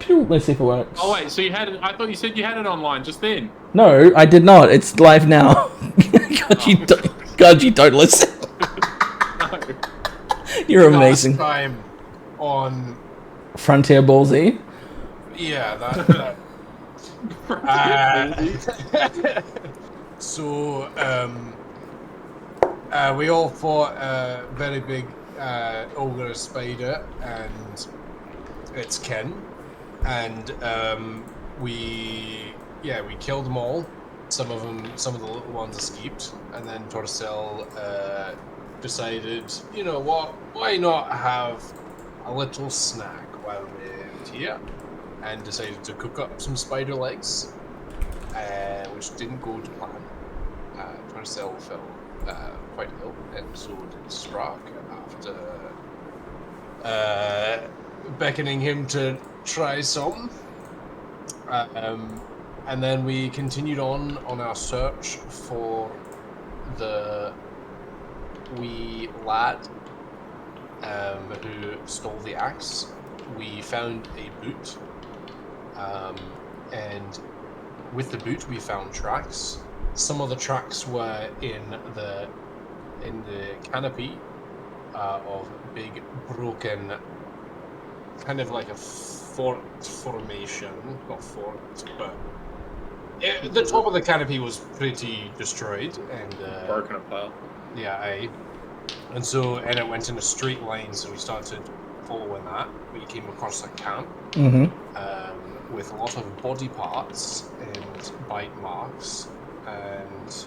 Let's see if it works. Oh wait, so you had it? I thought you said you had it online just then. No, I did not. It's live now. God, you don't listen. No. You're amazing. Last time on Frontier Ball Z. yeah, so we all fought a very big ogre spider and its kin, and we killed them all. Some of the little ones escaped, and then Torcel decided, you know what, why not have a little snack while we're here, and decided to cook up some spider legs, which didn't go to plan. Torcel fell quite ill, and so did Strack after beckoning him to try some. And then we continued on our search for the wee lad who stole the axe. We found a boot, and with the boot we found tracks. Some of the tracks were in the canopy of big broken, kind of like a fort formation, not fort, but the top of the canopy was pretty destroyed and Broken apart. yeah, and it went in a straight line. So we started following that. We came across a camp with a lot of body parts and bite marks, and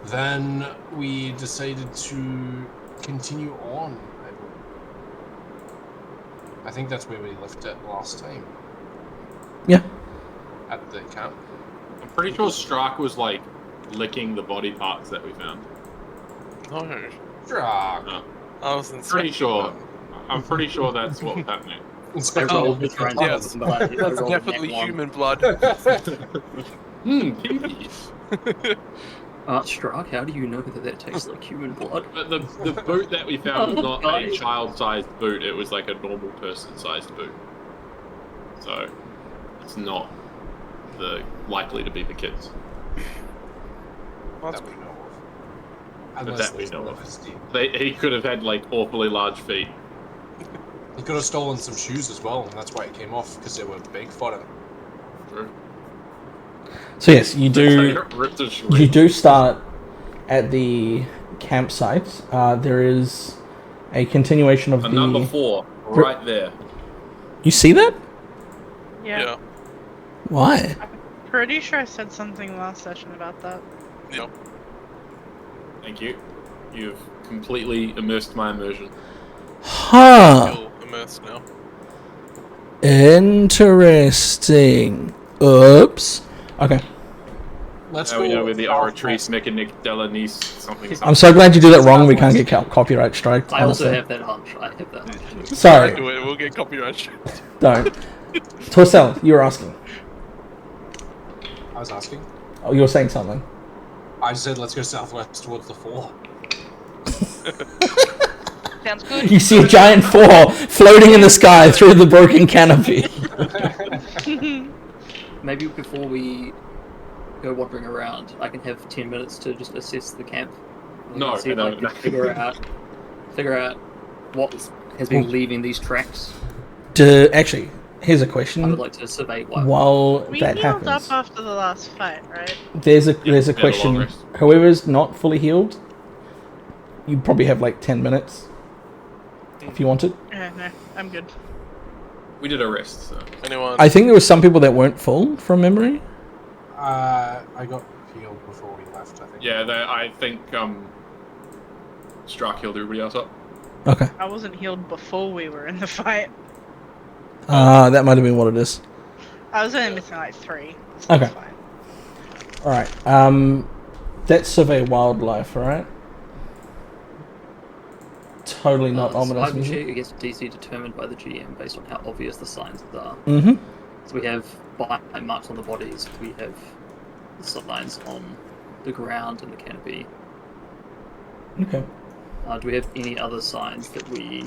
then we decided to continue on. I think that's where we left it last time. Yeah. At the camp. I'm pretty sure Strack was like licking the body parts that we found. No. Strack. No. I was Pretty sure. I'm pretty sure that's what was happening. Inspector. Yes, that's definitely human blood. Strack, how do you know that tastes like human blood? But the boot that we found was not a child-sized boot. It was like a normal person-sized boot. So it's not likely to be the kids. That we know of. But that we know of. He could have had like awfully large feet. He could have stolen some shoes as well, and that's why it came off, because they were big for him. True. So yes, you do. Ripped his You do start at the campsite. There is a continuation of number 4, right there. You see that? Yeah. Why? I'm pretty sure I said something last session about that. Yep. Thank you. You've completely immersed my immersion. Huh. Feel immersed now. Interesting. Oops. Okay. Let's Now go. we know where the Oratrice Mechanic Delanice something. I'm so glad you do that wrong. We can't get copyright strike. I also honestly. have that hunch. I have that hunch. Sorry. Do it, we'll get copyright strike. Don't. Torcel, you were asking. I was asking. Oh, you were saying something. I said let's go southwest towards the fall. Sounds good. You see a giant 4 floating in the sky through the broken canopy. Maybe before we go wandering around, I can have 10 minutes to just assess the camp. No, See if no, I can no. figure out what has been leaving these tracks. Actually, here's a I would question. like to survey one. While We that healed happens, up after the last fight, right? there's a had a long question. rest. Whoever's not fully healed, you probably have like 10 minutes if you wanted. No, I'm good. We did a rest, so. Anyone? I think there were some people that weren't full from memory. I got healed before we left, I think. Yeah, I think Strack healed everybody else up. Okay. I wasn't healed before we were in the fight. That might have been what it is. I was only missing like 3. So Okay. it's fine. All right. That's survey wildlife, right? Totally not ominous Survival music. check against DC determined by the GM based on how obvious the signs are. Mm-hmm. So we have bite marks on the bodies. We have the signs on the ground and the canopy. Okay. Do we have any other signs that we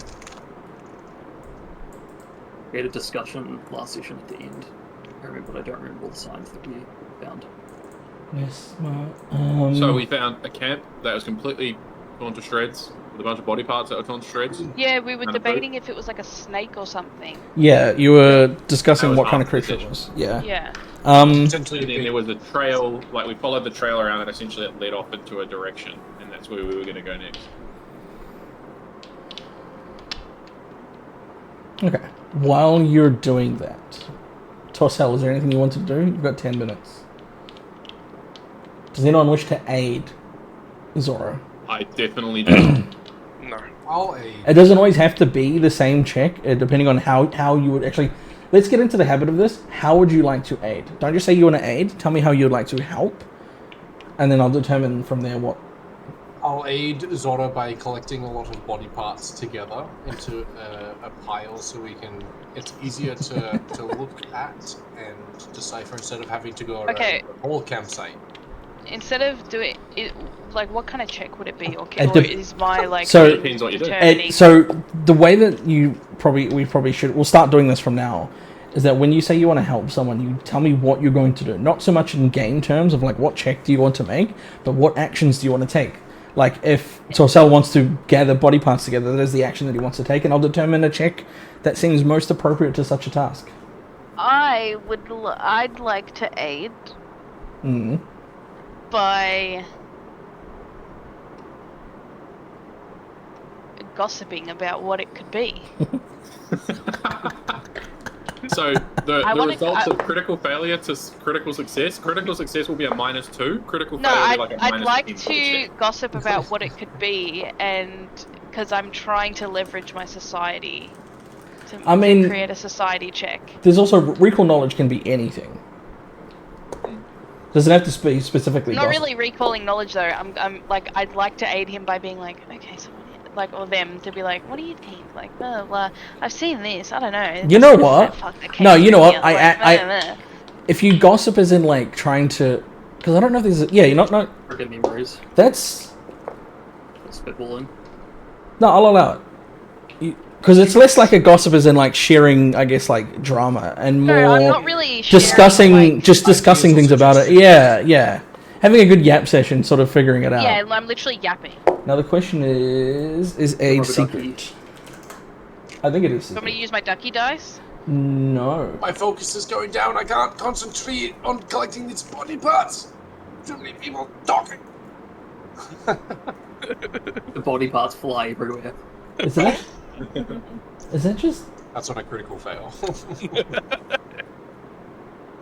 We had a discussion last session at the end. I remember, but I don't remember all the signs that we found. Yes, So we found a camp that was completely torn to shreds, with a bunch of body parts that were torn to shreds. Yeah, we were And a debating if it was like a snake or something. Yeah, you were That discussing was what kind of half the creature it was. session. Yeah. Yeah. Potentially And then big. there was a trail, like we followed the trail around and essentially it led off into a direction, and that's where we were going to go next. Okay. While you're doing that, Torsel, is there anything you want to do? You've got 10 minutes. Does anyone wish to aid Zoro? I definitely do. No. I'll aid. It doesn't always have to be the same check, depending on how you would actually... Let's get into the habit of this. How would you like to aid? Don't just say you want to aid. Tell me how you would like to help. And then I'll determine from there what... I'll aid Zora by collecting a lot of body parts together into a pile so we can. It's easier to look at and decipher instead of having to go around Okay. the whole campsite. Instead of doing it, like, what kind of check would it be, or It or dep- is my like So- thing Depends what you do. determining- So the way that we probably should... We'll start doing this from now. Is that when you say you want to help someone, you tell me what you're going to do. Not so much in game terms of like what check do you want to make, but what actions do you want to take. Like if Torsel wants to gather body parts together, that is the action that he wants to take, and I'll determine a check that seems most appropriate to such a task. I'd like to aid Mm. by gossiping about what it could be. So the I wanna- results I- of critical failure to critical success will be a -2. Critical No, failure will be like a I'd like -10 to check. gossip about what it could be, and because I'm trying to leverage my society to create a society check. There's also recall knowledge can be anything. Doesn't have to be specifically. Not gossip. really recalling knowledge though. I'm like, I'd like to aid him by being like, okay, so like, or them to be like, what do you think? Like, blah, blah. I've seen this. I don't know. You know This what? fucker No, came you know here, what? like, I- blah, blah. If you gossip as in like trying to, because I don't know if there's. You're not. Forget memories. That's Spitballing. no. I'll allow it. Because it's less like a gossip as in like sharing, I guess, like drama and more No, I'm not really discussing, sharing, like, just discussing ideas or things about it. suggestions. Yeah, yeah. Having a good yap session, sort of figuring it out. Yeah, I'm literally yapping. Now the question is aid Rubber secret? ducky. I think it is Do you want me to secret. use my ducky dice? No. My focus is going down. I can't concentrate on collecting these body parts. Too many people talking. The body parts fly everywhere. Is that? Is that just? That's not a critical fail.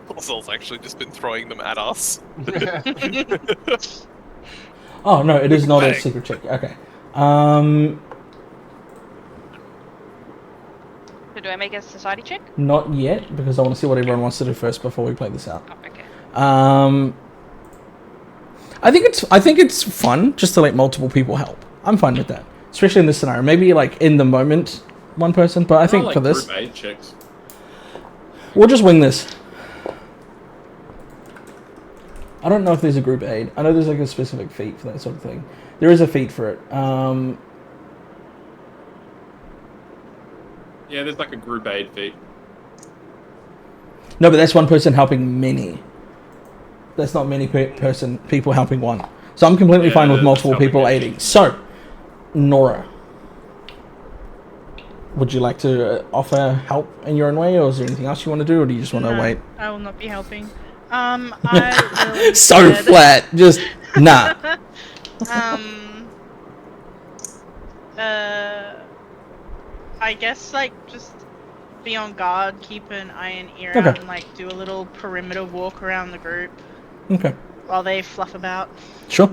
Orzel's actually just been throwing them at us. Oh no, it is not a Bang. secret check. Okay. So do I make a society check? Not yet because I want to see what everyone wants to do first before we play this out. Oh, okay. I think it's fun just to let multiple people help. I'm fine with that, especially in this scenario. Maybe like in the moment, one person, but I think like for this, group aid checks. we'll just wing this. I don't know if there's a group aid. I know there's like a specific feat for that sort of thing. There is a feat for it. Yeah, there's like a group aid feat. No, but that's one person helping many. That's not many people helping one. So I'm completely Yeah, fine with that's multiple helping people many. aiding. So, Nora, would you like to offer help in your own way, or is there anything else you want to do, or do you just want to No, wait? I will not be helping. I will So instead- flat, just nah. I guess like just be on guard, keep an eye and ear Okay. out, and like do a little perimeter walk around the group Okay, while they fluff about. sure.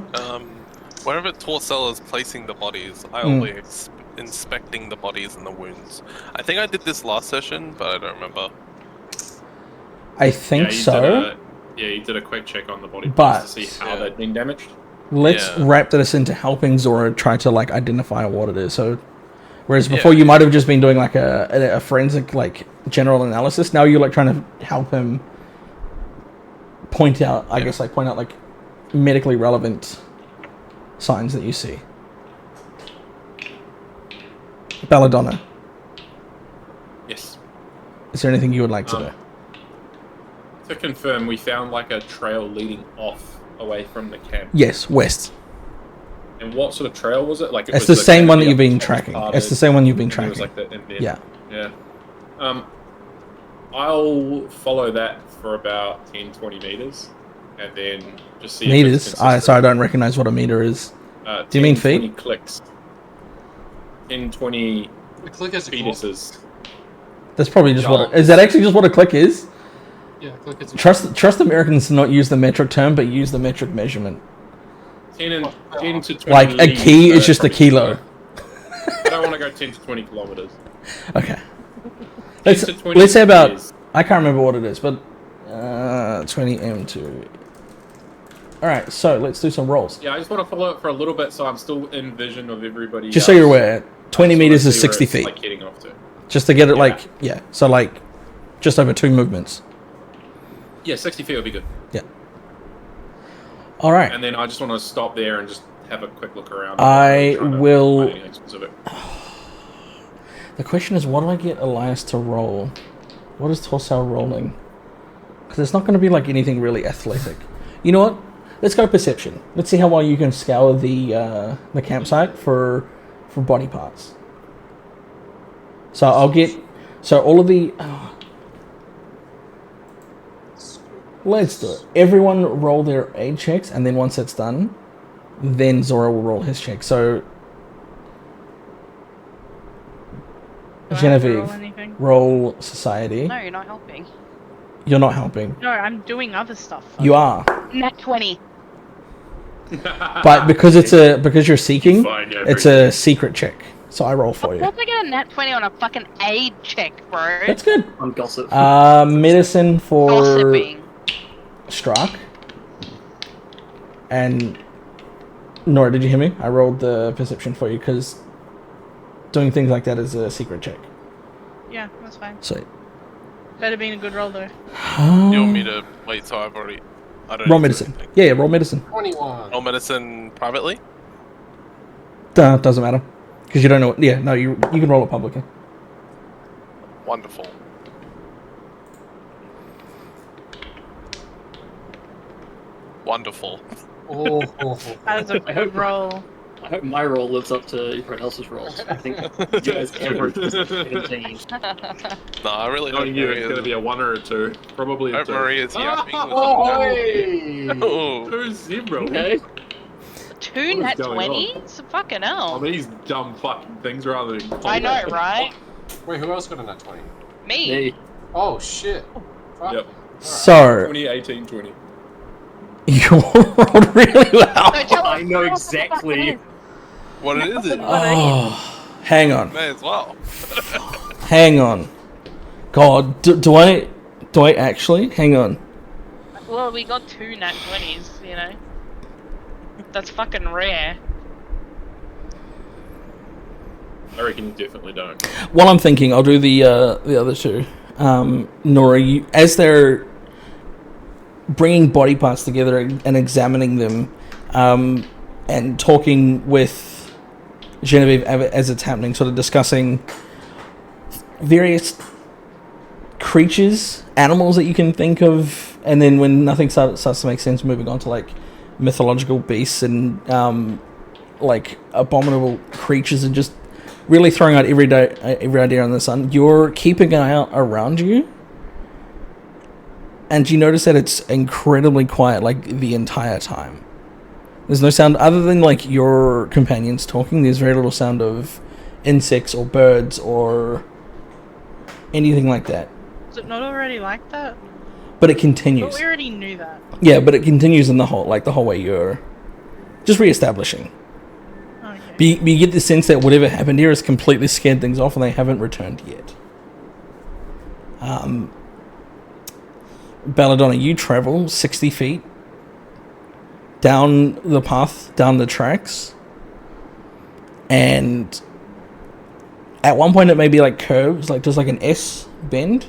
Wherever Torcel is placing the bodies, I'll be inspecting the bodies and the wounds. I think I did this last session, but I don't remember. I think you so. You did a quick check on the body But- parts to see how they'd been damaged. Let's Yeah. wrap this into helping Zora try to like identify what it is. So, whereas Yeah. before you might have just been doing like a forensic like general analysis, now you're like trying to help him point out, I guess, like point out like medically relevant signs that you see. Belladonna. Yes. Is there anything you would like to do? To confirm, we found like a trail leading off away from the camp. Yes, west. And what sort of trail was it? Like It's the same one that you've been tracking. It's the same one you've been It was tracking. like the indent. Yeah. Yeah. I'll follow that for about 10-20 meters, and then just see. Meters? If it's Sorry, I don't recognize what a meter is. Do you mean feet? 20 clicks. 10-20 The click is a claw. fetuses. That's probably just what. Is that actually just what a click is? Yeah, click is a Trust Americans to not use the metric term, but use the metric measurement. 10 to 20. Like a leagues, key is just a probably kilo. I don't want to go 10 to 20 kilometers. Okay. 10 to 20 Let's say about. meters. I can't remember what it is, but 20 m2. All right, so let's do some rolls. Yeah, I just want to follow it for a little bit, so I'm still in vision of everybody. Just so you're aware, 20 meters is 60 feet. Like heading off to. Just to get it Yeah. so like just over 2 movements. Yeah, 60 feet would be good. Yeah. All right. And then I just want to stop there and just have a quick look around. I Trying to will- find anything specific. The question is, what do I get Elias to roll? What is Torso rolling? Because it's not going to be like anything really athletic. You know what? Let's go perception. Let's see how well you can scour the campsite for body parts. So I'll get all of the. Let's do it. Everyone roll their aid checks, and then once it's done, then Zora will roll his check. So Do I have to roll Genevieve, anything? roll society. No, you're not helping. You're not helping. No, I'm doing other stuff. You are, Nat 20. but because you're seeking, Fine, yeah, it's pretty a secret check. So I roll for Of you. course I get a nat 20 on a fucking aid check, bro. That's good. I'm gossip. Medicine for Gossiping. Struck. And Nora, did you hear me? I rolled the perception for you because doing things like that is a secret check. Yeah, that's fine. So Better being a good roll though. You want me to wait till I've already... I don't roll need to do medicine. anything. Yeah, roll medicine. 21. Roll medicine privately? Doesn't matter because you don't know. Yeah, no, you can roll it publicly. Wonderful. Wonderful. Oh, That is a I hope- good roll. I hope my roll lives up to everyone else's rolls. I think you guys average 17. No, I really Oh, hope yeah, it's going to be a 1 or a 2. Probably a hope 2. Maria's yapping. with oh, them. hey! Oh, 2-0. Okay. 2 What nat is going 20s? Fucking On hell. these dumb fucking things rather than... I know, right? Wait, who else got a nat 20? Me. Hey, Oh, shit. Fuck. Yep. So 20, 18, 20. you rolled really well. No, tell I us know what exactly. what it is? Oh, hang on. May as well. Hang on. God, do I actually? Hang on. Well, we got 2 nat 20s, you know. That's fucking rare. I reckon you definitely don't. While I'm thinking, I'll do the other two. Nora, as they're bringing body parts together and examining them, and talking with Genevieve as it's happening, sort of discussing various creatures, animals that you can think of, and then when nothing starts to make sense, moving on to like mythological beasts and like abominable creatures, and just really throwing out every idea on the sun. You're keeping an eye out around you, and you notice that it's incredibly quiet, like the entire time. There's no sound other than like your companions talking. There's very little sound of insects or birds or anything like that. Is it not already like that? But it But continues. we already knew that. Yeah, but it continues in the whole way you're just reestablishing. Okay. But you get the sense that whatever happened here has completely scared things off, and they haven't returned yet. Belladonna, you travel 60 feet down the path, down the tracks, and at one point it may be like curves, like just like an S bend.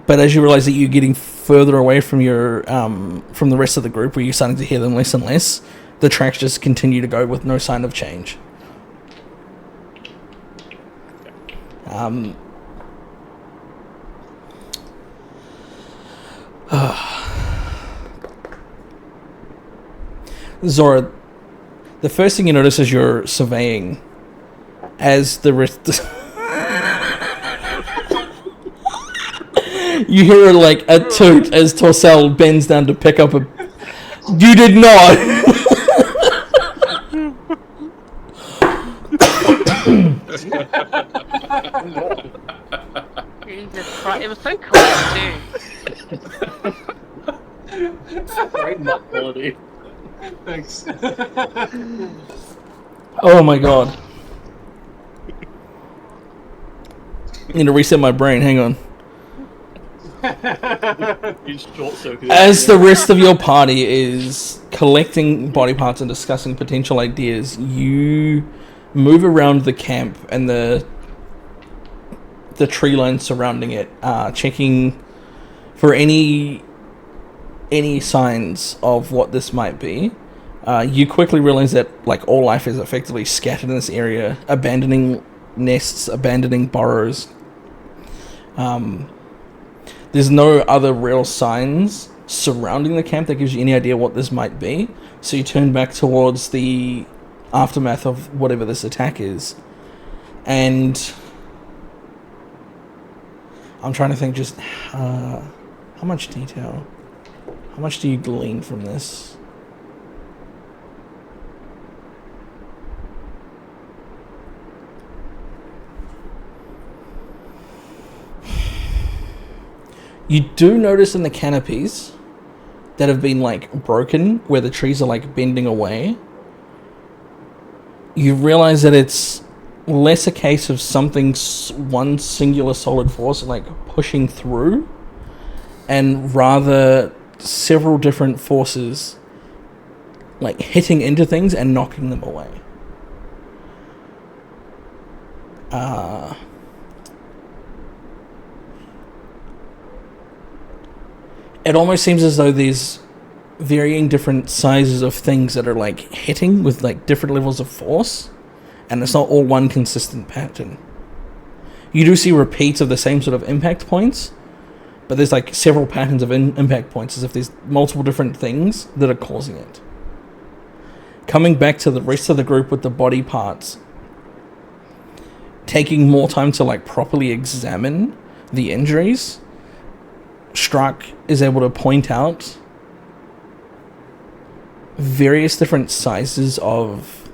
But as you realize that you're getting further away from your from the rest of the group, where you're starting to hear them less and less, the tracks just continue to go with no sign of change. Zora, the first thing you notice as you're surveying, as the rest, you hear like a toot as Torcel bends down to pick up a. You did not. Jesus Christ, it was so close too. Great nut quality. Thanks. Oh my god. Need to reset my brain. Hang on. Short circuit. As the rest of your party is collecting body parts and discussing potential ideas, you move around the camp and the tree line surrounding it, checking for any signs of what this might be. You quickly realize that like all life is effectively scattered in this area, abandoning nests, abandoning burrows. There's no other real signs surrounding the camp that gives you any idea what this might be. So you turn back towards the aftermath of whatever this attack is. And I'm trying to think just how much detail, how much do you glean from this? You do notice in the canopies that have been like broken, where the trees are like bending away, you realize that it's less a case of something, one singular solid force like pushing through, and rather several different forces like hitting into things and knocking them away. It almost seems as though there's varying different sizes of things that are like hitting with like different levels of force, and it's not all one consistent pattern. You do see repeats of the same sort of impact points, but there's like several patterns of impact points, as if there's multiple different things that are causing it. Coming back to the rest of the group with the body parts, taking more time to like properly examine the injuries, Struck is able to point out various different sizes of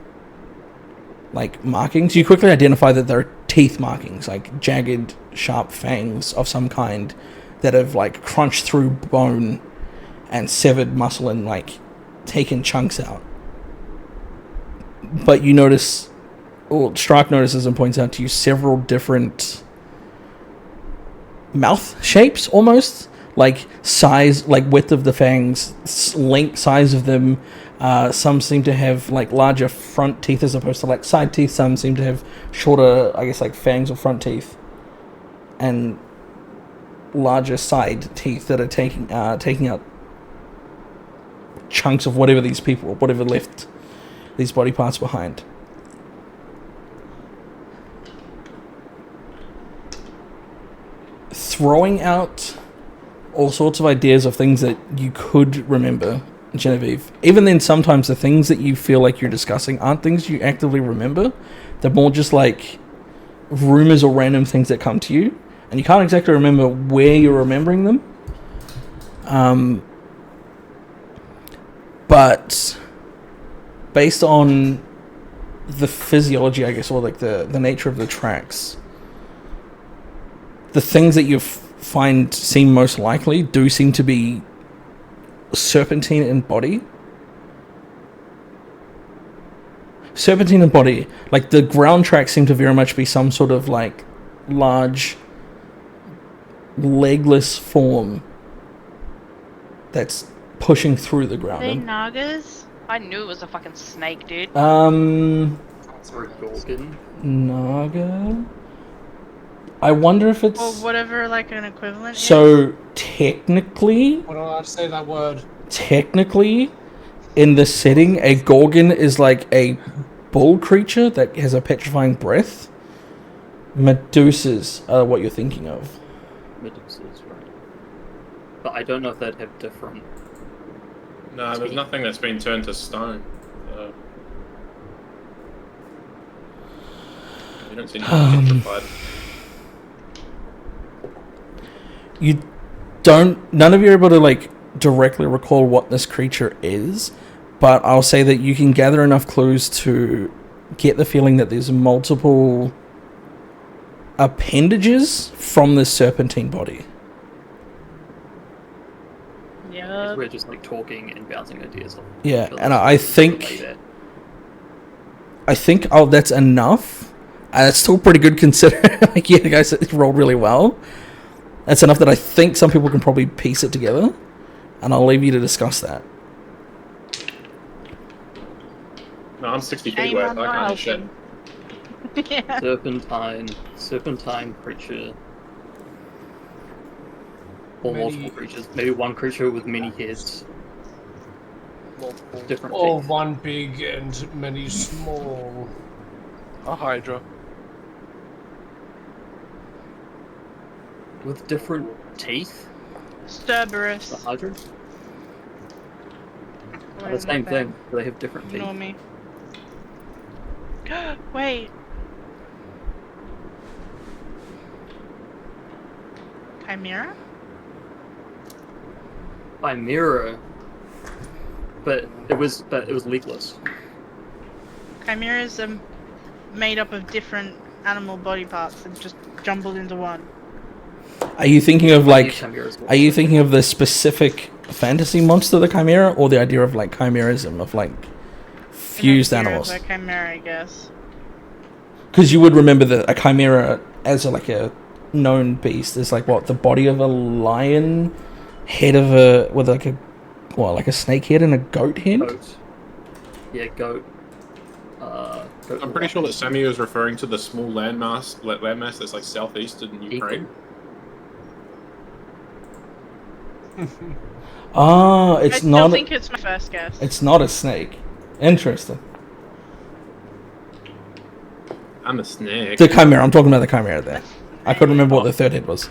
like markings. You quickly identify that there are teeth markings, like jagged, sharp fangs of some kind that have like crunched through bone and severed muscle and like taken chunks out. But you notice, or Strike notices and points out to you, several different mouth shapes, almost like size, like width of the fangs, length, size of them. Some seem to have like larger front teeth as opposed to like side teeth. Some seem to have shorter, I guess, like fangs or front teeth, and larger side teeth that are taking out chunks of whatever these people, whatever left these body parts behind. Throwing out all sorts of ideas of things that you could remember, Genevieve. Even then, sometimes the things that you feel like you're discussing aren't things you actively remember. They're more just like rumors or random things that come to you, and you can't exactly remember where you're remembering them. But based on the physiology, I guess, or like the nature of the tracks, the things that you find seem most likely do seem to be serpentine in body. Serpentine in body. Like the ground tracks seem to very much be some sort of like large legless form that's pushing through the ground. Are they Nagas? I knew it was a fucking snake, dude. Or a Gorgon. Naga? I wonder if it's... Or whatever, like an equivalent is. So, technically... We're not allowed to say that word. Technically, in this setting, a Gorgon is like a bull creature that has a petrifying breath. Medusas are what you're thinking of. Medusas, right. But I don't know if they'd have different... No, there's nothing that's been turned to stone. You don't see anything petrified. You don't. None of you are able to like directly recall what this creature is, but I'll say that you can gather enough clues to get the feeling that there's multiple appendages from this serpentine body. Yeah. We're just like talking and bouncing ideas off. Yeah, and I think that's enough. It's still pretty good considering. Like, yeah, guys, it rolled really well. That's enough that I think some people can probably piece it together, and I'll leave you to discuss that. No, I'm 60 feet away, so I can't do shit. Yeah. Serpentine creature. Or multiple creatures. Maybe one creature with many heads. Multiple different All teeth. one big and many small. A Hydra. With different teeth? The Cerberus. Hydra? Where The is my same bag? thing. They have different teeth. Ignore me. Wait. Chimera? Chimera. But it was legless. Chimeras are made up of different animal body parts and just jumbled into one. Are you thinking of like? Chimeras were- Are you thinking of the specific fantasy monster, the chimera, or the idea of like chimerism of like fused An idea animals? of a chimera, I guess. Because you would remember that a chimera as a known beast is like what, the body of a lion, head of a with like a snake head and a goat head. Goat. Yeah, goat. Goat I'm pretty sure that Sammy was referring to the small landmass that's like southeastern Ukraine. Ah, I it's still not. think it's my first guess. It's not a snake. Interesting. I'm a snake. The chimera. I'm talking about the chimera there. I couldn't remember what the third head was.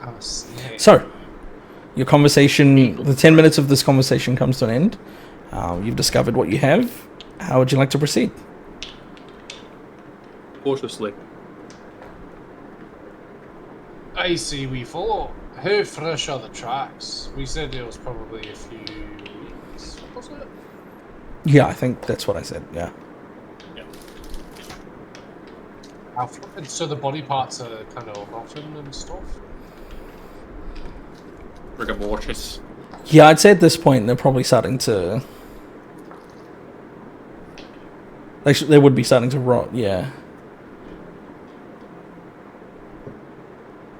Oh, snake. So, your conversation, the 10 minutes of this conversation comes to an end. You've discovered what you have. How would you like to proceed? Cautiously. I see we follow. How fresh are the tracks? We said it was probably a few weeks, was it? Yeah, I think that's what I said. Yeah. And so the body parts are kind of rotten and stuff? Rigor mortis. Yeah, I'd say at this point they're probably starting to. They would be starting to rot. Yeah.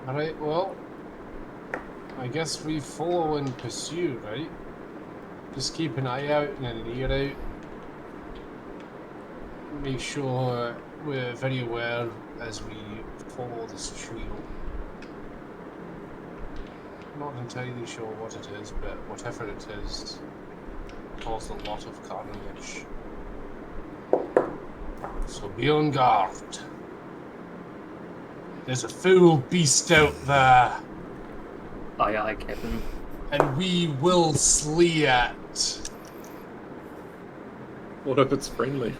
Alright, well, I guess we follow and pursue, right? Just keep an eye out and an ear out. Make sure we're very aware as we follow this trio. Not entirely sure what it is, but whatever it is, caused a lot of carnage. So be on guard. There's a foul beast out there, Aye, aye, Captain. and we will slay it. What if it's friendly?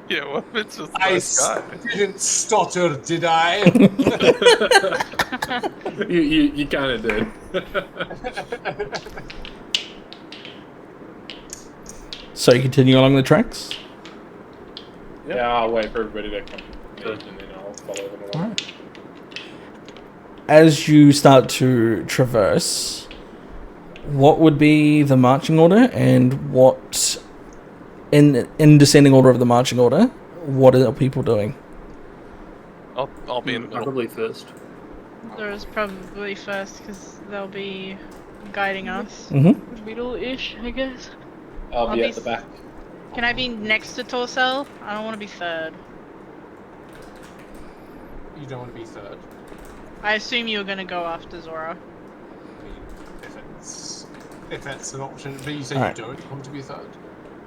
Yeah, what if it's just a I nice guy? didn't stutter, did I? you kind of did. So you continue along the tracks. Yeah, I'll wait for everybody to come meet and then I'll follow them along. Alright. As you start to traverse, what would be the marching order, and what, in descending order of the marching order, what are people doing? I'll be in the middle. Probably first. There's probably first because they'll be guiding us. Mm-hmm. Middle-ish, I guess. I'll I'll be be at the back. Can I be next to Torcel? I don't want to be third. You don't want to be third. I assume you were going to go after Zora. I mean, if that's an option, but you say Alright. you don't want to be third.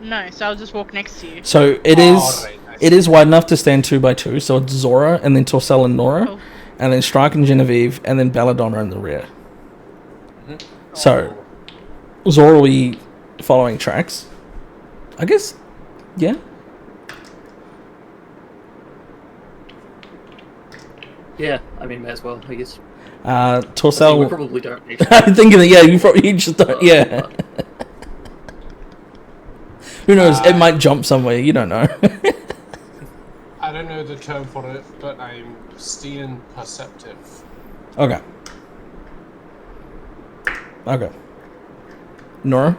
No, so I'll just walk next to you. So it is. Alright, I It is wide enough to stand 2 by 2. So it's Zora, and then Torcel and Nora, Oh. and then Strike and Genevieve, and then Belladonna in the rear. So Zora will be following tracks. I guess, yeah. Yeah, I mean, may as well, I guess. Uh, I think we Torcel. probably don't need to. I'm thinking that, yeah, you just don't, yeah. But Who knows? It might jump somewhere. You don't know. I don't know the term for it, but I'm staying perceptive. Okay. Okay. Nora?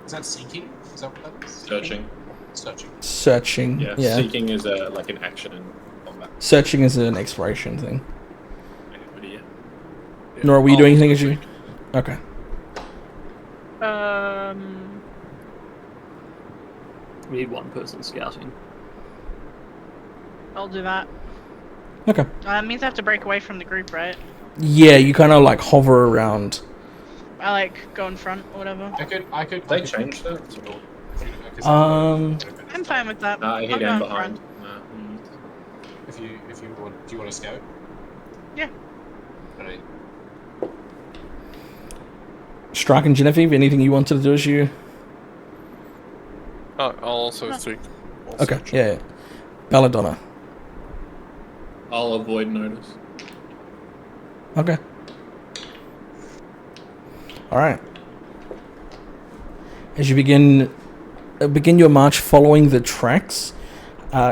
Is that seeking? Is that what that is? Searching. Searching. Searching. Yeah, Yeah. seeking is like an action in combat. Searching is an exploration thing. Anybody, yeah. Nora, were you doing anything as you? Okay. we need one person scouting. I'll do that. Okay. That means I have to break away from the group, right? Yeah, you kind of like hover around. I like go in front or whatever. I could. They changed that. Um, I'm fine with that. I I'll hit go him in behind. front. If you want, do you want to scout? Yeah. Alright. Strike and Genevieve, anything you wanted to do as you? Oh, I'll also seek. Okay, yeah. Belladonna. I'll avoid notice. Okay. Alright. As you begin your march following the tracks,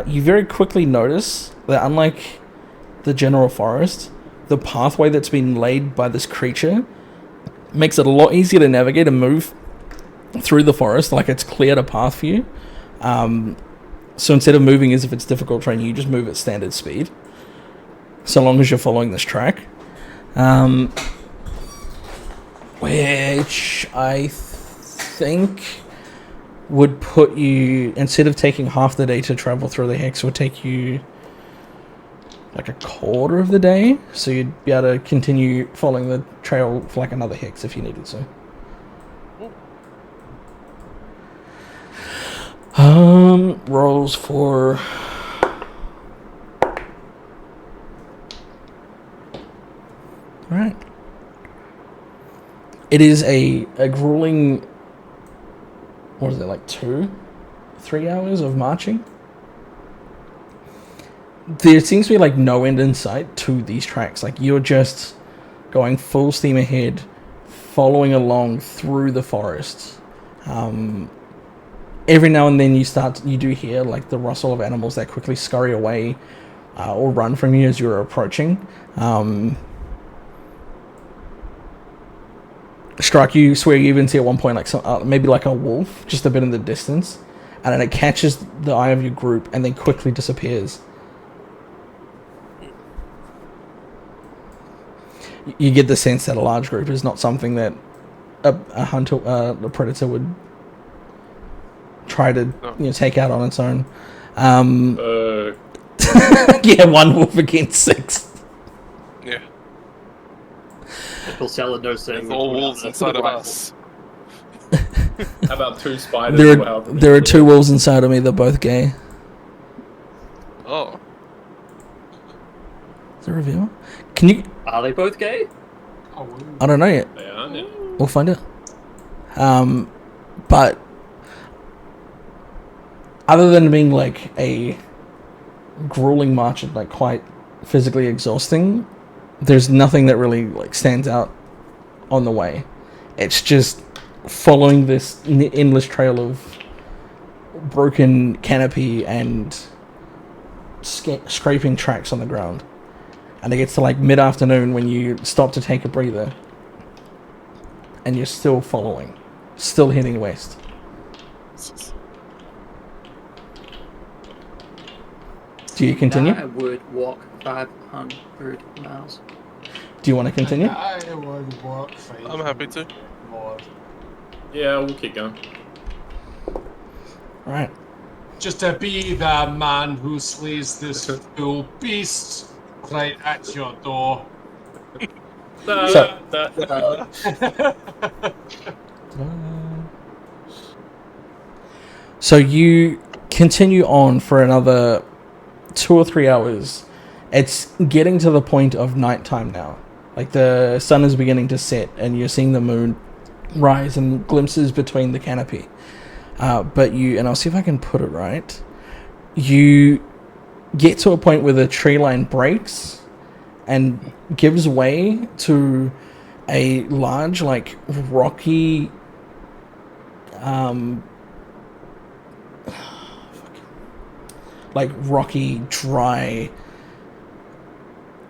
you very quickly notice that unlike the general forest, the pathway that's been laid by this creature makes it a lot easier to navigate and move through the forest, like it's cleared a path for you. So instead of moving as if it's difficult terrain, you just move at standard speed, so long as you're following this track. Which I think would put you, instead of taking half the day to travel through the hex, would take you like a quarter of the day, so you'd be able to continue following the trail for like another hex if you needed to. Rolls for right. It is a grueling, what is it, like 2-3 hours of marching? There seems to be like no end in sight to these tracks. Like you're just going full steam ahead, following along through the forest. Every now and then you do hear like the rustle of animals that quickly scurry away or run from you as you're approaching. Strike, you swear you even see at one point like some, maybe like a wolf just a bit in the distance, and then it catches the eye of your group and then quickly disappears. You get the sense that a large group is not something that a hunter, a predator would try to take out on its own. Yeah, one wolf against 6. Yeah. We'll sell no saying. There's all wolves inside of us. How about 2 spiders? There are 2 wolves inside of me. They're both gay. Oh. Is it a reveal? Can you? Are they both gay? I don't know yet. They are, yeah. We'll find out. But other than being like a grueling march and like quite physically exhausting, there's nothing that really like stands out on the way. It's just following this endless trail of broken canopy and scraping tracks on the ground. And it gets to like mid-afternoon when you stop to take a breather. And you're still following. Still heading west. Do you continue? I would walk 500 miles. Do you want to continue? I would walk 500 I'm happy to. more. Yeah, we'll keep going. Alright. Just to be the man who slays this fool beast right at your door. So you continue on for another 2 or 3 hours. It's getting to the point of nighttime now. Like the sun is beginning to set and you're seeing the moon rise and glimpses between the canopy. But you, and I'll see if I can put it right, you get to a point where the tree line breaks and gives way to a large, like, rocky, dry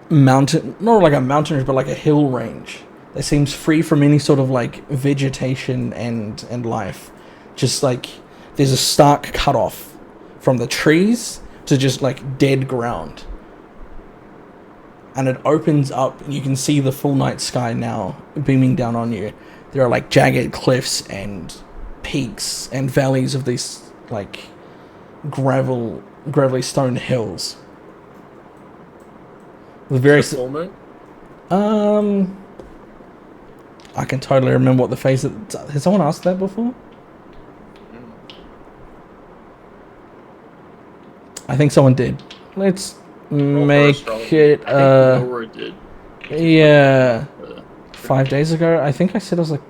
mountain, not like a mountain range, but like a hill range that seems free from any sort of like vegetation and life. Just like there's a stark cutoff from the trees to just like dead ground. And it opens up and you can see the full night sky now beaming down on you. There are like jagged cliffs and peaks and valleys of these like gravelly stone hills. With various Full moon? I can totally remember what the phase has someone asked that before? I think someone did. Let's make it I think Nora did. yeah, 5 days ago. I think I said I was like,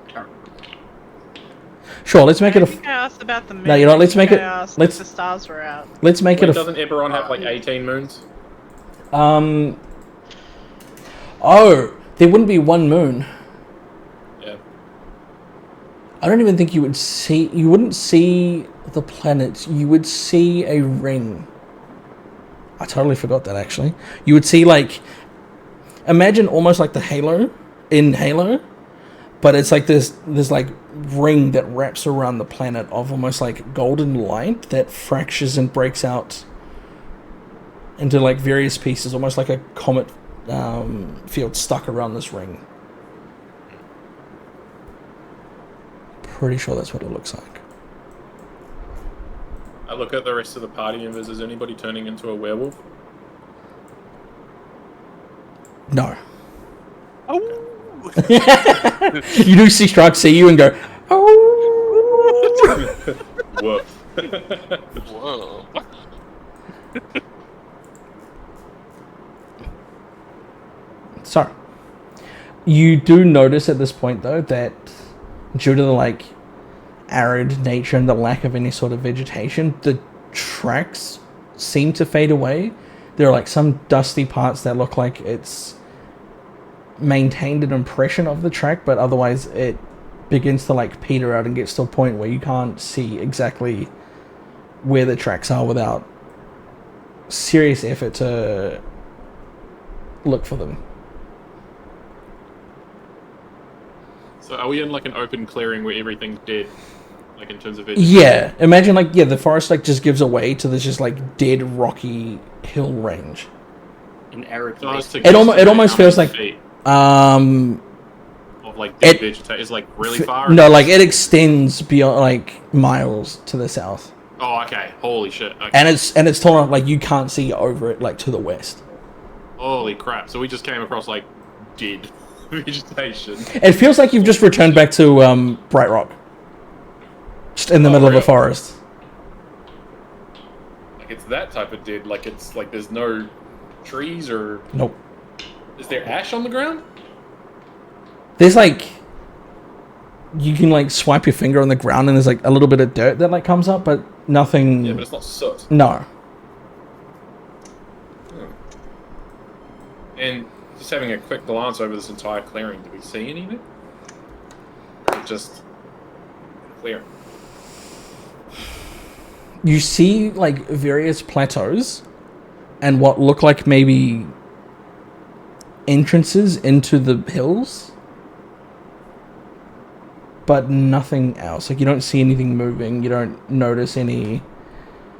sure, let's make it I a think I asked about the moon. No, you know what, let's I think make it- I asked let's- if the stars were out. let's make Wait, it a doesn't Eberron have like 18 moons? oh, there wouldn't be one moon. Yeah. I don't even think you wouldn't see the planets. You would see a ring. I totally forgot that, actually. You would see, like, imagine almost like the Halo in Halo, but it's like this like ring that wraps around the planet of almost like golden light that fractures and breaks out into like various pieces, almost like a comet field stuck around this ring. Pretty sure that's what it looks like. I look at the rest of the party members. Is anybody turning into a werewolf? No. Oh. You do see Strike see you and go, oh. Woof. Whoa. So, you do notice at this point, though, that due to the, like, arid nature and the lack of any sort of vegetation, the tracks seem to fade away. There are, like, some dusty parts that look like it's maintained an impression of the track, but otherwise it begins to, like, peter out and gets to a point where you can't see exactly where the tracks are without serious effort to look for them. So are we in like an open clearing where everything's dead? Like in terms of vegetation? Yeah, imagine like, yeah, the forest like just gives away to this just like dead rocky hill range. An arid So I was waste. thinking It almost how feels many like feet um of like dead it- vegetation is like really far. no, like it extends beyond like miles to the south. Oh, okay. Holy shit. Okay. And it's tall enough like you can't see over it like to the west. Holy crap. So we just came across like dead vegetation. It feels like you've just returned back to Bright Rock. Just in the middle of really? a forest. Like it's that type of dead. Like it's like there's no trees or Nope. is there ash on the ground? There's like you can like swipe your finger on the ground and there's like a little bit of dirt that like comes up, but nothing. Yeah, but it's not soot. No. And just having a quick glance over this entire clearing, do we see anything? Or just clear? You see like various plateaus and what look like maybe entrances into the hills, but nothing else. Like you don't see anything moving. You don't notice any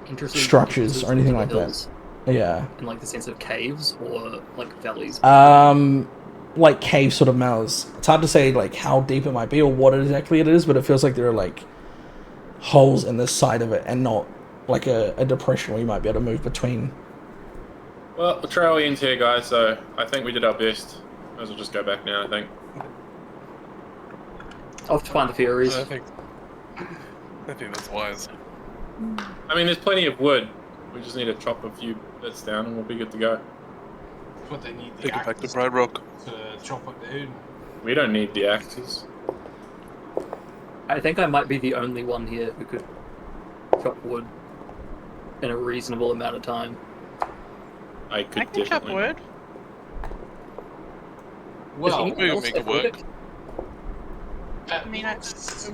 Interesting structures differences or anything between like hills that. Yeah. in like the sense of caves or like valleys. Like cave sort of mouths. It's hard to say like how deep it might be or what exactly it is, but it feels like there are like holes in the side of it and not like a depression where you might be able to move between. Well, the trail ends here, guys, so I think we did our best. Might as well just go back now, I think. Off to find the Furies. I think that's wise. I mean, there's plenty of wood. We just need to chop a few bits down and we'll be good to go. But they need the Take it back to axes Bright Rock. to chop it down. We don't need the axes. I think I might be the only one here who could chop wood in a reasonable amount of time. I could I can chop definitely. wood. Well, We can make it work. I mean, I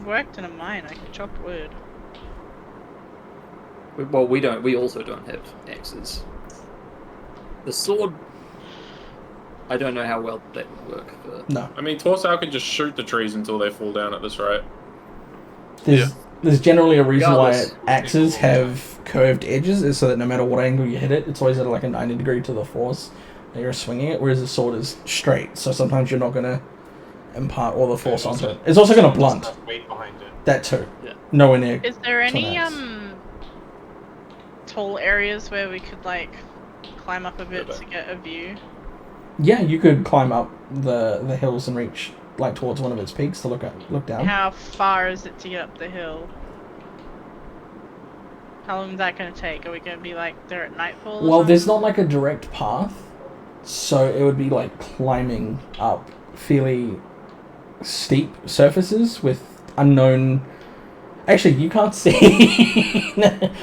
worked in a mine. I can chop wood. Well, we don't. We also don't have axes. The sword, I don't know how well that would work. But No. I mean, Torso can just shoot the trees until they fall down at this rate. There's generally a reason why Regardless. axes have curved edges, is so that no matter what angle you hit it, it's always at like a 90 degree to the force that you're swinging it, whereas the sword is straight, so sometimes you're not going to impart all the force onto it. It's also going to blunt. There's enough weight behind it. That too. Yeah. Nowhere near. Is there to an any axe. tall areas where we could like climb up a bit Yeah, to get a view? Yeah, you could climb up the hills and reach like towards one of its peaks to look down. How far is it to get up the hill? How long is that going to take? Are we going to be like there at nightfall? Or Well, there's something? not like a direct path, so it would be like climbing up fairly steep surfaces with unknown. Actually, you can't see.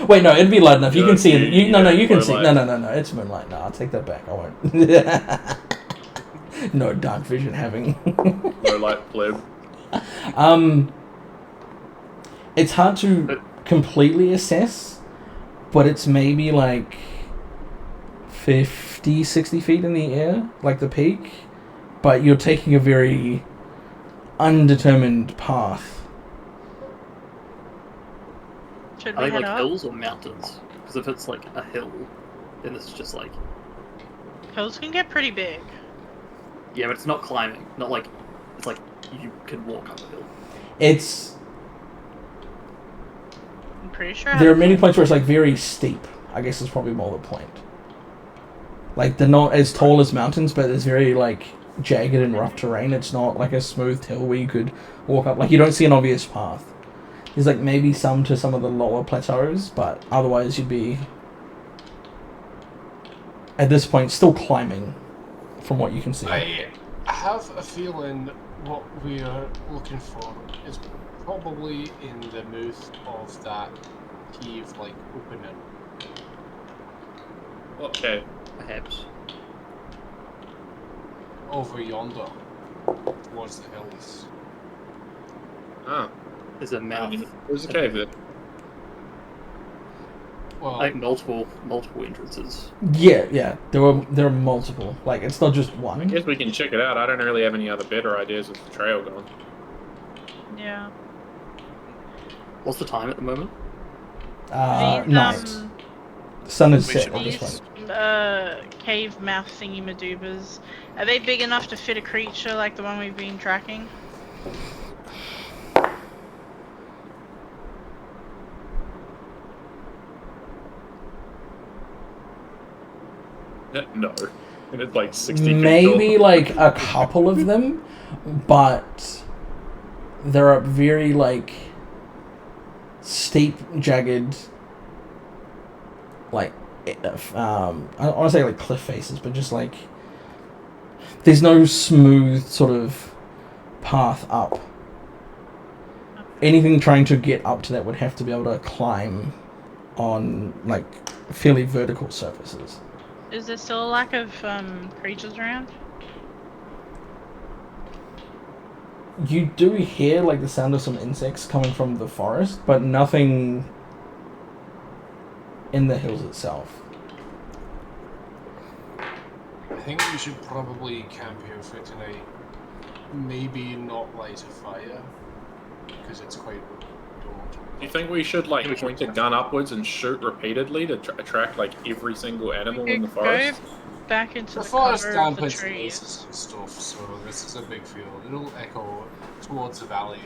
Wait, no, it'd be light enough. You Yeah, can see it. You can see. moonlight. No. It's moonlight. No, I'll take that back. I won't. No dark vision having. Low light pleb. It's hard to completely assess, but it's maybe like 50, 60 feet in the air, like the peak, but you're taking a very undetermined path. Should are we they head like up? hills or mountains? Because if it's like a hill, then it's just like Hills can get pretty big. yeah, but it's not climbing. Not like it's like you can walk up a hill. It's I'm pretty sure. I there are have- many points where it's like very steep. I guess is probably more the point. Like they're not as tall as mountains, but it's very like jagged and rough terrain. It's not like a smooth hill where you could walk up. Like you don't see an obvious path. There's like maybe some to some of the lower plateaus, but otherwise you'd be at this point still climbing from what you can see. I have a feeling what we are looking for is probably in the mouth of that cave, like opening. Okay. Perhaps. Over yonder, towards the hills. Ah, There's a mouth. there's a cave there. Well, Like multiple entrances. Yeah. There are multiple. Like it's not just I one. guess we can check it out. I don't really have any other better ideas with the trail going. Yeah. What's the time at the moment? These, Night. Sun is We set should at this These point. cave mouth thingy madoobas, are they big enough to fit a creature like the one we've been tracking? No. And it's like 60 feet Maybe tall. like a couple of them, but there are very like steep, jagged, like I don't want to say like cliff faces, but just like there's no smooth sort of path up. Anything trying to get up to that would have to be able to climb on like fairly vertical surfaces. Is there still a lack of creatures around? You do hear like the sound of some insects coming from the forest, but nothing in the hills itself. I think we should probably camp here for tonight. Maybe not light a fire, because it's quite remote. Do you think we should like point a gun upwards and shoot repeatedly to attract like every single animal We in the could go forest? back into The the forest cover of the dampens the trees. bases and stuff, so this is a big field. It'll echo towards the valley.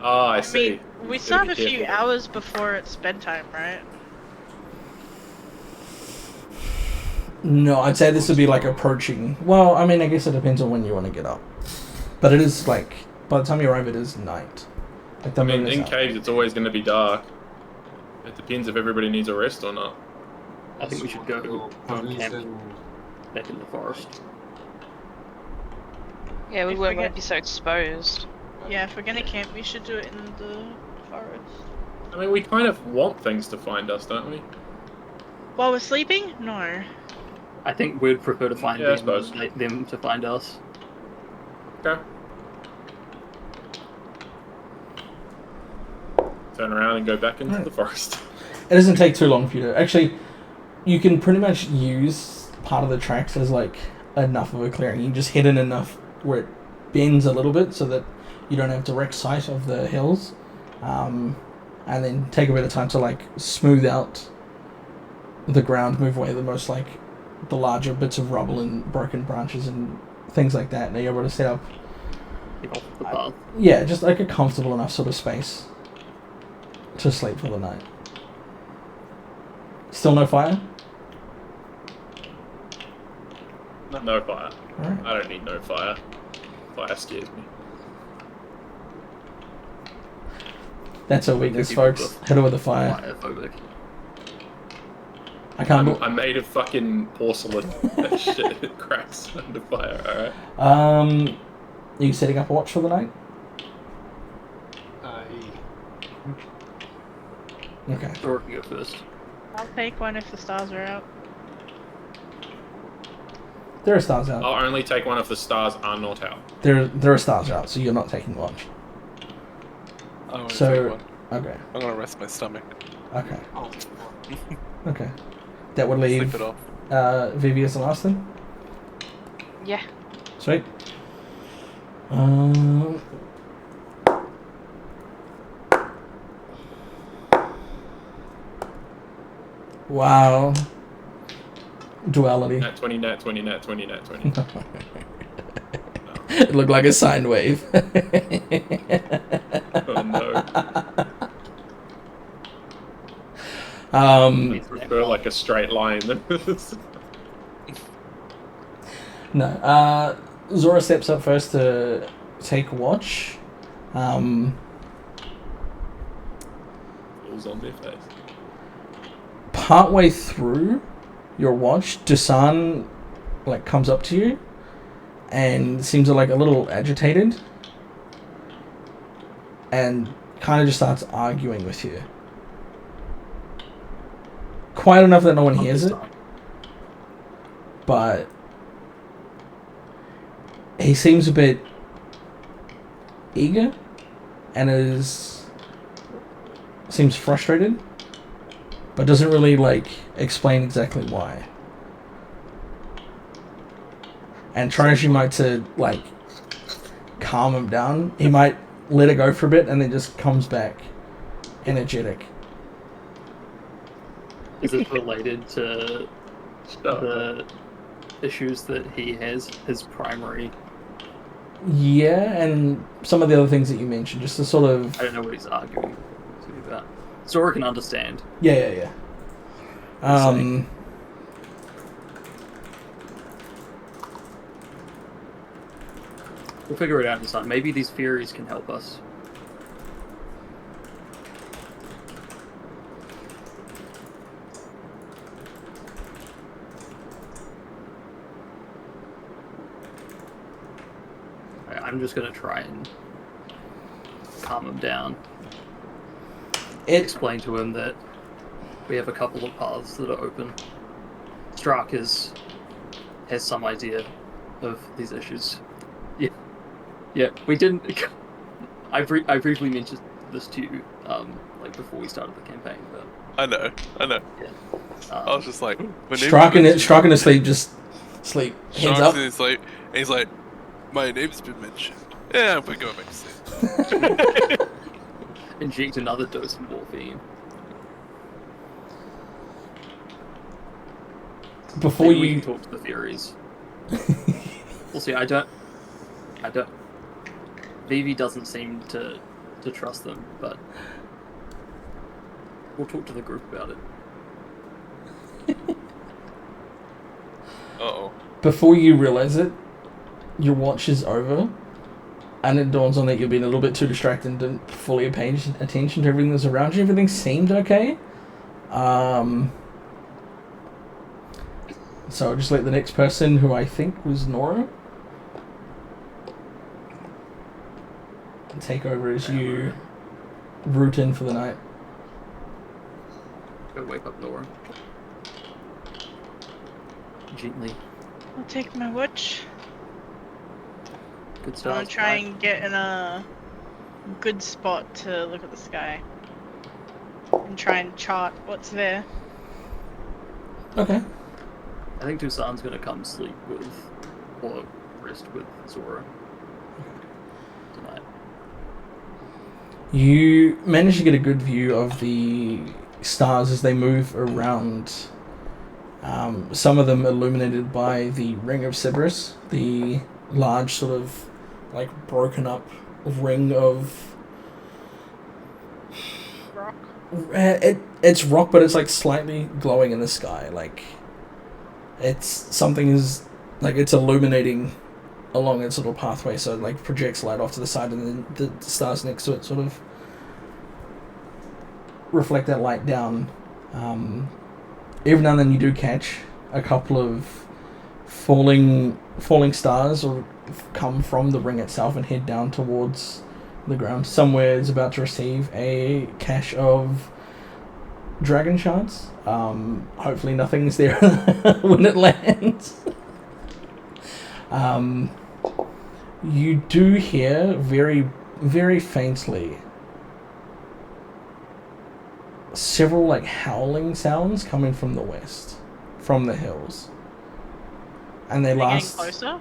Ah, I I see. mean, we Gotta still have be a few careful. hours before it's bedtime, right? No, I'd say this would be like approaching. Well, I mean, I guess it depends on when you want to get up. But it is like by the time you arrive, it is night. Like the I mean, moon is in up. caves it's always going to be dark. It depends if everybody needs a rest or not. I think we should go home camp Provision- back in the forest. Yeah, we If won't we want to get- be so exposed. Yeah, if we're gonna camp, we should do it in the forest. I mean, we kind of want things to find us, don't we? While we're sleeping? No. I think we'd prefer to find Yeah, I them, suppose. them to find us. Okay. Turn around and go back into the forest. It doesn't take too long for you to... Actually, you can pretty much use part of the tracks as, like, enough of a clearing. You just hit in enough where it bends a little bit so that you don't have direct sight of the hills. And then take a bit of time to, like, smooth out the ground, move away the most, like, the larger bits of rubble and broken branches and things like that. And you're able to set up... Get off the path. Yeah, just, like, a comfortable enough sort of space to sleep for the night. Still no fire? No fire. Alright. I don't need no fire. Fire scares me. That's our weakness, People folks. Hit her with the fire. Fire phobic. I can't... I'm made of fucking porcelain. That shit cracks under fire, alright? Are you setting up a watch for the night? Okay. Or can go first. I'll take one if the stars are out. There are stars out. I'll only take one if the stars are not out. There are stars out, so you're not taking watch. I want to So- take one. Okay. I'm gonna rest my stomach. Okay. Oh, Okay. That would Sleep leave it off. Vivi as the last thing. Yeah. Sweet. Wow. Duality. Nat 20, nat 20, nat 20, nat 20. It looked like a sine wave. Oh no. um, I prefer like a straight line than this. no. Zora steps up first to take watch. Falls on their face. Partway through your watch, Dusan like comes up to you and seems like a little agitated and kind of just starts arguing with you. Quite enough that no one hears it, but he seems a bit eager and seems frustrated, but doesn't really like explain exactly why. And try as you might to like calm him down, he might let it go for a bit and then just comes back energetic. Is it related to the issues that he has, his primary? Yeah, and some of the other things that you mentioned, just to sort of... I don't know what he's arguing about. Zora can understand. Yeah. We'll figure it out in time. Maybe these theories can help us. I'm just gonna try and calm him down. Explain to him that we have a couple of paths that are open. Stark has some idea of these issues. Yeah, we didn't. I briefly mentioned this to you, like before we started the campaign. But I know. yeah, I was just like, Strike in his sleep, just sleep. Hands up. He's like, my name's been mentioned. Yeah, we're going back to sleep. inject another dose of morphine. Before Maybe we you can talk to the theories. We'll see. I don't. Vivi doesn't seem to trust them, but we'll talk to the group about it. Uh-oh. Before you realize it, your watch is over, and it dawns on that you've been a little bit too distracted and didn't fully pay attention to everything that's around you. Everything seemed okay. So I'll just let the next person, who I think was Nora. take over as you route in for the night. Go wake up Nora. Gently. I'll take my watch. Good I start. want to try and get in a good spot to look at the sky. And try and chart what's there. Okay. I think Tucson's gonna come sleep with, or rest with Zora tonight. You manage to get a good view of the stars as they move around. Some of them illuminated by the Ring of Cerberus, the large sort of like broken up ring of Rock. It's rock, but it's like slightly glowing in the sky. Like it's something is like it's illuminating along its little pathway, so it like projects light off to the side, and then the stars next to it sort of reflect that light down. Every now and then you do catch a couple of falling stars or come from the ring itself and head down towards the ground. Somewhere is about to receive a cache of dragon shards. Hopefully nothing's there when it lands. You do hear very, very faintly several like howling sounds coming from the west, from the hills, and they last. Getting closer?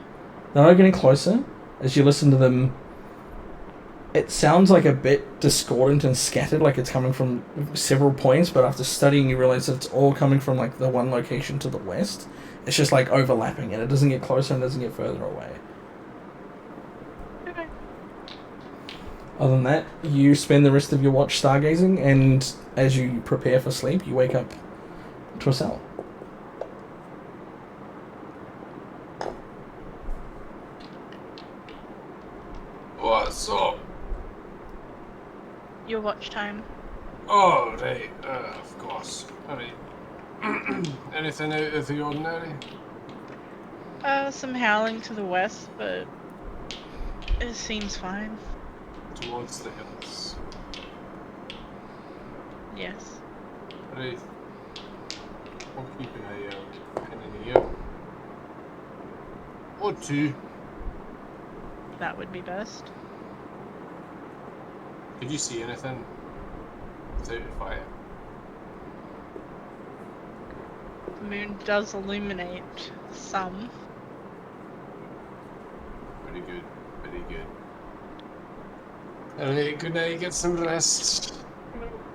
They're not getting closer. As you listen to them, it sounds like a bit discordant and scattered, like it's coming from several points, but after studying you realize that it's all coming from like the one location to the west. It's just like overlapping, and it doesn't get closer and doesn't get further away. Okay. Other than that, you spend the rest of your watch stargazing, and as you prepare for sleep, you wake up to a cell. What's up? Your watch time. Oh, right. Of course. Alright. Anything out of the ordinary? Some howling to the west, but it seems fine. Towards the hills. Yes. Right. I'll keep an eye out. In an ear. Or two. That would be best. Did you see anything without the fire? The moon does illuminate some. Very good. Very good. Alright, good night. Get some rest.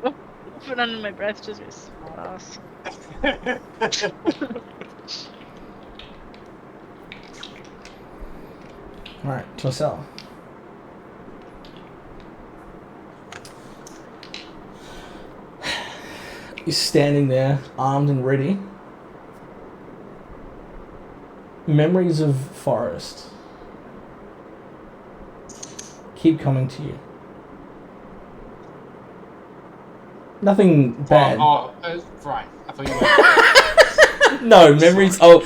Put under my breath, just get smart ass. Alright, to a cell. He's standing there, armed and ready. Memories of forest keep coming to you. Nothing bad. Right. I thought you meant... No, memories. Oh,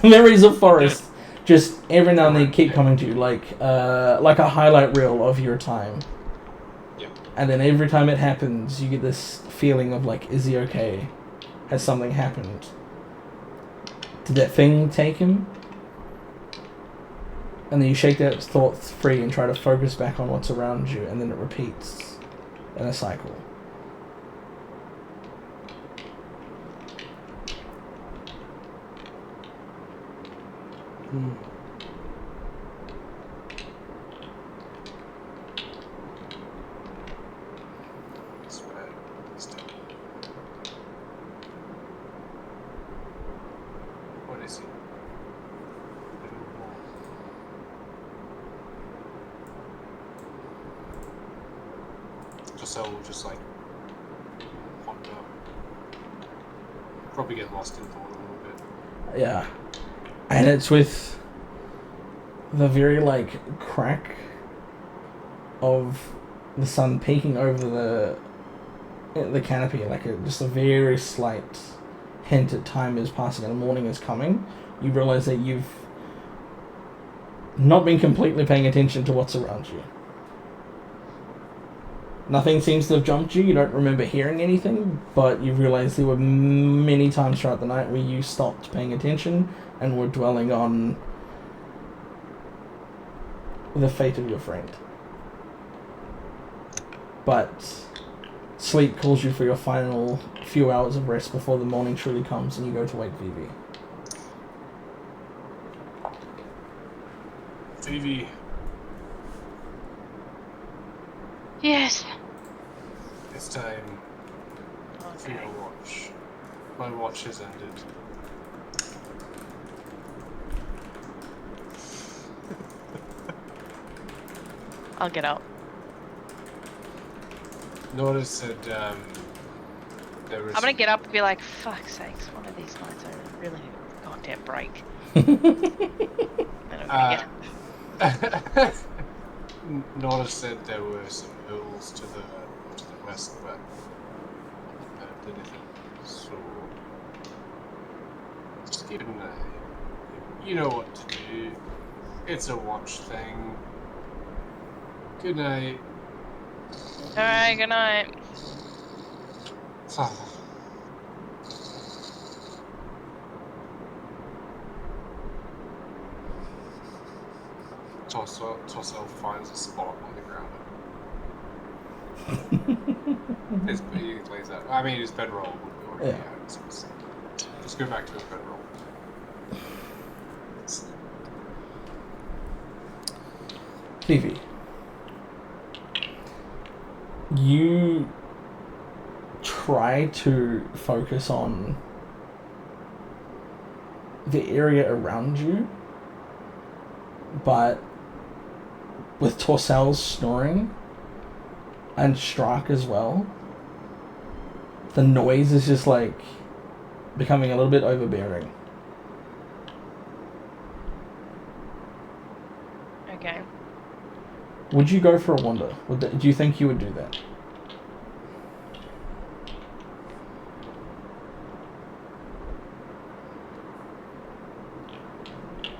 memories of forest. Just every now and then keep coming to you, like a highlight reel of your time. Yeah. And then every time it happens, you get this feeling of like, is he okay? Has something happened? Did that thing take him? And then you shake that thought free and try to focus back on what's around you, and then it repeats in a cycle. What is it? Giselle will just like ponder. Probably get lost in thought a little bit. Yeah. And it's with the very, like, crack of the sun peeking over the canopy, like just a very slight hint at time is passing and the morning is coming. You realize that you've not been completely paying attention to what's around you. Nothing seems to have jumped you. You don't remember hearing anything, but you realise there were many times throughout the night where you stopped paying attention and were dwelling on the fate of your friend. But sleep calls you for your final few hours of rest before the morning truly comes and you go to wake Vivi. Vivi, Yes. it's time for your watch. My watch has ended. I'll get up. Notice that there was. I'm gonna get up and be like, fuck's sakes, one of these nights I really need a goddamn break. Then I'm gonna Notice that there were some hills to the west, but anything. So just keep an eye. You know what to do. It's a watch thing. Good night. Alright, good night. Torso finds a spot on the ground. He lays out. I mean, his bedroll would be already out. So just go back to his bedroll. Vivi, you try to focus on the area around you, but with Torcel's snoring and Strike as well, the noise is just like becoming a little bit overbearing. Okay. Would you go for a wander? Do you think you would do that?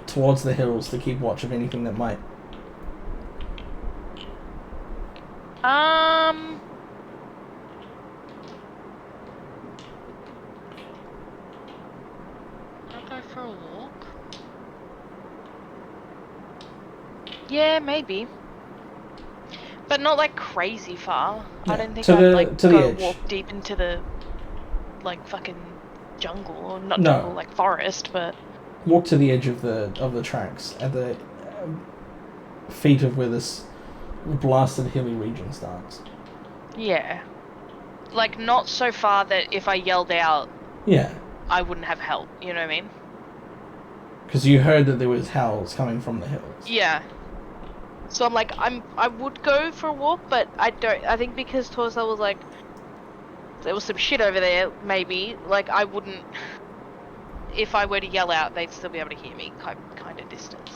Towards the hills to keep watch of anything that might. I'll go for a walk. Yeah, maybe. But not like crazy far. Yeah, I don't think to I'd the- like to the go edge. walk deep into the like fucking jungle or not No. jungle, like forest, but Walk to the edge of the tracks at the feet of where this blasted hilly region starts. yeah. Like not so far that if I yelled out Yeah, I wouldn't have help, you know what I mean? because you heard that there was howls coming from the hills. Yeah. So I'm like, I would go for a walk, but I think because Torso was like, there was some shit over there, maybe, like I wouldn't, if I were to yell out, they'd still be able to hear me, kind of distance.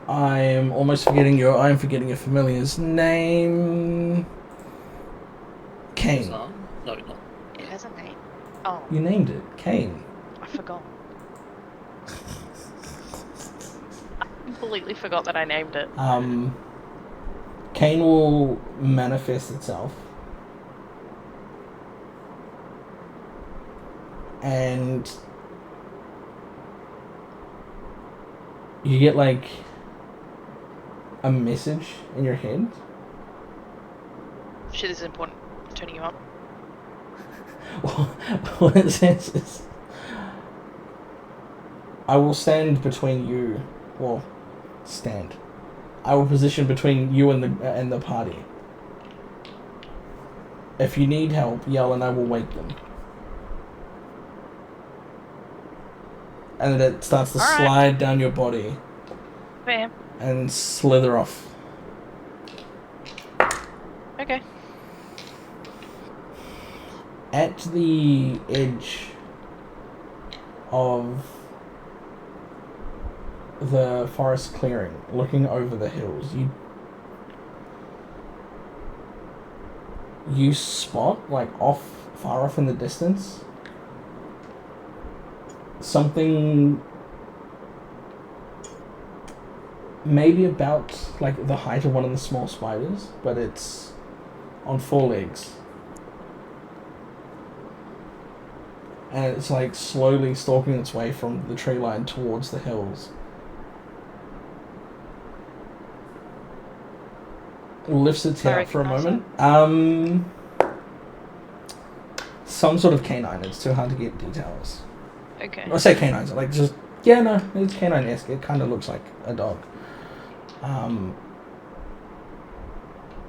I am forgetting your familiar's name. Kane. No, not. It has a name. Oh, You named it. Kane. I forgot. I completely forgot that I named it. Kane will manifest itself. And you get like a message in your head. Shit is important. Turning you on. What it says is, I will stand between you. Well, stand. I will position between you and the party. If you need help, yell and I will wake them. And then it starts to Alright. slide down your body Bam. and slither off. Okay. At the edge of the forest clearing, looking over the hills, you spot, like far off in the distance, something maybe about like the height of one of the small spiders, but it's on 4 legs. And it's like slowly stalking its way from the tree line towards the hills. Lifts its head up for a moment. Some sort of canine. It's too hard to get details. Okay. I say canines, like just yeah, no, it's canine-esque. It kind of looks like a dog.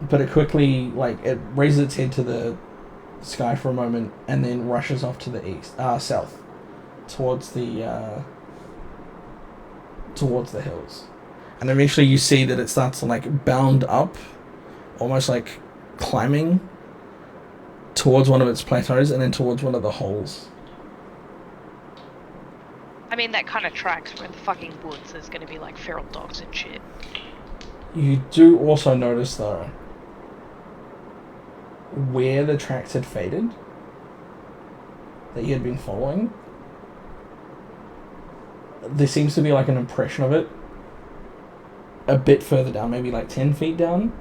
But it quickly it raises its head to the sky for a moment and then rushes off to the south, towards the hills, and eventually you see that it starts to bound up, almost like climbing towards one of its plateaus and then towards one of the holes. I mean, that kind of tracks. We're in the fucking woods. There's gonna be feral dogs and shit. You do also notice though, where the tracks had faded, that you had been following, there seems to be an impression of it a bit further down, maybe 10 feet down,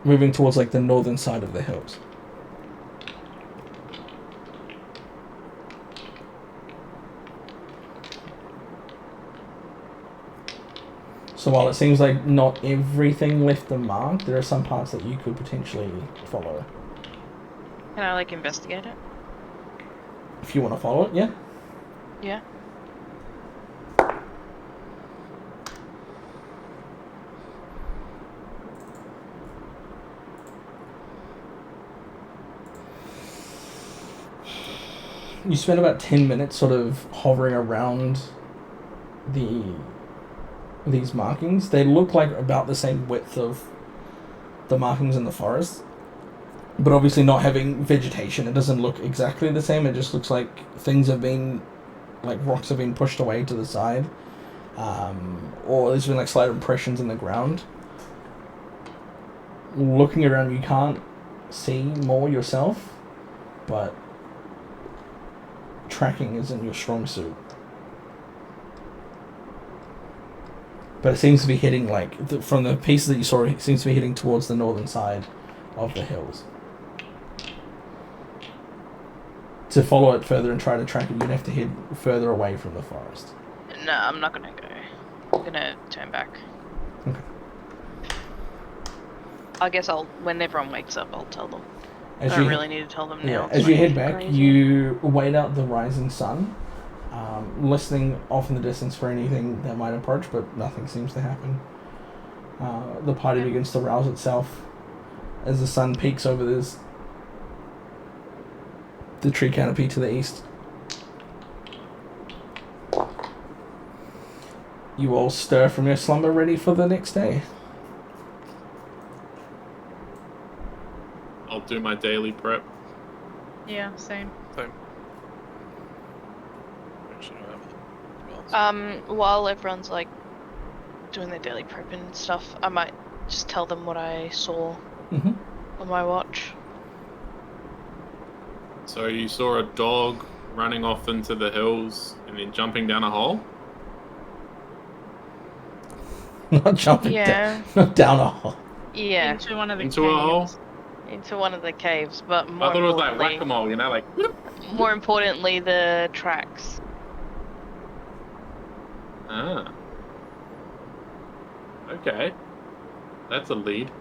moving towards the northern side of the hills. So while it seems like not everything left the mark, there are some parts that you could potentially follow. Can I investigate it? If you want to follow it, yeah. Yeah. You spend about 10 minutes sort of hovering around these markings. They look like about the same width of the markings in the forest, but obviously not having vegetation, it doesn't look exactly the same. It just looks like things have been, rocks have been pushed away to the side, or there's been slight impressions in the ground. Looking around, you can't see more yourself, but tracking isn't your strong suit. But it seems to be heading, from the pieces that you saw, it seems to be heading towards the northern side of the hills. To follow it further and try to track it, you'd have to head further away from the forest. No, I'm not gonna go. I'm gonna turn back. Okay. I guess when everyone wakes up, I'll tell them. As I you don't really need to tell them now. as you head back, crazy. you wait out the rising sun, listening off in the distance for anything that might approach, but nothing seems to happen. The party begins to rouse itself as the sun peaks over the tree canopy to the east. You all stir from your slumber, ready for the next day. I'll do my daily prep. Yeah, same. While everyone's doing their daily prep and stuff, I might just tell them what I saw on my watch. So you saw a dog running off into the hills and then jumping down a hole? Not jumping not down a hole. Yeah, Into one of the Into a hole? caves. into one of the caves, but more I thought it was importantly, whack-a-mole, whoop. more importantly, the tracks. Ah. Okay. That's a lead.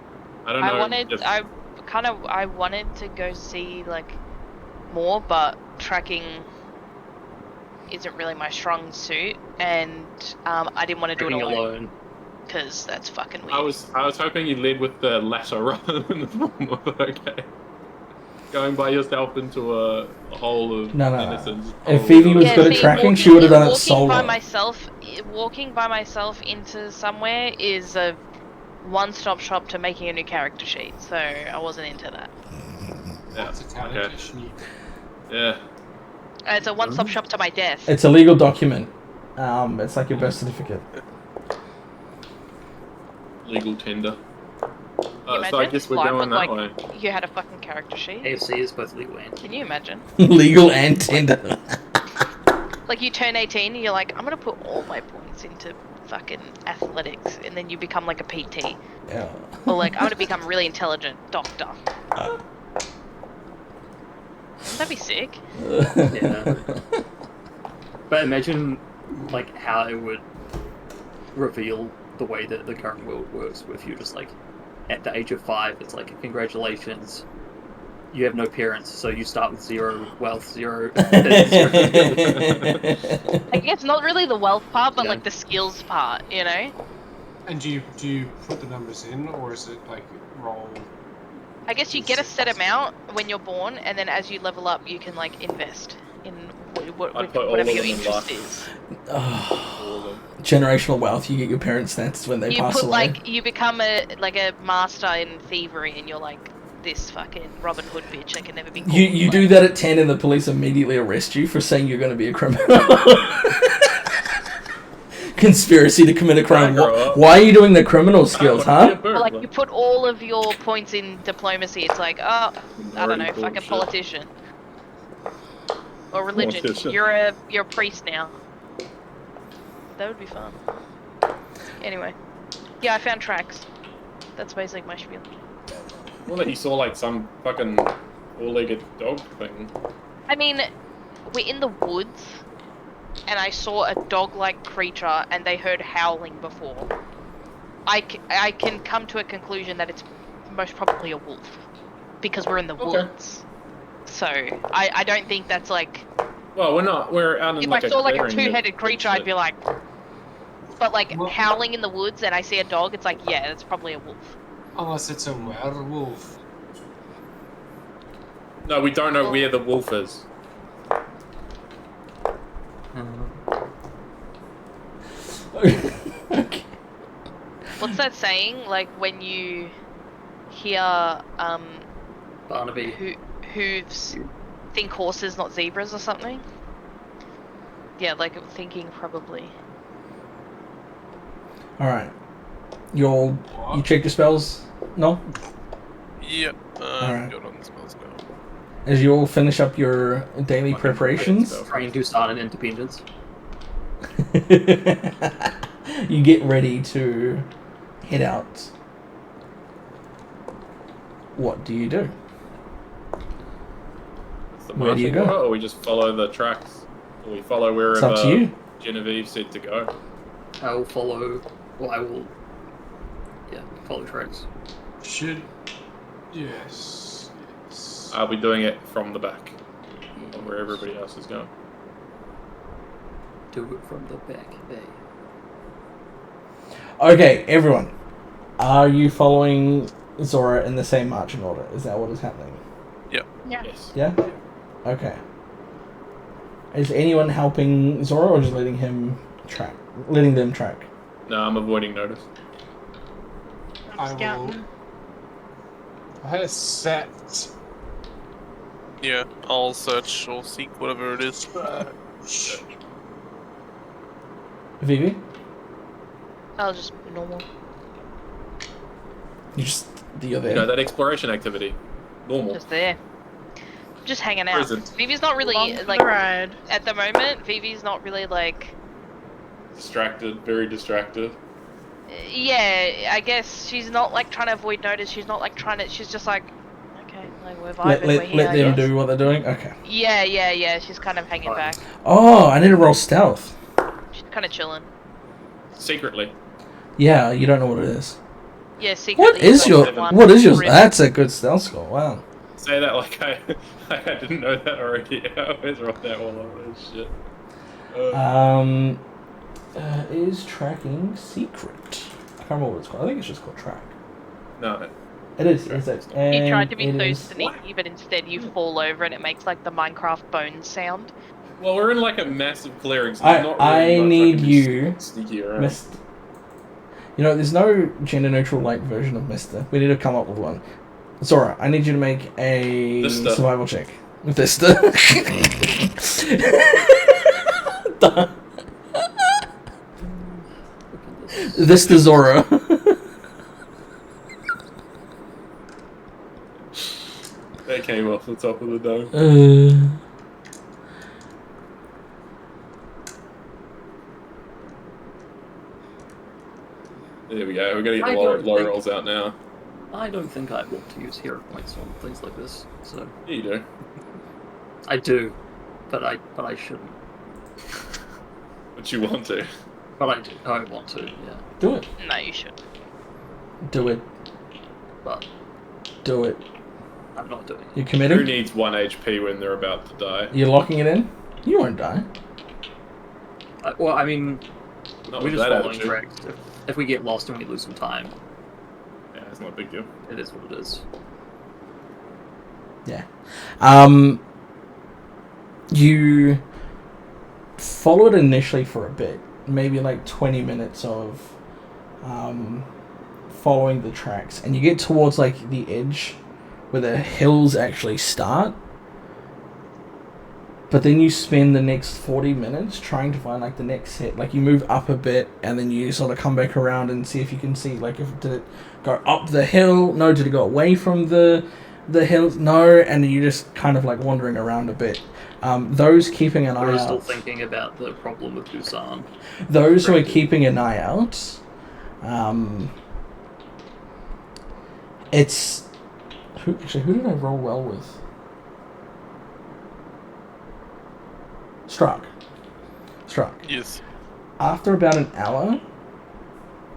I don't know. I wanted to go see more, but tracking isn't really my strong suit, and I didn't want to do it Tracking alone alone. because that's fucking weird. I was hoping you led with the latter rather than the former, but okay. Going by yourself into a hole of No. innocence. If Phoebe was good at tracking, she would have done it solo. Walking by myself into somewhere is a one-stop shop to making a new character sheet, so I wasn't into that. Yeah. It's a character Okay. sheet. Yeah. It's a one-stop shop to my death. It's a legal document. It's like your birth certificate. Legal tender. So I Imagine guess we're life going was that way. You had a fucking character sheet. AFC is both legal and Can you imagine? Legal and tender. You turn 18 and you're like, I'm gonna put all my points into fucking athletics, and then you become like a PT. Yeah. Or like, I'm gonna become a really intelligent doctor. Wouldn't that be sick? Yeah. But imagine, like, how it would reveal the way that the current world works, if you're just like, at the age of 5, it's like, congratulations, you have no parents, so you start with 0 wealth, 0. I guess not really the wealth part, but Yeah. like the skills part, you know? And do you put the numbers in, or is it like roll? I guess you get a set amount when you're born, and then as you level up, you can like invest in I'd put all whatever of your them in interest luck. is. All of them. Generational wealth. You get your parents' stats when they You pass put away. like you become a master in thievery, and you're like this fucking Robin Hood bitch that can never be caught. You do that at 10 and the police immediately arrest you for saying you're going to be a criminal. Conspiracy to commit a crime. grow up. Why are you doing the criminal skills, huh? Or like you put all of your points in diplomacy. It's like, oh, I don't know, fucking Bullshit. politician. Or religion. Politician. You're a priest now. That would be fun. Anyway. Yeah, I found tracks. That's basically my spiel. Well, that you saw like some fucking four-legged dog thing. I mean, we're in the woods, and I saw a dog-like creature, and they heard howling before. I can come to a conclusion that it's most probably a wolf, because we're in the woods. So, I don't think that's like... Well, we're out in If like I saw like a clearing of two-headed creature, I'd be like... But like, howling in the woods, and I see a dog, it's like, yeah, that's probably a wolf. Unless it's a werewolf. No, we don't know where the wolf is. Okay. What's that saying? Like, when you hear, Barnaby. hooves, think horses, not zebras or something? Yeah, like, thinking probably. Alright. You check your spells? No? Yep. Alright. Good on the spells now. As you all finish up your daily Fucking preparations, great Trying to start an independence. you get ready to head out. What do you do? It's the Where do you marching go? order, or we just follow the tracks? Or we follow It's wherever up to you. Genevieve said to go? I will follow... Well, I will... Yeah, follow tracks. Should. Yes. I'll be doing it from the back, from where everybody else is going. Do it from the back, eh? Okay, everyone. Are you following Zora in the same marching order? Is that what is happening? Yeah. Yes. Yeah? Okay. Is anyone helping Zora or just letting them track? No, I'm avoiding notice. I I'm will- scouting. I had a set. Yeah, I'll search or seek whatever it is. Vivi? I'll just normal. You're there. You know, that exploration activity. Normal. Just there. Just hanging out. Present. Vivi's not really, Along for like, the ride. at the moment, Vivi's not really, like... Distracted, very distracted. Yeah, I guess she's not, like, trying to avoid notice. She's not, like, trying to... She's just like, okay, like, we're vibing, we're here, let I them guess. do what they're doing? Okay. Yeah. She's kind of hanging back. Oh, I need to roll stealth. She's kind of chilling. Secretly. Yeah, you don't know what it is. Yeah, secretly. What is she's your... got one What is yours? wrist. That's a good stealth score. Wow. Say that like I didn't know that already. I always wrote that all over this shit. Is tracking secret? I can't remember what it's called. I think it's just called track. No. It is. Is it? You tried to be And so it is- sneaky, but instead you fall over and it makes, like, the Minecraft bones sound. Well, we're in like a massive clearing, so I- there's not I really much need can do you, sneaky around. Mist. You know, there's no gender neutral like version of Mister. We need to come up with one. Zora, I need you to make a Vista. survival check. Vista. Vista Zora. That came off the top of the dome. There we go. We're gonna get I the don't low think- rolls out now. I don't think I want to use hero points on things like this. So Yeah, you do. I do, but I shouldn't. But you want to. But I do. I want to. Yeah. Do it. No, you should. Do it. But Do it. I'm not doing it. You Who committing? needs 1 HP when they're about to die? You're locking it in? You won't die. Well, I mean, Not we're with just that following attitude. tracks. If we get lost and we lose some time, Yeah, it's not a big deal. it is what it is. Yeah. You follow it initially for a bit, maybe like 20 minutes of following the tracks, and you get towards like the edge where the hills actually start. But then you spend the next 40 minutes trying to find like the next hit. Like you move up a bit and then you sort of come back around and see if you can see like if did it go up the hill? No, did it go away from the hills? No, and you just kind of like wandering around a bit. Those keeping an eye We're still out. thinking about the problem with Busan. Those who are Correct. keeping an eye out. It's who did I roll well with? Struck. Yes. After about an hour,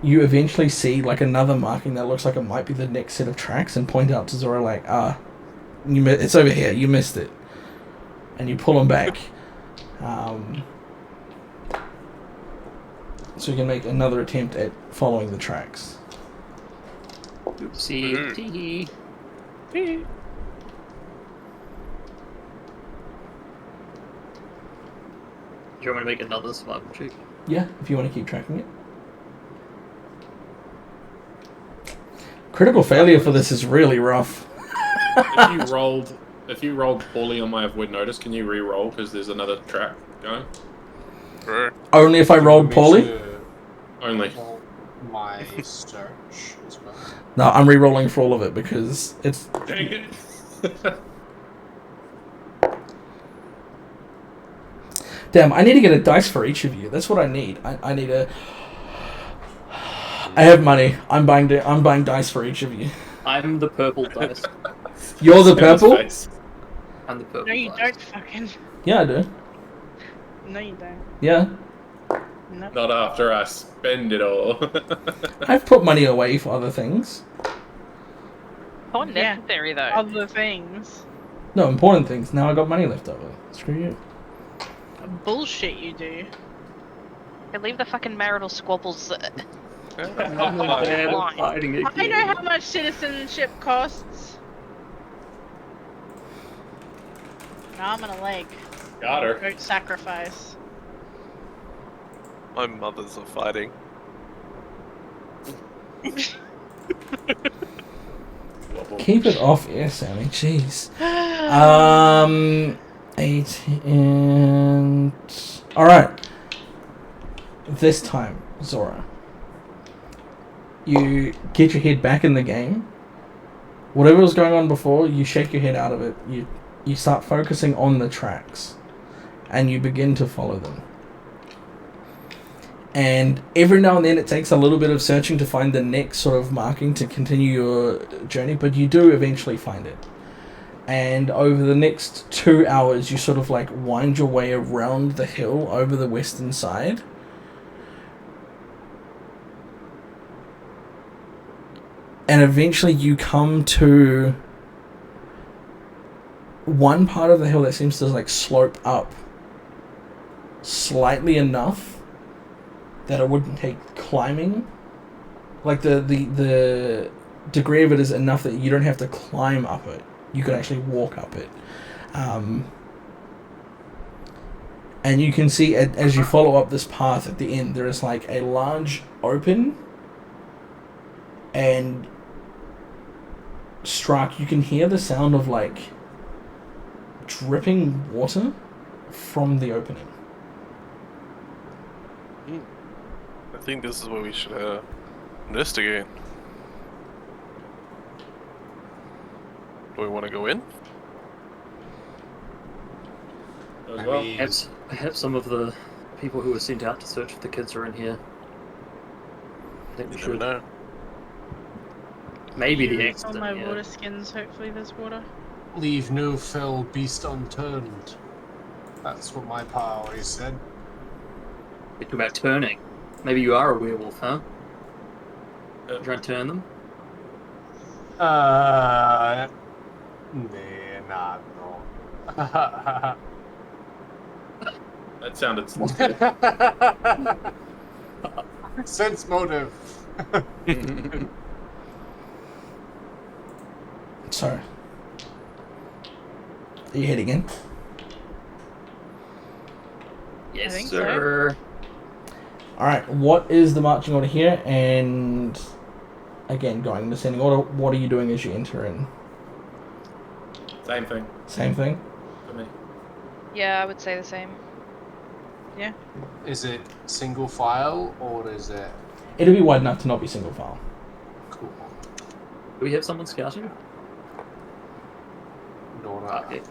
you eventually see like another marking that looks like it might be the next set of tracks, and point out to Zora like, it's over here. You missed it, and you pull them back. So you can make another attempt at following the tracks. Oopsie. Mhm. Tee. Do you want me to make another survival check? Yeah, if you want to keep tracking it. Critical failure for this is really rough. If you rolled poorly on my avoid notice, can you re-roll because there's another track going? Sure. Only if I rolled Me poorly. to Only. roll my search as well. No, I'm re-rolling for all of it because it's. Dang it. Damn, I need to get a dice for each of you. That's what I need. I need a. I have money. I'm buying dice for each of you. I'm the purple dice. You're the Sam's purple? face. I'm the purple No, you dice. don't fucking. Yeah, I do. No, you don't. Yeah. No. Not after I spend it all. I've put money away for other things. How Yeah. necessary though. Other things. No, important things. Now I got money left over. Screw you. Bullshit you do. Leave the fucking marital squabbles. I'm not bad at fighting I again. know how much citizenship costs. Now I'm gonna leg. Got her. Goat sacrifice. My mothers are fighting. Keep it off air, Sammy. Jeez. 8 and... Alright. This time, Zora. You get your head back in the game. Whatever was going on before, you shake your head out of it. You start focusing on the tracks. And you begin to follow them. And every now and then it takes a little bit of searching to find the next sort of marking to continue your journey, but you do eventually find it. And over the next 2 hours, you sort of like wind your way around the hill over the western side. And eventually you come to one part of the hill that seems to like slope up slightly enough that it wouldn't take climbing. Like the degree of it is enough that you don't have to climb up it. You can actually walk up it. And you can see as you follow up this path at the end, there is like a large open, and Struck, you can hear the sound of like dripping water from the opening. I think this is where we should investigate. Do we want to go in? As well. Perhaps some of the people who were sent out to search for the kids are in here. think we You never should. know. Maybe the Use all accident. my Yeah. water skins. Hopefully, there's water. Leave no fell beast unturned. That's what my pa always said. You're talking about turning. Maybe you are a werewolf, huh? Uh, Try and turn them. Nah, no. That sounded sensible. Sense motive. So, are you heading in? Yes, think so. sir. All right. What is the marching order here? And again, going in descending order. What are you doing as you enter in? Same thing Same thing. for me. Yeah, I would say the same. Is it single file or is it It'll be wide enough to not be single file. cool? Do we have someone scouting? Nora. Okay.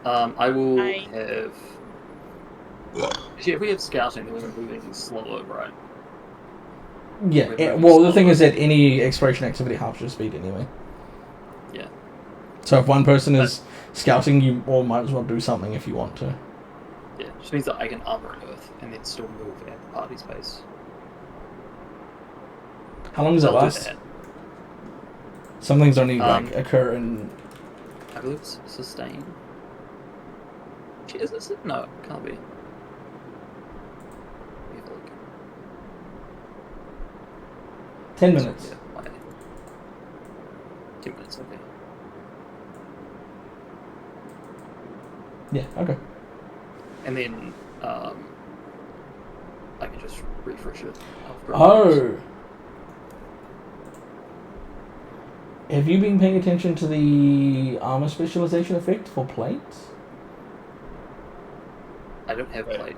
I will I- have. If we have scouting, then we're moving slower, right? Yeah. We're moving Well, the thing slower. is that any exploration activity halves your speed anyway. Yeah. So if one person is scouting, you all might as well do something if you want to. Yeah, which means that I can armor Earth and then still move at the party space. How long does it I'll do last? that. Some things only Um, occur in. I believe it's sustain. Is it? No, it can't be. Let me have a look. 10 minutes. Yeah, why? 2 minutes, okay. Yeah. Okay. And then I can just refresh it after. Oh. Have you been paying attention to the armor specialization effect for plates? I don't have Wait. plate.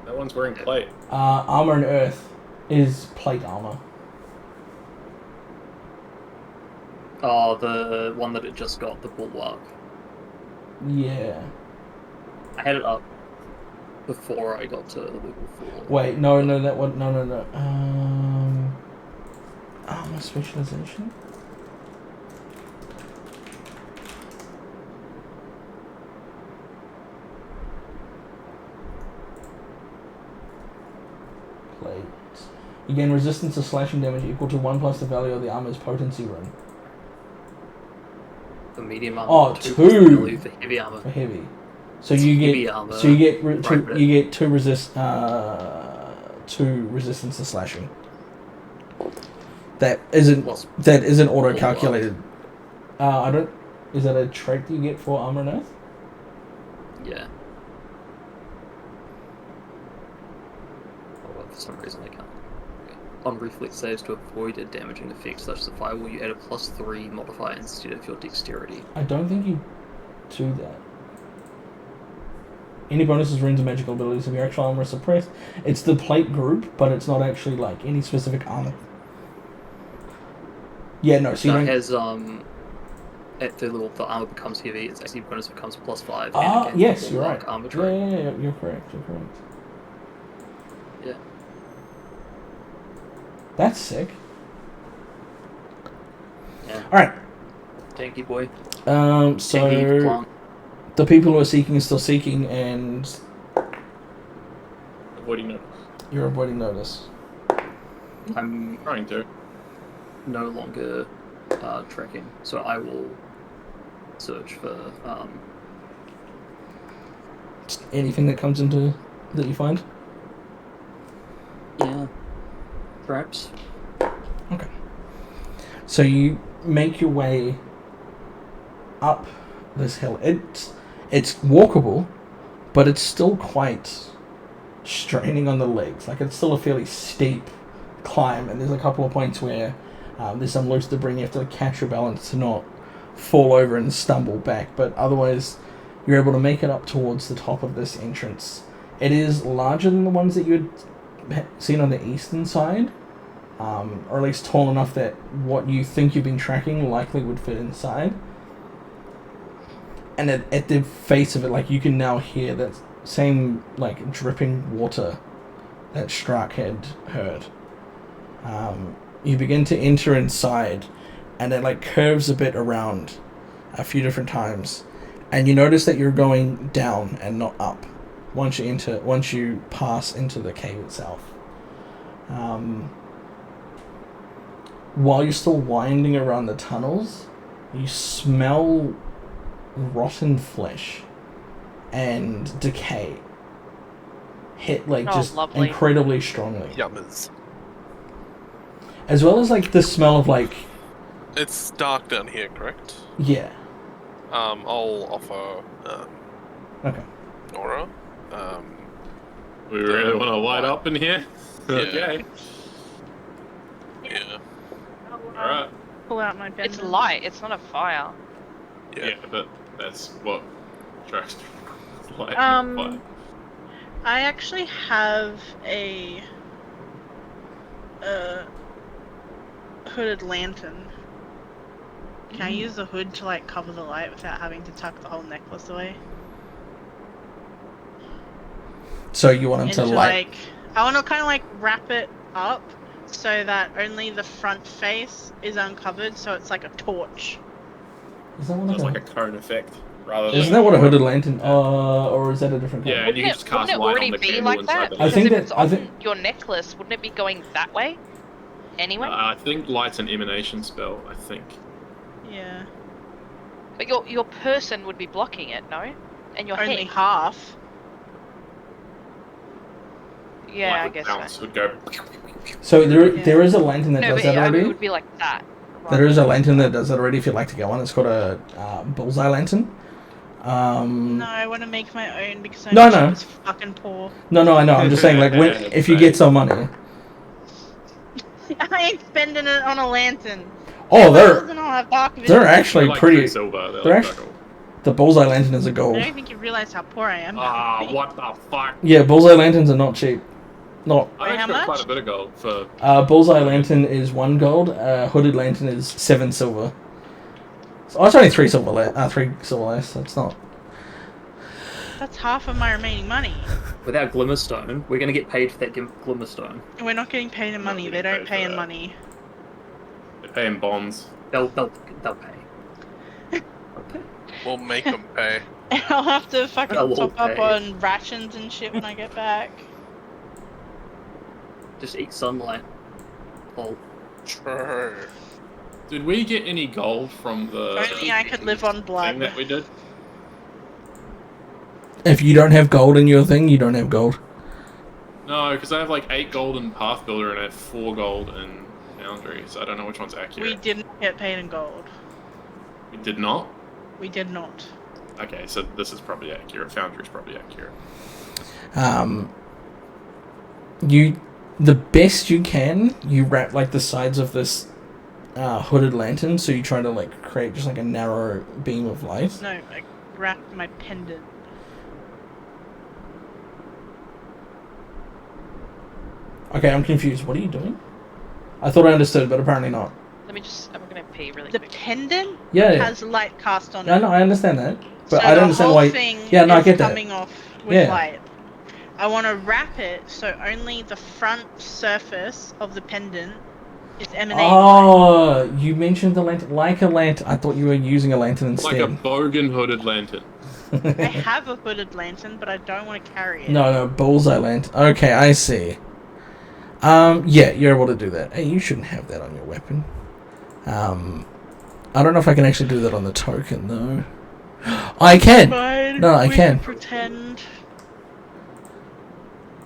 No one's wearing plate. Armor and earth is plate armor. Oh, the one that it just got, the bulwark. Yeah. I had it up before I got to level 4. Wait, no, that one, no. Armor specialization? Plate. You gain resistance to slashing damage equal to 1 plus the value of the armor's potency rune. For medium armor. Oh, 2 two. plus the value for heavy armor. For heavy. So you Heavy get armor, so you get right, but- you get two resistance to slashing. That isn't Plus, auto calculated. I don't. Is that a trait that you get for armor and earth? yeah. Oh, well, for some reason I can't. Okay. On reflex saves to avoid a damaging effect such as a fireball, you add a +3 modifier instead of your dexterity. I don't think you do that. Any bonuses, runes, and magical abilities of your actual armor are suppressed. It's the plate group, but it's not actually like any specific armor. Yeah, no. So you So it don't. has at the level the armor becomes heavy, its AC bonus becomes +5. and it gains Yes, the you're bulwark right. Armor Yeah, trait. yeah, you're correct. You're correct. Yeah. That's sick. Yeah. All right. Tanky boy. So Tanky plant. the people who are seeking are still seeking, and Avoiding notice. you're avoiding notice. I'm Trying to. no longer tracking, so I will search for Just anything that comes into that you find. yeah, traps. Okay. So you make your way up this hill. It's walkable, but it's still quite straining on the legs. Like it's still a fairly steep climb, and there's a couple of points where there's some loose debris. You have to catch your balance to not fall over and stumble back. But otherwise, you're able to make it up towards the top of this entrance. It is larger than the ones that you had seen on the eastern side. Or at least tall enough that what you think you've been tracking likely would fit inside. And at the face of it, like you can now hear that same like dripping water that Strack had heard. You begin to enter inside, and it like curves a bit around a few different times, and you notice that you're going down and not up once you pass into the cave itself. While you're still winding around the tunnels, you smell rotten flesh and decay hit just lovely. incredibly strongly, Yummers. as well as like the smell of like It's dark down here, correct? yeah. I'll offer Okay. Nora. We really want to light up in here? Okay. Yeah. Alright. Pull out my pen. It's light. It's not a fire. Yeah, but that's what attracts light. I actually have a hooded lantern. Can I use the hood to like cover the light without having to tuck the whole necklace away? So you want him And to light? I want to kind of like wrap it up so that only the front face is uncovered, so it's like a torch. Is that one It's of like the... a cone effect. Rather Isn't than that what a hooded lantern? Or is that a different? Yeah, kind? and you can just cast Wouldn't it light already on the be candle like inside that? the I Because think if that- it's I on think- your necklace, wouldn't it be going that way? Anyway? I think light's an emanation spell, I think. Yeah. But your person would be blocking it, no? And your Only head. half. Yeah, Light I would guess bounce, so. would go. So there is a lantern that No, does but that it already. would be like that. There is a lantern that does that already. If you'd like to get one, it's called a bullseye lantern. No, I want to make my own because I'm No, cheap no. as fucking poor. No, I know. I'm just saying, like, if you get some money. I ain't spending it on a lantern. Oh, Doesn't all have dark vision. they're actually They're like pretty. silver. They're Like actually the bullseye lantern is a I gold. don't think you realize how poor I am. what the fuck? Yeah, bullseye lanterns are not cheap. Not I Wait, how actually got quite much? a bit of gold for. bullseye lantern is 1 gold. Hooded lantern is 7 silver. So it's only 3 silver. 3 silver less. That's not. That's half of my remaining money. Without Glimmerstone, we're gonna get paid for that Glimmerstone. And we're not getting paid in money. They getting don't paid pay for in that. money. They pay in bonds. They'll pay. We'll make them pay. I'll have to fucking They'll top up pay. on rations and shit when I get back. Just eat sunlight. Lol. True. Did we get any gold from the Only I could live on thing blood. that we did? If you don't have gold in your thing, you don't have gold. No, because I have like 8 gold in Path Builder and I have 4 gold in Foundry, so I don't know which one's We accurate. didn't get paid in gold. We did not? We did not. Okay, so this is probably accurate. Foundry's probably accurate. The best you can, you wrap like the sides of this hooded lantern, so you try to like create just like a narrow beam of light. No, I wrapped my pendant. Okay, I'm confused. What are you doing? I thought I understood, but apparently not. Let me just. I'm gonna pee really The quick. pendant Yeah, has light cast on no, it. no, I understand that, but so I don't understand the whole why. thing Yeah, no, I is get that. coming off with Yeah. light. I want to wrap it so only the front surface of the pendant is emanating light. Oh, you mentioned the lantern like a lantern. I thought you were using a lantern It's instead. like a bogan hooded lantern. I have a hooded lantern, but I don't want to carry it. No, bullseye lantern. Okay, I see. Yeah, you're able to do that. Hey, you shouldn't have that on your weapon. I don't know if I can actually do that on the token though. I can. Fine, No, I we can. pretend.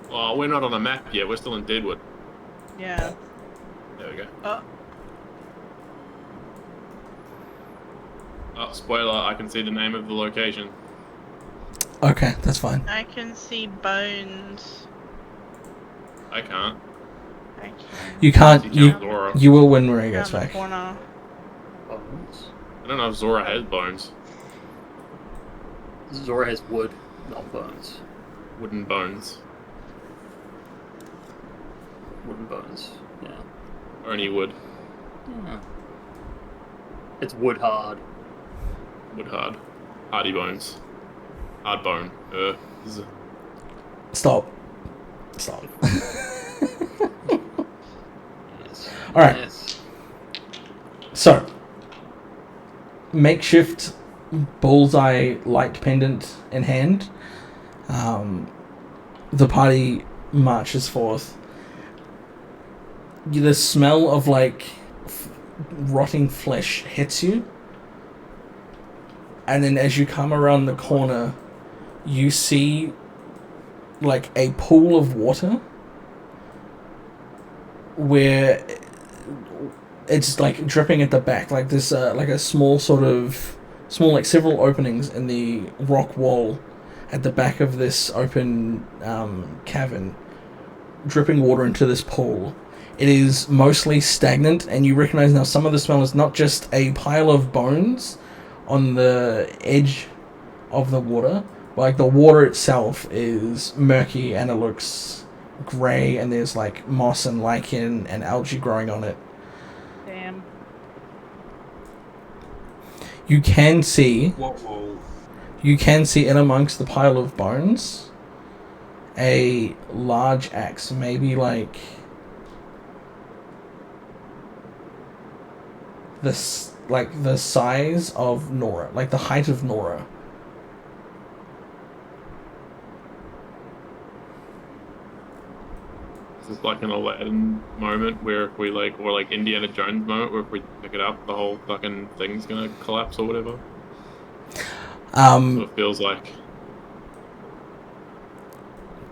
Oh, we're not on the map yet. We're still in Deadwood. Yeah. There we go. Oh, Oh, spoiler, I can see the name of the location. Okay, that's fine. I can see bones. I can't. I can You can't. See You Zora. you will win when he around gets the back. corner. Bones. I don't know if Zora has bones. Zora has wood, not bones. Wooden bones. Wooden bones. Yeah. Only wood. Yeah. It's wood hard. Wood hard. Hardy bones. Hard bone. Stop. Yes. All right. Yes. So, makeshift bullseye light pendant in hand, the party marches forth. The smell of like rotting flesh hits you, and then as you come around the corner, you see like a pool of water where it's like dripping at the back, like this like a small like several openings in the rock wall at the back of this open cavern, dripping water into this pool. It is mostly stagnant, and you recognize now some of the smell is not just a pile of bones on the edge of the water, but like the water itself is murky and it looks grey, and there's like moss and lichen and algae growing on it. Damn. You can see Whoa. in amongst the pile of bones a large axe, maybe like this, like the size of Nora, like the height of Nora. It's like an Aladdin moment where if we like, or like Indiana Jones moment where if we pick it up, the whole fucking thing's gonna collapse or whatever. So it feels like.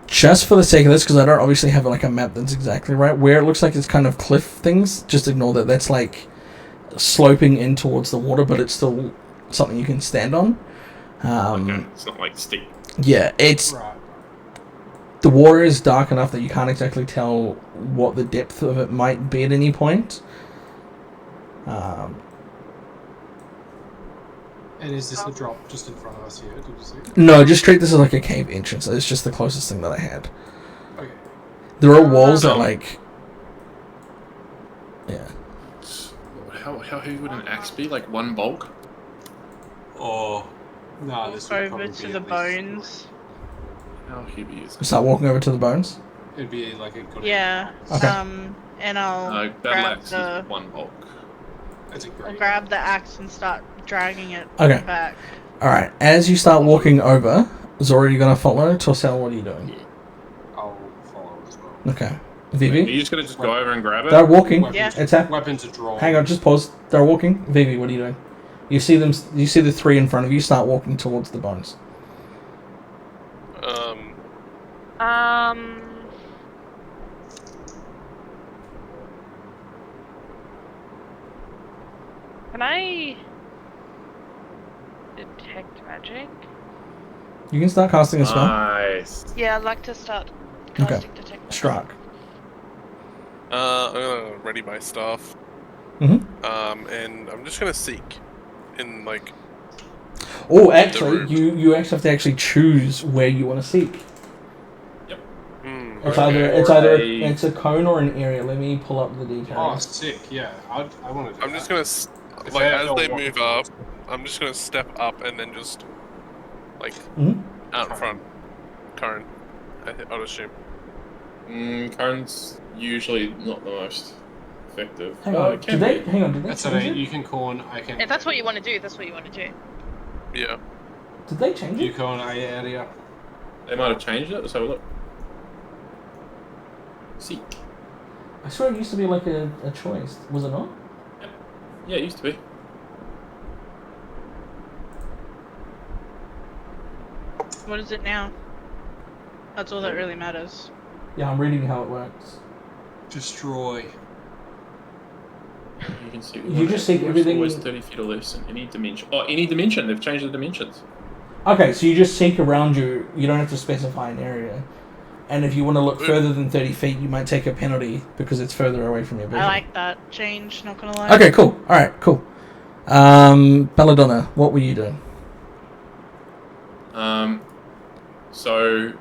Just for the sake of this, because I don't obviously have like a map that's exactly right, where it looks like it's kind of cliff things, just ignore that. That's like sloping in towards the water, but it's still something you can stand on. Okay, it's not like steep. Yeah, it's Right. the water is dark enough that you can't exactly tell what the depth of it might be at any point. And is this the drop just in front of us here? Did you see? No, just treat this as like a cave entrance. It's just the closest thing that I had. Okay. There are walls that like... Yeah. How heavy would an axe be? Like one bulk? Oh. No, this would Over probably to be the at least- bones. How heavy is We it? start walking over to the bones. It'd be like a good. Yeah. Okay. And I'll Battle grab axe the is one bulk. That's a I'll great. grab the axe and start dragging it Okay. back. Alright, as you start walking over, Zora, you gonna follow? Torsel, what are you doing? I'll follow as well. Okay. Are Vivi? you just gonna just go over and grab it? They're walking. Weapons, Yeah. It's happening. weapons are drawn. Hang on, just pause. They're walking. Vivi, what are you doing? You see them. You see the three in front of you start walking towards the bones. Can I detect magic? You can start casting a spell. Nice. Yeah, I'd like to start Okay. casting detect magic. Strike. I'm gonna ready my stuff. Mhm. And I'm just gonna seek in like. Oh, actually, room. you actually have to actually choose where you want to seek. It's Okay. it's a cone or an area. Let me pull up the Oh, details. sick! Yeah, I want to. Do I'm just gonna If like they as don't they walk move towards up, I'm just gonna step up and then just like Mhm. out Current. front. Current, I'd assume. Current's usually not the most effective. Hang Oh, on. it Did can they? be. Hang on. Did they That's change alright. it? You can corn. I can. If that's what you want to do, that's what you want to do. Yeah. Did they change You it? corn area. They might have changed it. Let's have a look. See. I swear it used to be like a choice. Was it not? Yeah, it used to be. What is it now? That's all that really matters. Yeah, I'm reading how it works. Destroy. You can see. You just see everything- Always 30 feet or less in any dimension. Oh, any dimension. They've changed the dimensions. Okay, so you just seek around you. You don't have to specify an area. And if you want to look further than 30 feet, you might take a penalty because it's further away from your vision. I like that change, not gonna lie. Okay, cool. Alright, cool. Belladonna, what were you doing? So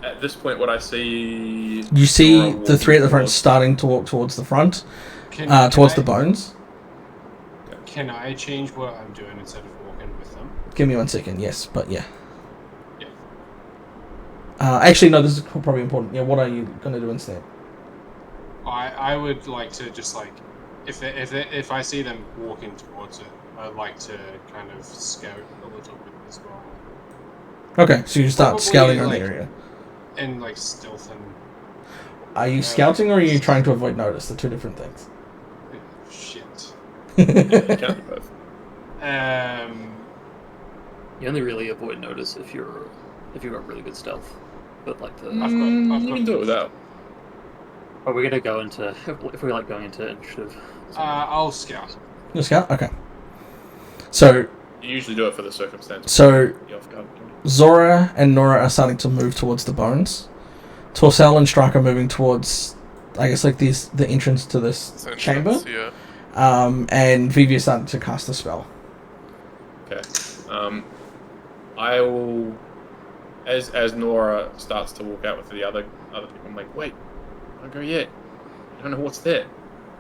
at this point, what I see. You see Nora the three at the front walking starting to walk towards the front, Can towards I, the bones. Can I change what I'm doing instead of walking with them? Give me 1 second, yes, but yeah. Yeah. Actually, no, this is probably important. Yeah, what are you going to do instead? I would like to just like, if I see them walking towards it, I'd like to kind of scout a little bit as well. Okay, so you start Probably, scouting around like, the area. And like stealth and Are you scouting or are you trying to avoid notice? They're two different things. shit. Count both. You only really avoid notice if you've got really good stealth. But like the You can do it without. are we gonna go into if we like going into initiative? I'll scout. You scout? Okay. So You usually do it for the circumstance. So The off guard. Zora and Nora are starting to move towards the bones. Torcel and Strike are moving towards, I guess, like the entrance to this chamber. Yeah. And Vivi is starting to cast a spell. Okay. I will, as Nora starts to walk out with the other people, I'm like, wait, don't go yet. I don't know what's there.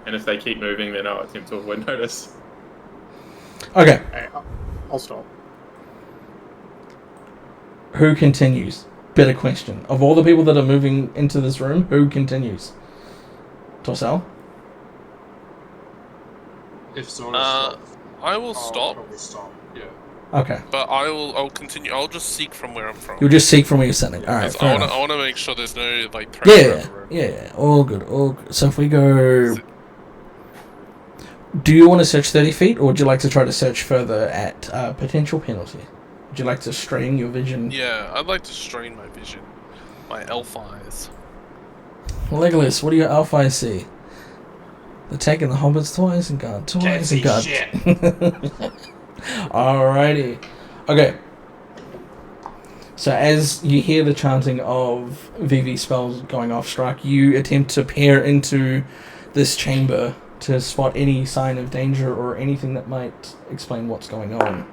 And if they keep moving, then I'll attempt to avoid notice. Okay, Alright, I'll stop. who continues? Better question. Of all the people that are moving into this room, who continues? Torcel? If Zora stops, I will I'll stop, probably stop. Yeah. Okay. but I'll continue. I'll just seek from where I'm from. You'll just seek from where you're sitting. Alright, 'Cause fair I enough. want to make sure there's no like pressure around the room. Yeah, all good, all good. So if we go... Do you want to search 30 feet, or would you like to try to search further at potential penalty? Would you like to strain your vision? Yeah, I'd like to strain my vision, my elf eyes. Legolas, what do your elf eyes see? They're taking the hobbits twice and God twice Can't and see God. shit. Alrighty. Okay. So as you hear the chanting of VV spells going off, Strike, you attempt to peer into this chamber to spot any sign of danger or anything that might explain what's going on.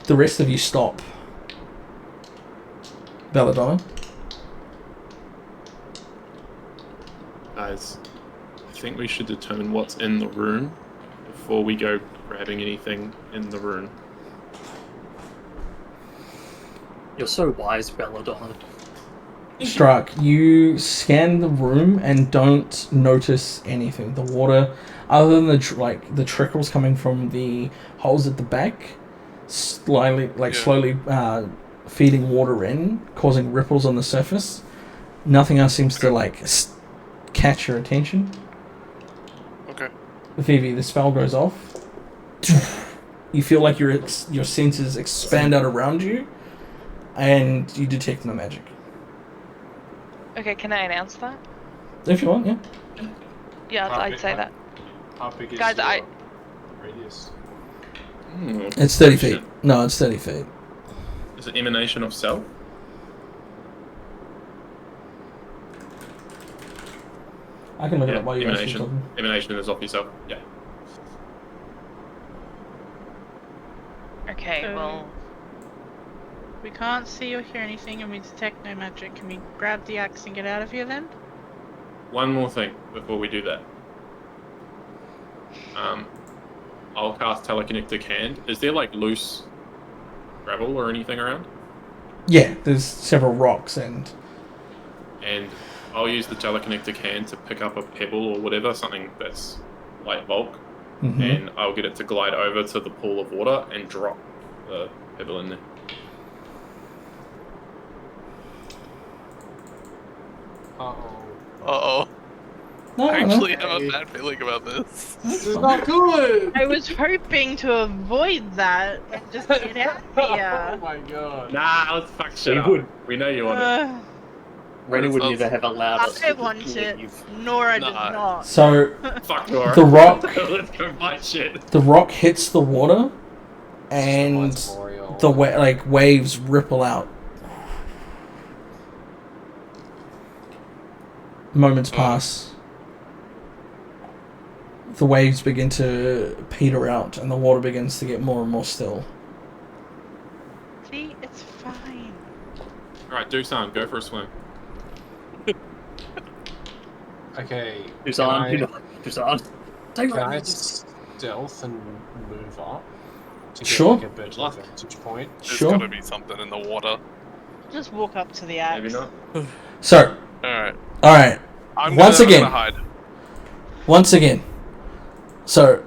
The rest of you stop. Belladonna? Guys, I think we should determine what's in the room before we go grabbing anything in the room. You're so wise, Belladonna. Strike, you scan the room and don't notice anything. The water, other than the trickles coming from the holes at the back, slowly feeding water in, causing ripples on the surface. Nothing else seems to catch your attention. Okay. Vivi, the spell goes off. You feel like your senses expand out around you, and you detect no magic. Okay, can I announce that? If you want, yeah. Yeah, I'd say that. How big is Guys, your radius? It's 30 feet. No, it's 30 feet. Is it emanation of self? I can look it up while you're actually emanation. talking. Emanation is off yourself. Yeah. Okay, So- well, We can't see or hear anything and we detect no magic. Can we grab the axe and get out of here then? One more thing before we do that. I'll cast telekinetic hand. Is there loose gravel or anything around? Yeah, there's several rocks and I'll use the telekinetic hand to pick up a pebble or whatever, something that's light bulk, and I'll get it to glide over to the pool of water and drop the pebble in there. Uh-oh. No, I no. actually have a bad feeling about this. This is not good! I was hoping to avoid that and just get out of Oh here. my god. Nah, let's fuck shit We up. would. We know you want it. Rena would Sounds- never have allowed us I to want it. leave. Nora does Nah. not. So Fuck Nora. the rock, Let's go fight shit. the rock hits the water, and the waves ripple out. Moments pass. The waves begin to peter out, and the water begins to get more and more still. See, it's fine. Alright, Dusan, go for a swim. Okay. Dusan. Take Can I right. stealth and move up? To get Sure. a better vantage point? There's Sure. gotta be something in the water. Just walk up to the axe. Maybe not. So, Alright. alright. I'm Once gonna again. hide. Once again. So,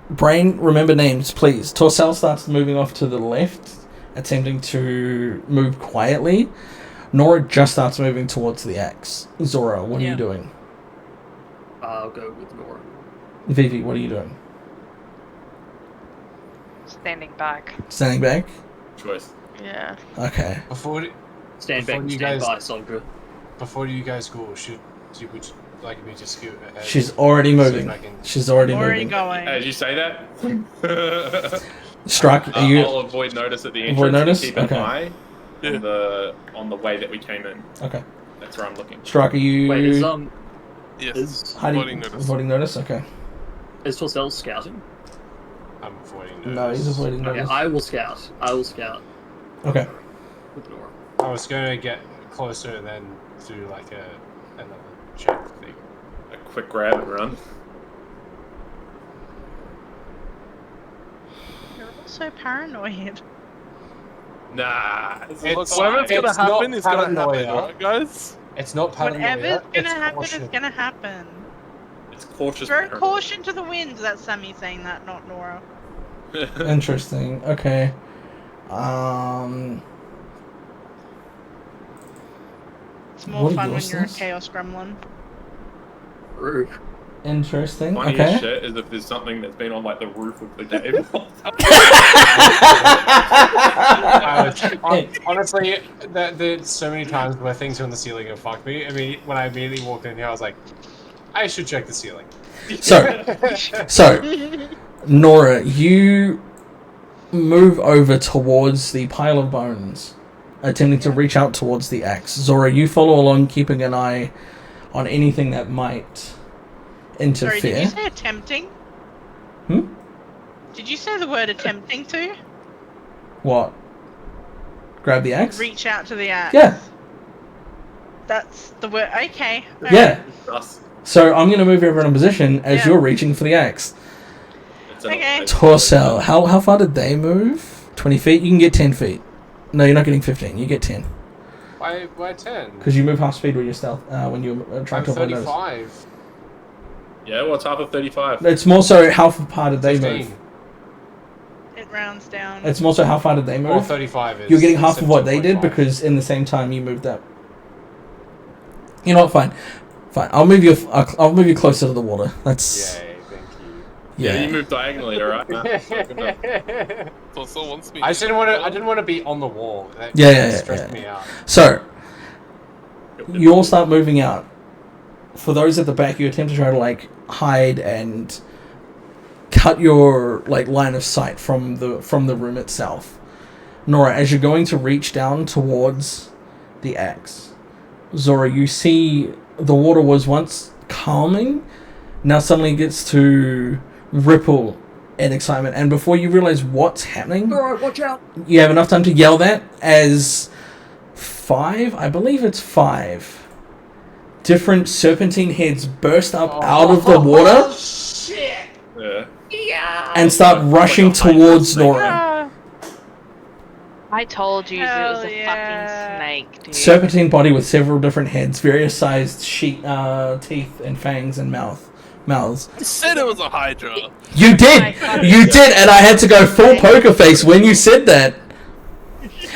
Brain, remember names, please. Torcel starts moving off to the left, attempting to move quietly. Nora just starts moving towards the axe. Zora, what are you doing? I'll go with Nora. Vivi, what are you doing? Standing back. Standing back? Choice. Yeah. Okay. Stand back, Before you stand guys- by, Sandra. Before you guys go, would you like me to scoot ahead? She's already See if moving. I can- She's already Already moving. going. As you say that, Strike, are you... I'll avoid notice at the entrance. Avoid notice? And keep an Okay. eye Yeah. on the way that we came in. Okay. That's where I'm looking. Strike, are you... Wait, is Yes. hiding... Avoiding notice? Okay. is Torcel scouting? I'm avoiding No, he's notice. avoiding Okay, notice. I will scout. I will scout Okay. with Nora. I was going to get closer and then do like another check thing. A quick grab and run. You're also paranoid. Nah. Look, whatever's gonna it's not happen is gonna happen, paranoia. right, guys? It's not paranoia. Whatever's it's gonna happen caution. is gonna happen. It's cautious. Throw paranoia. caution to the wind. That's Sammy saying that, not Nora. Interesting. Okay. It's more What are fun your when you're a stats? chaos gremlin. True. Interesting. Funny Okay. as shit is if there's something that's been on like the roof of the cave. Honestly, there's so many times where things on the ceiling have fucked me. I mean, when I immediately walked in here, I was like, I should check the ceiling. So, Nora, you move over towards the pile of bones, attempting to reach out towards the axe. Zora, you follow along, keeping an eye on anything that might interfere. Sorry, did you say attempting? Hmm? Did you say the word attempting to? What? Grab the axe? Reach out to the axe. Yeah. That's the word. Okay. Yeah. Us. So I'm going to move everyone in position as Yeah. you're reaching for the axe. It's an- Okay. Torcel, how far did they move? 20 feet? You can get 10 feet. No, you're not getting 15. You get 10. Why 10? Because you move half speed with your stealth when you're trying I'm to avoid notice. 35. Yeah, well, it's half of 35. It's more so how far did they 15. move. It rounds down. It's more so how far did they Or move. 35 is. You're getting half of what they did 17.5. because in the same time you moved up. You know what? Fine. I'll move you. I'll move you closer to the water. That's Yay, thank you. Yeah, you moved diagonally, alright? Nah, Torcel wants me. I just didn't want to. I didn't want to be on the wall. That Yeah, stressed yeah. me out. So you all start moving out. For those at the back, you attempt to try to like hide and cut your like line of sight from the room itself. Nora, as you're going to reach down towards the axe, Zora, you see the water was once calming, now suddenly gets to ripple in excitement, and before you realize what's happening, Alright, watch out! you have enough time to yell that as 5 different serpentine heads burst up out of the water Yeah. and start rushing towards Nora. Ah, I told you it was Hell a yeah. fucking snake, dude. Serpentine body with several different heads, various sized teeth and fangs and mouths. I said it was a Hydra. You did! You did, and I had to go full poker face when you said that.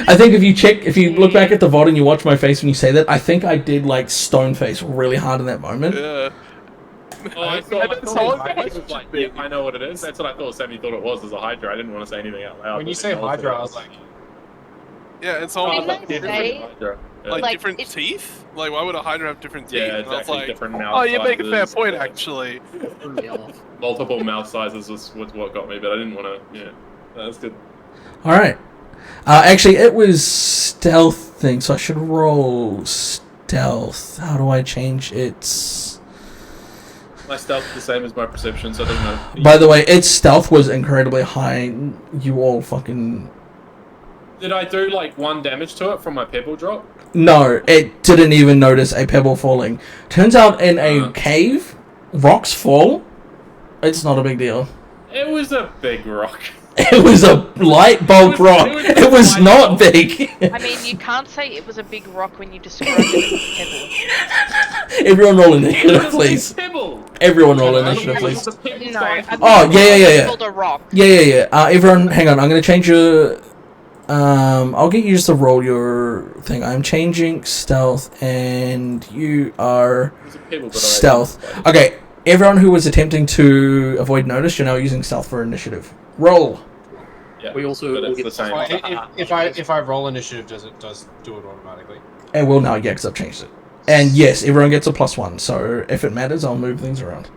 I think if you look back at the VOD and you watch my face when you say that, I think I did like stone face really hard in that moment. Yeah. Oh, I know what it is. That's what I thought Sammy thought it was as a Hydra. I didn't want to say anything out loud. When you but say it was Hydra, what I it was like, Yeah, and Oh, someone I was was like, like, Say- Hydra. Yeah. like Like, different it's- teeth? Like, why would a Hydra have different teeth? Yeah, And I was exactly. like, Different mouth oh, you make a fair sizes. point, actually. Threw me off. Multiple mouth sizes was what got me, but I didn't want to. Yeah, that's good. Alright. Actually, it was stealth thing, so I should roll stealth. How do I change its... My stealth is the same as my perception, so it doesn't matter. By the way, its stealth was incredibly high. You all fucking... Did I do like 1 damage to it from my pebble drop? No, it didn't even notice a pebble falling. Turns out in a cave, rocks fall. It's not a big deal. It was a big rock. It was a light bulk rock. It was not big. I mean, you can't say it was a big rock when you described it as a pebble. Everyone roll initiative, please. Pebble. Everyone roll initiative, please. No. Oh, yeah. Called a rock. Yeah. Everyone, hang on. I'm going to change your... I'll get you just to roll your thing. I'm changing stealth, and you are stealth. Okay, everyone who was attempting to avoid notice, you're now using stealth for initiative. Roll. Yeah, We also but it's will the same. If I roll initiative, does it do it automatically? And will now, yeah, because I've changed it. And yes, everyone gets a +1. So if it matters, I'll move things around.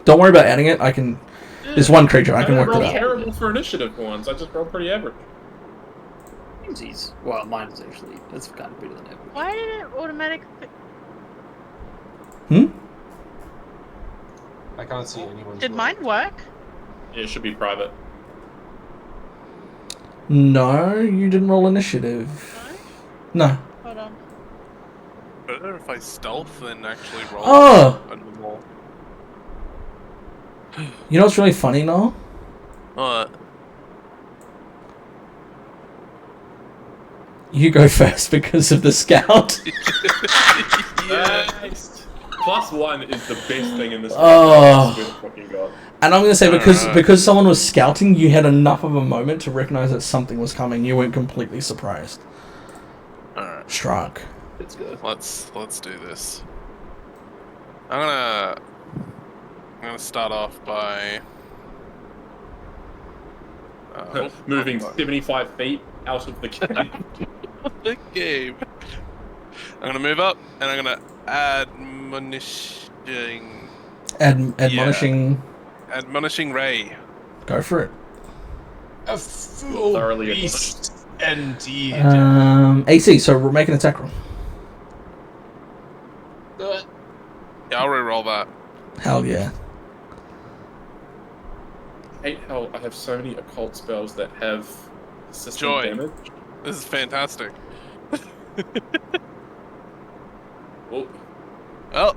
Don't worry about adding it. I can. There's one creature. I can work it out. Terrible for initiative for once. I just rolled pretty average. Well, mine is actually, it's kind of better than average. Why did it automatically? I can't see anyone's. Did mine work? Yeah, it should be private. No, you didn't roll initiative. No. Hold on. Better if I stealth than actually roll. Oh! A normal. You know what's really funny, Noel? What? You go first because of the scout. Yes. +1 is the best thing in this. Oh. I swear to fucking God. And I'm going to say, because someone was scouting, you had enough of a moment to recognize that something was coming. You weren't completely surprised. Alright. Strike. Let's go. Let's do this. I'm gonna start off by Moving 75 feet out of the game. the game. I'm gonna move up and I'm gonna admonishing ray. Go for it. A fool Thoroughly beast indeed. AC, so we're making an attack roll. Uh, Yeah, I'll reroll that. Hell yeah. I hate how I have so many occult spells that have system Joy. damage. This is fantastic. Well, Oh,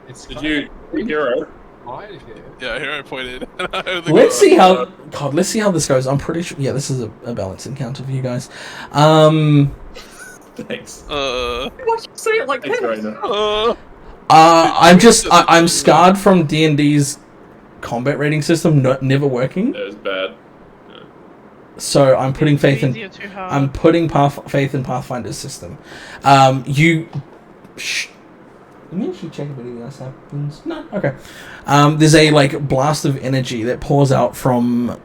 it's did you hero? yeah, here I pointed. Let's see how. God, let's see how this goes. I'm pretty sure. Yeah, this is a balanced encounter for you guys. Thanks. Why'd you say it like Thanks, that? Raina. I'm scarred from D&D's combat rating system never working. That was bad. So I'm putting faith in. Easier, too hard. I'm putting faith in Pathfinder's system. Let me actually check if anything else happens. No, okay. There's a blast of energy that pours out from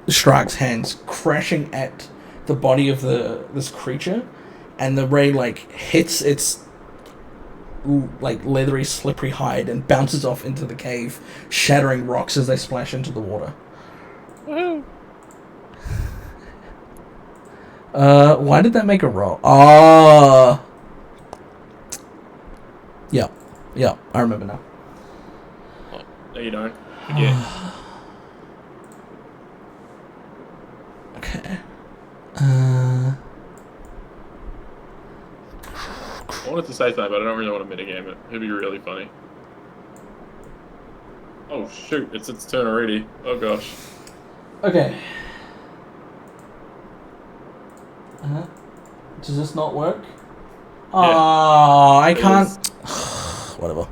Strike's hands, crashing at the body of this creature, and the ray hits its leathery, slippery hide and bounces off into the cave, shattering rocks as they splash into the water. Why did that make a roll? Yeah, I remember now. No, you don't. Yeah. Okay. I wanted to say something, but I don't really want to mitigame it. It'd be really funny. Oh shoot, it's its turn already. Oh gosh. Okay. Does this not work? Oh, I can't. Whatever.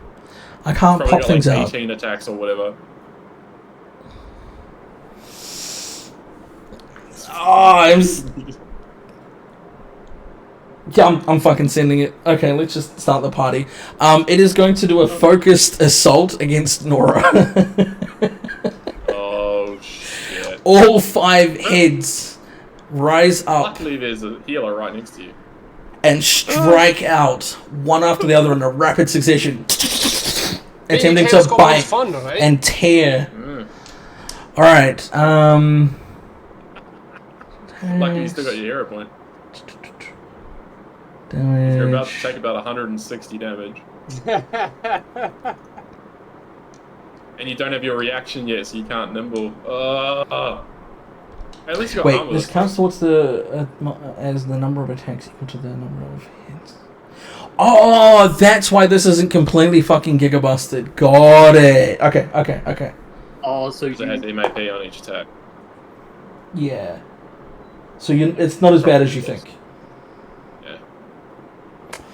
I can't Probably pop got things like out. 18 attacks or whatever. Yeah, I'm fucking sending it. Okay, let's just start the party. It is going to do a focused assault against Nora. Oh shit. All 5 heads rise up Luckily there's a healer right next to you. and strike out one after the other in a rapid succession, attempting to bite fun, right? and tear. Mm. All right. Lucky you still got your hero point. Damage. You're about to take about 160 damage. And you don't have your reaction yet, so you can't nimble. At least you got Wait, armor. this counts towards the as the number of attacks equal to the number of hits. Oh, that's why this isn't completely fucking gigabusted. Got it. Okay. Oh, so Because it has you... MAP on each attack. Yeah. So it's not as bad as you think. Yeah.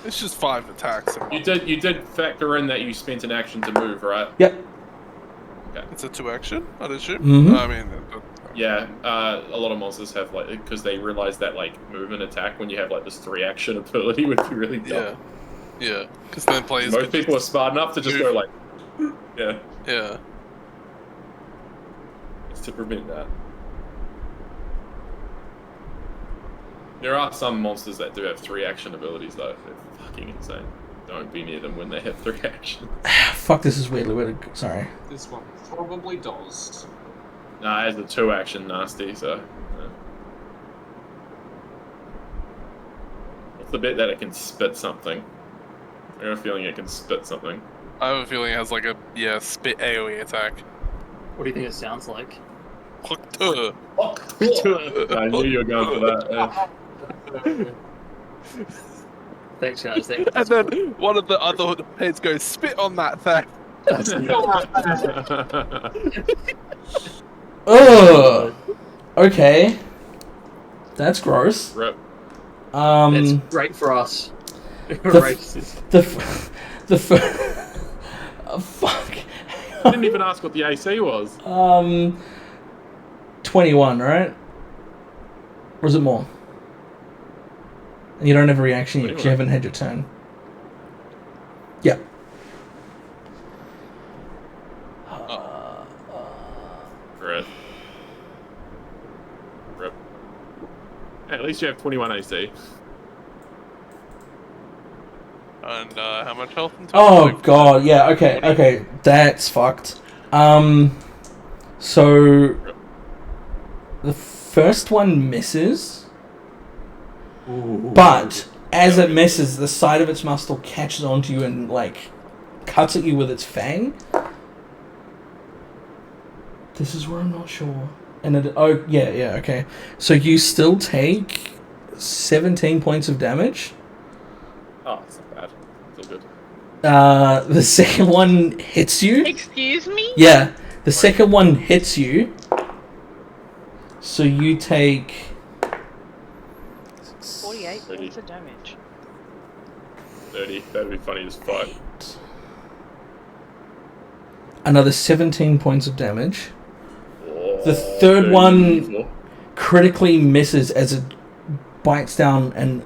It's just 5 attacks. And You did factor in that you spent an action to move, right? Yep. It's a 2 action, I'd assume. Mhm. I mean, Yeah, a lot of monsters have like because they realize that like move and attack when you have like this 3 action ability would be really dumb. yeah. Because then players. Most people are smart enough to just go like, yeah, Yeah. it's to prevent that. There are some monsters that do have 3 action abilities though. They're fucking insane. Don't be near them when they have 3 action. Fuck, this is weirdly weird. Sorry. This one probably does. Nah, it has a 2 action nasty, so. Yeah. What's the bit that it can spit something? I have a feeling it can spit something. I have a feeling it has like a spit AoE attack. What do you think it sounds like? I knew you were going for that. Yeah. Thanks, guys. And then one of the other heads goes, spit on that thing. Ugh. Okay. That's gross. Rip. It's great for us. Fuck. I didn't even ask what the AC was. 21, right? Or is it more? And you don't have a reaction yet because you haven't had your turn. Yeah. Rip. Rip. Hey, at least you have 21 AC. And how much health in Oh total? god, yeah, okay, that's fucked. So the first one misses, but as it misses, the side of its muscle catches onto you and like cuts at you with its fang. This is where I'm not sure. And it, oh yeah, okay. So you still take 17 points of damage. Oh, it's not bad. It's all good. The second one hits you. Excuse me? Yeah, the second one hits you. So you take 48 points of damage. 30. That'd be funny as fuck. another 17 points of damage. Oh, The third one evil. critically misses as it bites down and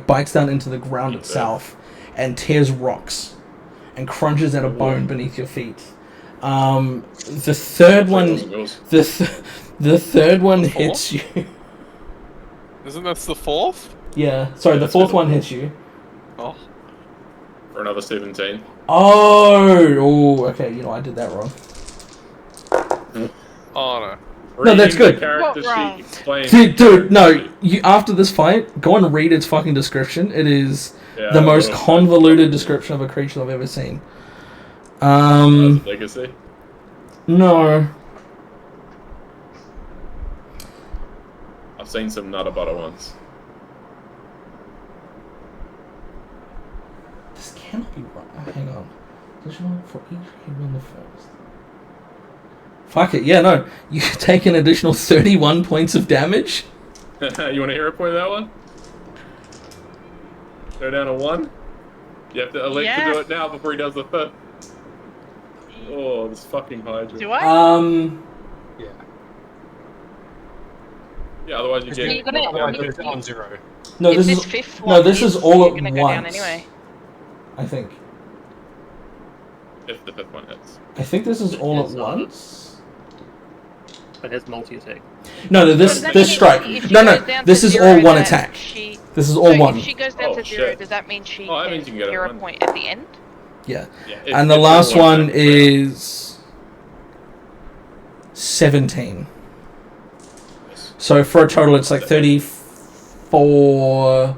bites down into the ground itself and tears rocks and crunches at a bone beneath your feet. The third one, the third one hits you. Isn't that the fourth? Yeah, sorry, the fourth one hits you. Oh. For another 17. Oh, okay. You know, I did that wrong. Oh no. No, that's good. The character What wrong? sheet explains Dude, no. You after this fight, go and read its fucking description. It is the most convoluted description of a creature I've ever seen. Legacy. No. I've seen some nutter butter ones. This cannot be right. Hang on. Additional for each hero on the first. Fuck it. Yeah, no. You take an additional 31 points of damage. You want a hero point of that one? Go down to 1. You have to elect to do it now before he does the fifth. Oh, this fucking Hydra. Do I? Yeah. Yeah, otherwise you You're get... gonna, Otherwise, it's on 0. No, if this this is fifth no, one this is all you're at gonna go down once. anyway. I think. If the fifth one hits. I think this is all at Yes, once. But it's multi-attack. No, Does this that this mean strike. if she No, goes no. down This to is zero, all one that attack. she- This is all so one. if she goes down Oh, to 0, shit. does that mean she Oh, that can means you can get it hero one. point at the end? Yeah. Yeah, And the it's last all one attack. is 17. So for a total, it's like 34,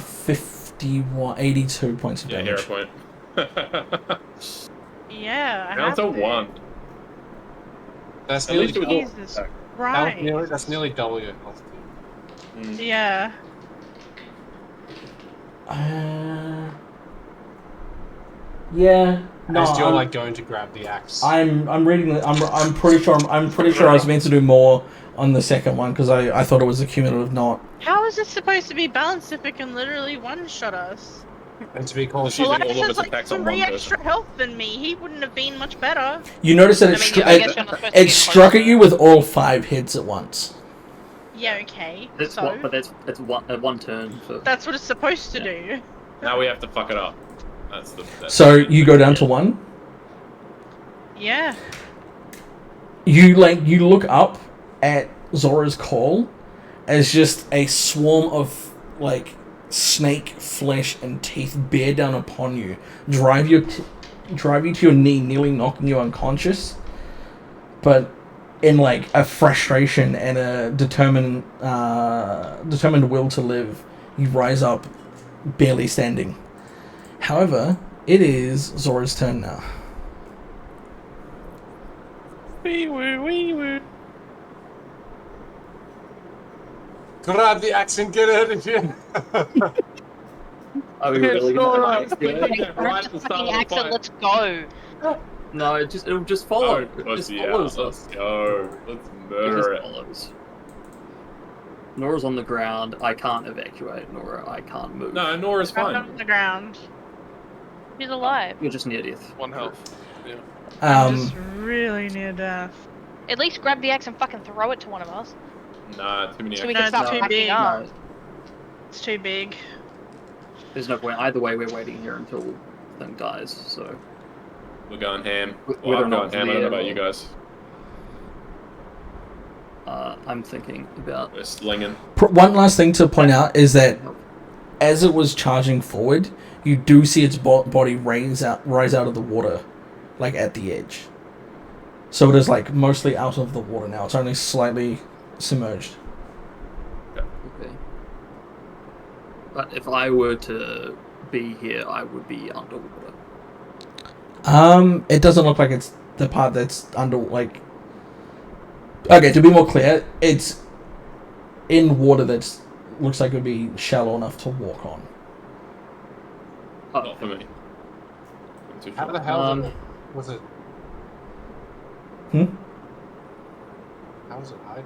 51, 82 points of Yeah, hero damage. point. Yeah, I Down have to to. 1. That's At nearly least it was double. Jesus That's Christ. nearly double your health. Yeah. Yeah. No, As you're I'm, like going to grab the axe. I'm reading. I'm pretty sure. I'm pretty sure I was meant to do more on the second one because I thought it was a cumulative knot. How is this supposed to be balanced if it can literally one-shot us? And to be called, She's using Elias all of has its attacks on three one extra person. health than me. He wouldn't have been much better. You notice that I it, mean, I guess you're not supposed to it get struck at closer. you with all 5 hits at once. Yeah, okay. That's so what, but that's one turn for. that's what it's supposed to do. Now we have to fuck it up. That's So you go down to 1. Yeah. You look up at Zora's call as just a swarm of like snake flesh and teeth bear down upon you, drive you to your knee, nearly knocking you unconscious. But in like a frustration and a determined will to live, you rise up, barely standing. However, it is Zora's turn now. Wee woo, wee woo. grab the axe and get out of here. Are we really gonna We did that right at the start of the Accent, fight. let's go. No, it'll just follow. Oh, It let's just follows let's us. go. Let's It murder just it. follows. Nora's on the ground. I can't evacuate Nora. I can't move. No, Nora's Drop it fine. on the ground. He's alive. You're just near death. 1 health. Yeah. I'm just really near death. At least grab the axe and fucking throw it to one of us. Nah, too many So we No, can it's start too backing big. up. No, It's too big. there's no point. Either way, we're waiting here until the thing dies. So We're going ham. Whether Well, or I'm not going ham. I don't know about Leo- you guys. I'm thinking about. We're slinging. One last thing to point out is that as it was charging forward, you do see its body rise out of the water, like at the edge. So it is like mostly out of the water now. It's only slightly submerged. Okay. But if I were to be here, I would be underwater. It doesn't look like it's the part that's under like. Okay, to be more clear, it's in water that's looks like it would be shallow enough to walk on. Oh, Not for me. I'm too How short. the hell Um, was it? Hmm? How was it hiding?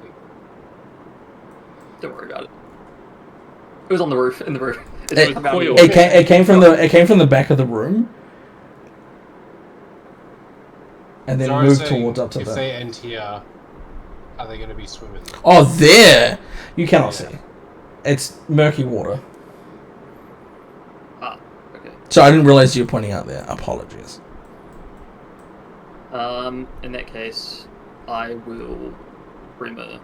don't worry about it. It was on the roof. In the roof. It It- didn't come out of coiled. the It came from the back of the room, and then Zara's moved saying towards up to if the. they end here, are they going to be swimming? Oh, there! You cannot Yeah. see. It's murky water. Ah, okay. So I didn't realize you were pointing out there. Apologies. In that case, I will bring a.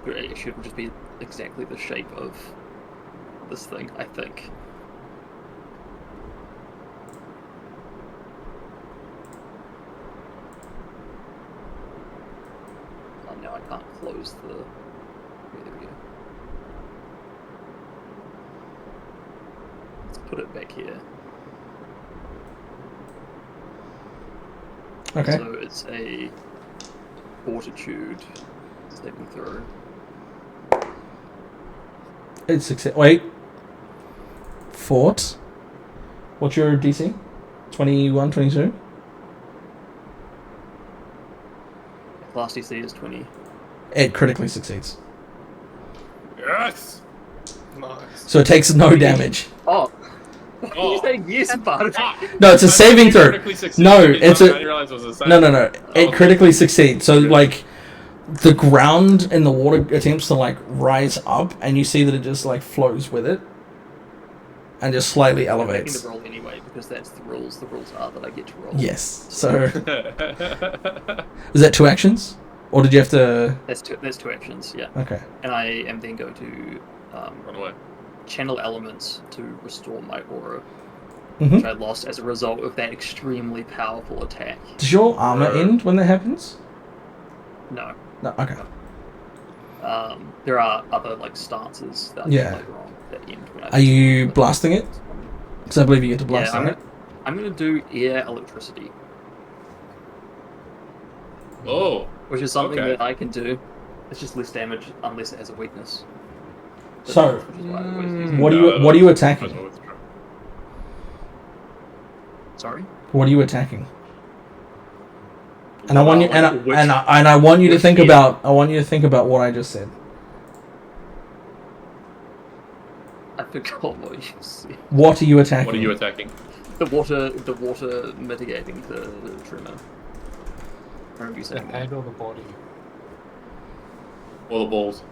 It should just be exactly the shape of this thing, I think. Oh, now I can't close the. Okay, there we go. Let's put it back here. Okay. So it's a fortitude saving throw. It's success. Wait. Fort. What's your DC? 21, 22? Class DC is 20. It critically succeeds. Yes. Nice. So it takes no damage. Oh! Oh. You saying yes, but No, it's a saving throw. No, it's I a. didn't realize it was a saving. No. It critically succeeds. So, like, the ground in the water attempts to, like, rise up, and you see that it just, like, flows with it. And just slightly I'm making elevates. the roll anyway because that's the rules. The rules are that I get to roll. Yes. So, is that 2 actions? Or did you have to. That's two actions. Yeah. Okay. And I am then going to Run away. channel elements to restore my aura, Mm-hmm. which I lost as a result of that extremely powerful attack. Does your armor end when that happens? No. No. Okay. There are other like stances that I Yeah. do later on that end when I Are you blasting it? Because I believe you get to blast Yeah, it. I'm gonna do air electricity, Oh. which is something Okay. that I can do. It's just less damage unless it has a weakness. So, Which is why I always use it. What are you attacking? Sorry. What are you attacking? And I want you, Which- and I want you to which think head? about. I want you to think about what I just said. I forgot what you said. What are you attacking? What are you attacking? The water mitigating the trimmer. I remember you The saying that. head or the body? Or the balls?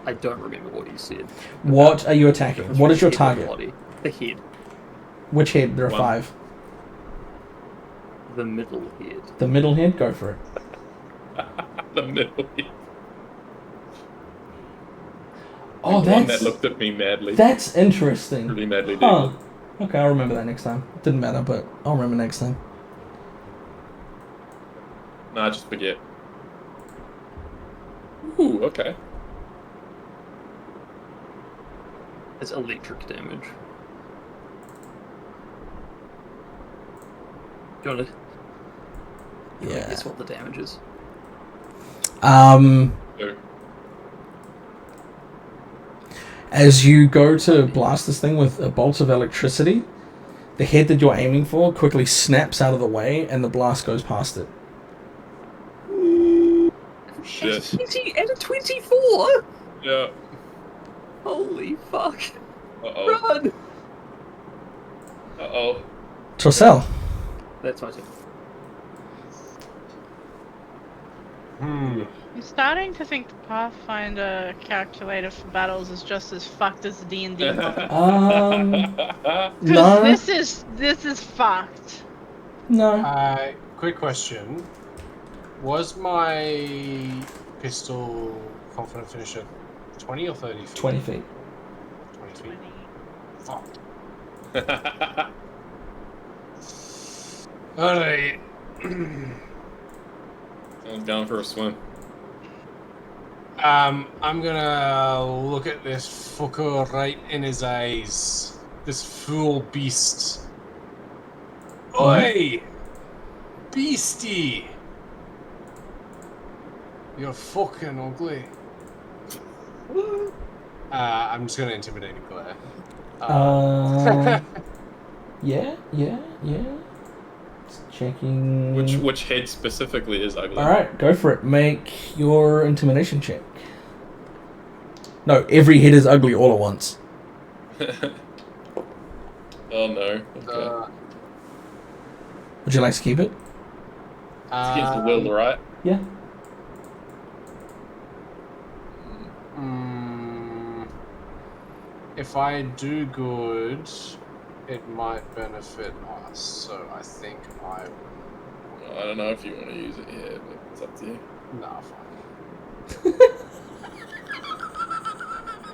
I don't remember what you said. What are you attacking? What is your The head or target? the body? The head. Which head? There are One. 5. The middle head. The middle head. Go for it. The middle. Oh, The one that that's looked at me madly. that's interesting. Really madly, dude. Huh. Okay, I'll remember that next time. Didn't matter, but I'll remember next time. Nah, just forget. Ooh, okay. It's electric damage. Do you want to Yeah. guess what the damage is? So, As you go to blast this thing with a bolt of electricity, the head that you're aiming for quickly snaps out of the way, and the blast goes past it. shit. And a 24? Yeah. Holy fuck. Uh-oh. Run! Uh-oh. Torcel. That's my turn. I'm starting to think the Pathfinder calculator for battles is just as fucked as the D&D one. Because No. this is fucked. No. Quick question. Was my pistol confident finisher 20 or 30 feet? 20 feet. 20 feet. Fuck. Alright. Someone's going for a swim. I'm gonna look at this fucker right in his eyes. This fool beast. Oi! Beastie! You're fucking ugly. I'm just gonna intimidate a glare. Yeah. Just checking. Which head specifically is ugly? Alright, go for it. Make your intimidation check. No, every head is ugly all at once. Oh no. Okay. Would you like to keep it? It's against the will, right? Yeah. If I do good, it might benefit us. So I think I will. I don't know if you want to use it here, but it's up to you. Nah, fuck.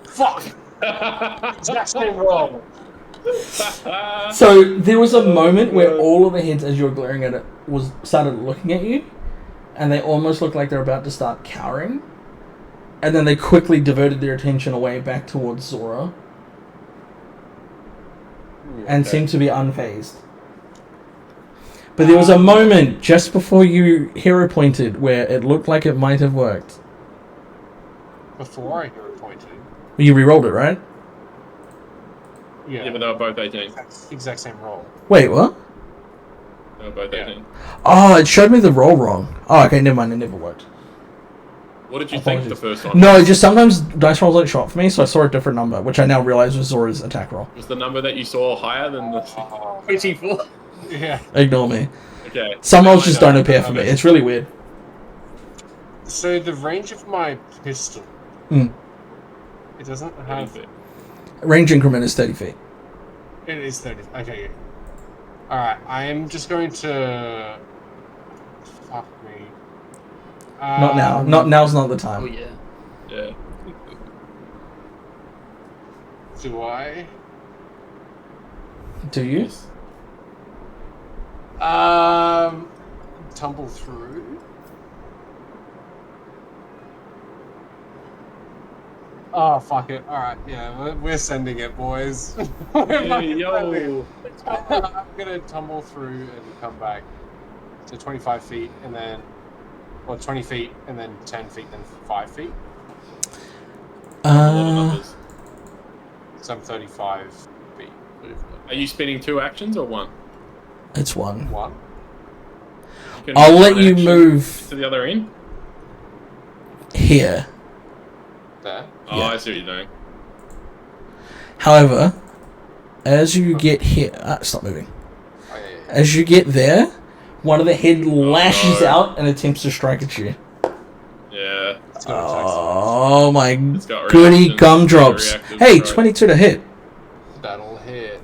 Fuck! Exact same roll. So there was a moment where all of the heads, as you were glaring at it, started looking at you, and they almost looked like they're about to start cowering, and then they quickly diverted their attention away back towards Zora, and seemed to be unfazed. But there was a moment just before you hero pointed where it looked like it might have worked. Before I hero pointed. You re-rolled it, right? Yeah. Yeah, but they were both 18. Exact same roll. Wait, what? They were both 18. Oh, it showed me the roll wrong. Oh, okay, never mind. It never worked. What did you think the first one? No, just sometimes dice rolls don't show up for me, so I saw a different number, which I now realize was Zora's attack roll. Was the number that you saw higher than the... 24. Yeah. Ignore me. Okay. Some Now rolls I just know. don't appear for me. It's really weird. So the range of my pistol, Hmm. it doesn't have. Range increment is 30 feet. It is 30. Okay. Alright, I am just going to. Fuck me. Not now. Now's not the Oh time. yeah. Yeah. Do I? Do you? Tumble through. Oh, fuck it. Alright, yeah, we're sending it, boys. Hey, yo. I'm gonna tumble through and come back to 25 feet and then. Well, 20 feet and then 10 feet, then 5 feet. A lot of numbers. So I'm 35 be movement. Are you spending 2 actions or 1? It's one. One. You can I'll move let one you action move to the other end. here. There. Oh, Yeah. I see what you're doing. However, as you get here, stop moving. Oh, yeah. As you get there, one of the head lashes no. out and attempts to strike at you. Yeah. It's gonna attack Oh my It's got goody reactions, gumdrops! reactive Hey, strike. 22 to hit. That'll hit.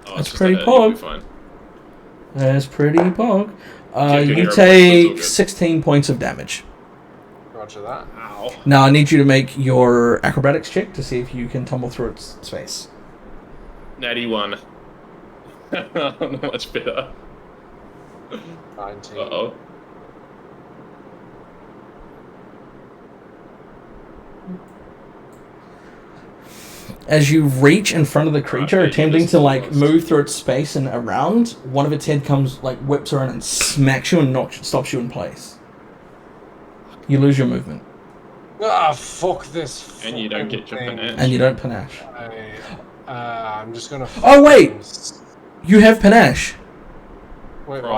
Oh, That's it's just pretty a hit, you'll be pog. fine. That's pretty pog. Keep You doing your own take points, that's all 16 points of damage. Roger that. Ow. Now I need you to make your acrobatics check to see if you can tumble through its space. Natty 1. Not much better. 19. Uh-oh. As you reach in front of the creature, Right, attempting just to like lost. move through its space and around, one of its head comes like whips around and smacks you and stops you in place. You lose your movement, Ah, fuck this. And you don't fucking get your thing. panache. and you don't panache. I'm just gonna. Oh, wait! fucking You have panache. Wait, From?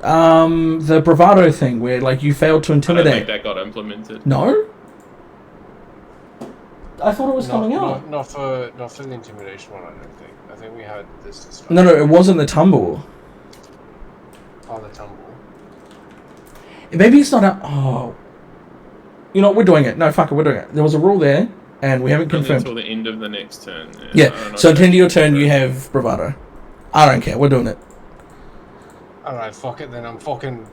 what? The bravado thing where like you failed to I don't think intimidate. that got implemented. No, I thought it was coming out. Not for the intimidation one. I don't think. I think we had this discussion. No, it wasn't the tumble. Oh, the tumble. Maybe it's not a. Oh, you know what? We're doing it. No, fuck it. We're doing it. There was a rule there, and we haven't Only confirmed. until the end of the next turn. I Yeah. don't know So if at the end of your that's turn, you correct. have bravado. I don't care. We're doing it All right, fuck it then. I'm fucking.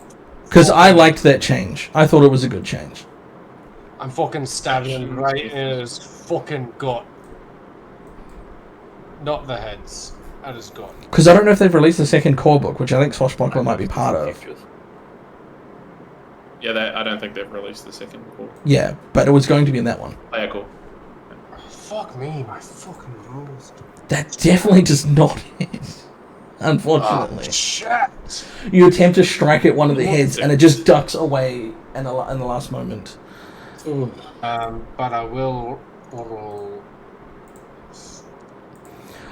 because I liked that change. I thought it was a good change. I'm fucking stabbing him right in his fucking gut. Not the heads. At his gut. Because I don't know if they've released the second core book, which I think Swashbuckler might be part of. Yeah, I don't think they've released the second call. Yeah, but it was going to be in that one. Oh, yeah, cool. Fuck me, my fucking rules. That definitely does not hit. Unfortunately, Oh, shit. you attempt to strike at one of the heads, and it just ducks away in the last moment. But I will roll.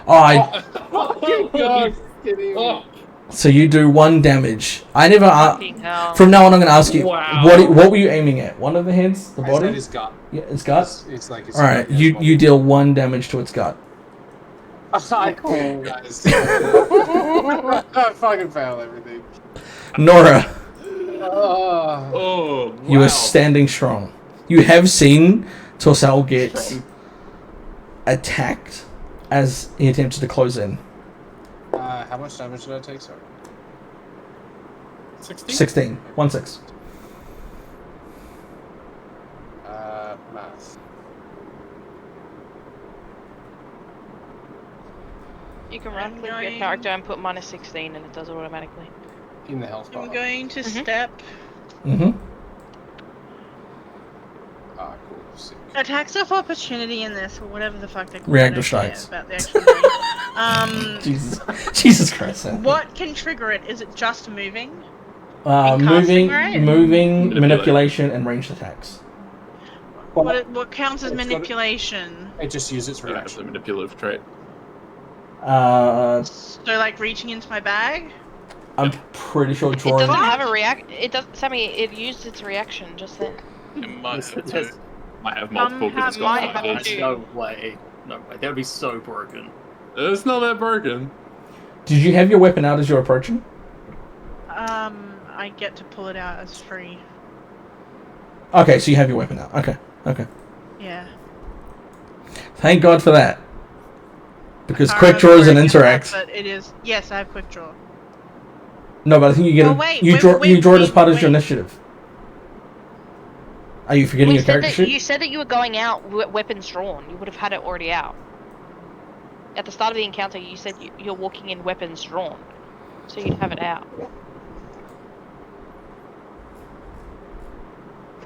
Oh, God, kidding me. Oh, so you do 1 damage. I never. Fucking hell. From now on, I'm going to ask you Wow. what were you aiming at? One of the heads, the I body? said his gut. Yeah, its gut. It's like his All right, you deal 1 damage to its gut. I quit, guys. I fucking failed everything. Nora, Oh. oh, wow. you are standing strong. You have seen Torsal get attacked as he attempted to close in. How much damage did I take, sorry? 16? 16. 1-6. Math. You can right click your going- character and put -16 and it does it automatically. In the health bar. I'm going to Mhm. step. Mm-hmm. Ah, cool. Sick. Attacks of opportunity in this, or whatever the fuck they call Reactive it. I don't care strikes. About the actual name. Jesus Christ. Sam. What can trigger it? Is it just moving? Moving, casting range? moving, Manipulate. manipulation, and ranged attacks. What counts as It's got- manipulation? It just uses its Yeah, it's a reaction. manipulative trait. So like reaching into my bag? I'm pretty sure It drawing. doesn't have a react. It does. Sammy, it used its reaction just then. It might have to. There's- Might have multiple because it's have got mine. 5 heads. No way. No way. That would be so broken. It's not that broken. Did you have your weapon out as you're approaching? I get to pull it out as free. Okay, so you have your weapon out. Okay. Yeah. Thank God for that. Because Can't quick draw is an remember where it interact. is, But it is. Yes, I have quick draw. No, but I think you get Oh, a, wait, you wait, draw wait, you draw it as wait, part of your wait. initiative. Are you forgetting your character sheet? You said that you were going out weapons drawn. You would have had it already out. At the start of the encounter, you said you're walking in weapons drawn, so you'd have it out.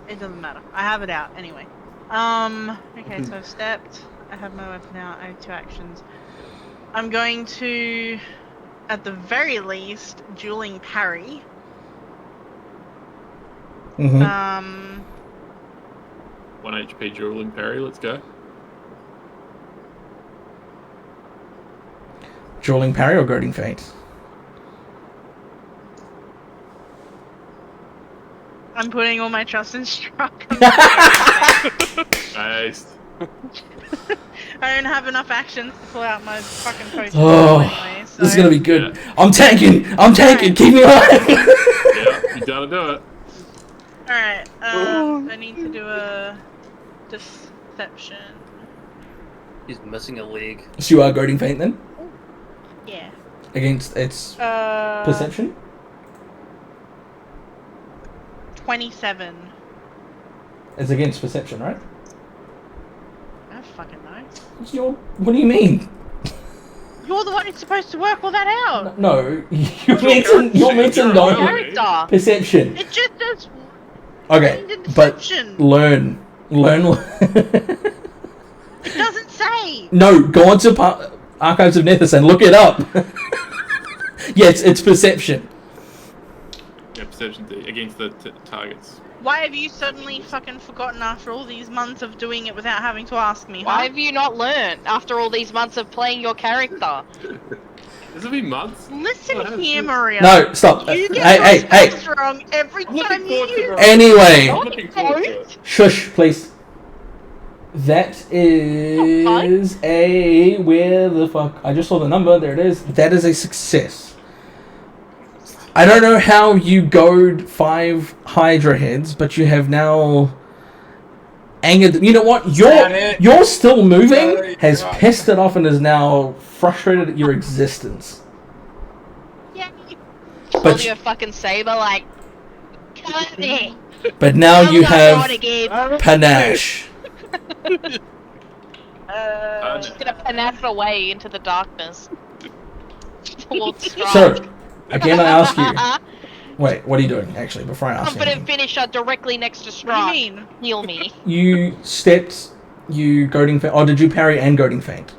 It doesn't matter. I have it out anyway. Okay, so I've stepped. I have my weapon out. I have 2 actions. I'm going to, at the very least, dueling parry. Mm-hmm. 1 HP dueling parry, let's go. Dueling parry or goading feint? I'm putting all my trust in Struck. Nice. I don't have enough actions to pull out my fucking potion Oh, anyway, so... this is gonna be good. Yeah. I'm tanking. Keep me alive. Yeah, you gotta do it. Alright, I need to do a deception. He's missing a leg. So you are goading feint then Yeah. against its Uh, perception. 27. It's against perception, right? I don't fucking know. What do you mean? You're the one who's supposed to work all that out. No, you're meant to know Character. perception. It just does. Okay, the but deception. learn. It doesn't say. No, go on to Archives of Nethys and look it up. Yes, it's perception. Yeah, perception against the targets. Why have you suddenly fucking forgotten after all these months of doing it without having to ask me? Why Huh? have you not learned after all these months of playing your character? This will be months. Listen here, Maria. No, stop. You get Hey, those hey. facts wrong every I'm looking time forward to you. the- Anyway, I'm looking forward to it. shush, please. That is a... Where the fuck? I just saw the number. There it is. That is a success. I don't know how you goad 5 Hydra heads, but you have now angered them. You know what? You're still moving, has pissed it off, and is now frustrated at your existence. Yeah. But Hold your fucking saber like, come at me. But now I'm you not have going again. panache. She's gonna panache away into the darkness. Towards Strike. So, again, I ask you. Wait, what are you doing, actually, before I ask you? Confident finisher directly next to What do Strike. you mean? Heal me. You stepped, you goading feint. Oh, did you parry and goading feint?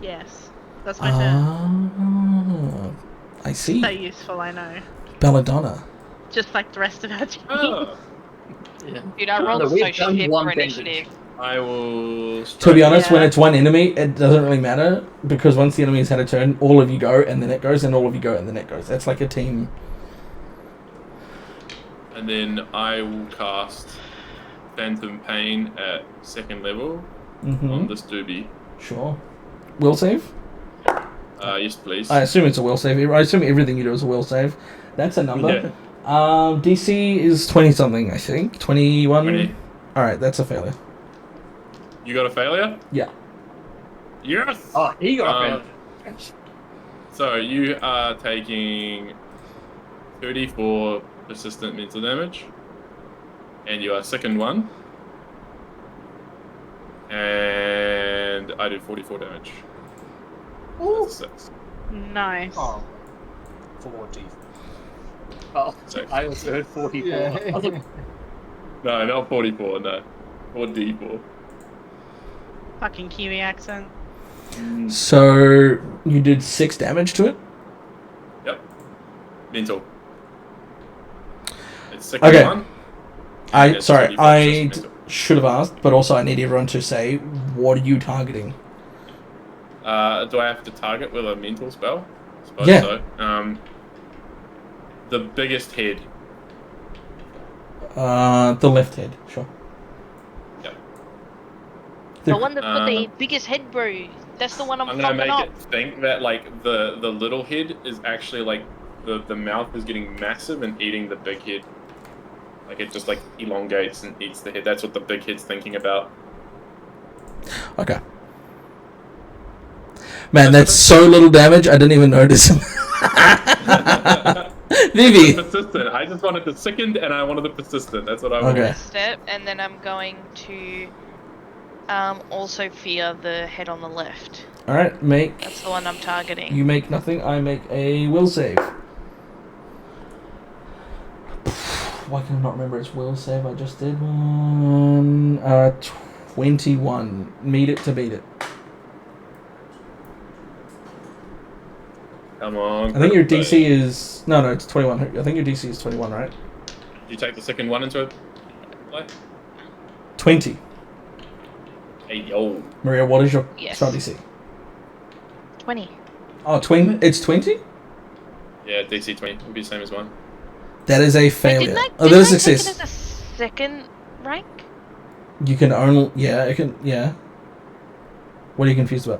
Yes. That's my turn. I see. So useful, I know. Belladonna. Just like the rest of our team. Oh, Yeah. Dude, I rolled No, so we've done shit one for bandage. initiative. I will. To be honest, when Yeah. it's one enemy, it doesn't really matter, because once the enemy has had a turn, all of you go, and then it goes, and all of you go, and then it goes. That's like a team. And then I will cast Phantom Pain at 2nd level on this doobie. Sure. Will save? Yes, please. I assume it's a will save. I assume everything you do is a will save. That's a number. DC is 20 something, I think. 21? 20. Alright, that's a failure. You got a failure? Yeah. Yes! Oh, he got Um, So you are taking 34 persistent mental damage, and you are second one, and I did 44 damage. That's 6. Nice. Oh, 40. Oh, So, I also heard 44. Yeah. I was like, no, not 44, no. 4d4. Fucking Kiwi accent. So, you did 6 damage to it? Yep. Mental. It's second Okay. one. I It's sorry, 34 I persistent mental. should have asked, but also I need everyone to say, what are you targeting? Do I have to target with a mental spell? I suppose Yeah. so. The biggest head. The left head, sure. Yep. The one that's got the Um, biggest head bruise. That's the one I'm I'm gonna fucking make up. it think that like the little head is actually like the mouth is getting massive and eating the big head. Like it just like elongates and eats the head. That's what the big head's thinking about. Okay. Man, that's so little damage, I didn't even notice. Vivi! Persistent. I just wanted the second and I wanted the persistent. That's what I wanted. Okay. Step, and then I'm going to also fear the head on the left. Alright, That's the one I'm targeting. you make nothing, I make a will save. Why can I not remember its will save? I just did one. 21. Meet it to beat it. Come on. I think your quick, DC is... No, it's 21. I think your DC is 21, right? You take the second one into it. Like, 20. hey yo. Maria, what is your Yes. spell DC? 20. Oh, it's 20? Yeah, DC 20 would be the same as mine. That is a Wait, failure. didn't I, Oh, that didn't is I take it success. as a second rank? You can only... Yeah, it can... Yeah. What are you confused about?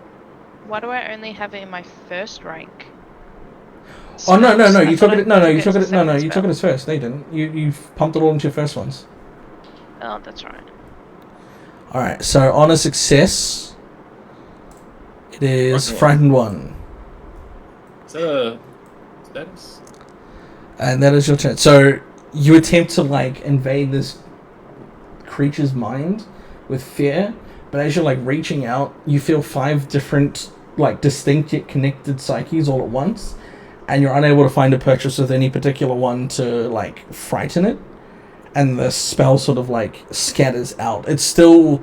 Why do I only have it in my first rank? Oh, no, Spells? you I took thought it... I you took as it... a No, second you took it spell. as first. No, you didn't. You pumped it all into your first ones. Oh, that's right. Alright, so on a success, it is Frightened 1. Is that a status? And that is your turn. So you attempt to, like, invade this creature's mind with fear, but as you're, like, reaching out, you feel 5 different, like, distinct yet connected psyches all at once, and you're unable to find a purchase with any particular one to, like, frighten it. And the spell sort of, like, scatters out. It's still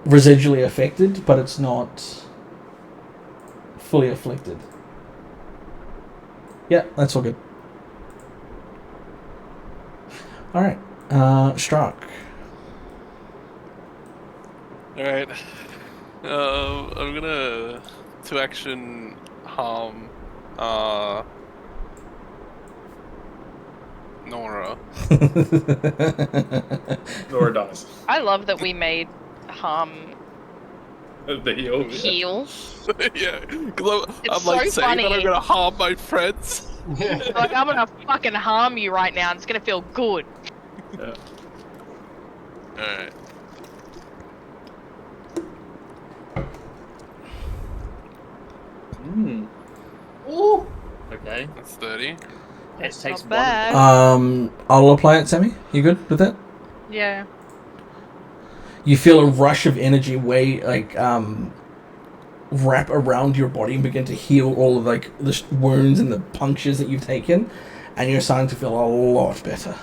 residually affected, but it's not fully afflicted. Yeah, that's all good. Alright, Struck. Alright. I'm gonna 2-action harm Nora. Nora dies. I love that we made harm The heal. heal. Yeah, because It's I'm like so saying that I'm funny. gonna harm my friends. Like, I'm gonna fucking harm you right now, and it's gonna feel good. Yeah. Alright. Ooh. Okay. That's 30. It That's takes not one. bad. I'll apply it, Sammy. You good with that? Yeah. You feel a rush of energy wrap around your body and begin to heal all of, like, the wounds and the punctures that you've taken, and you're starting to feel a lot better.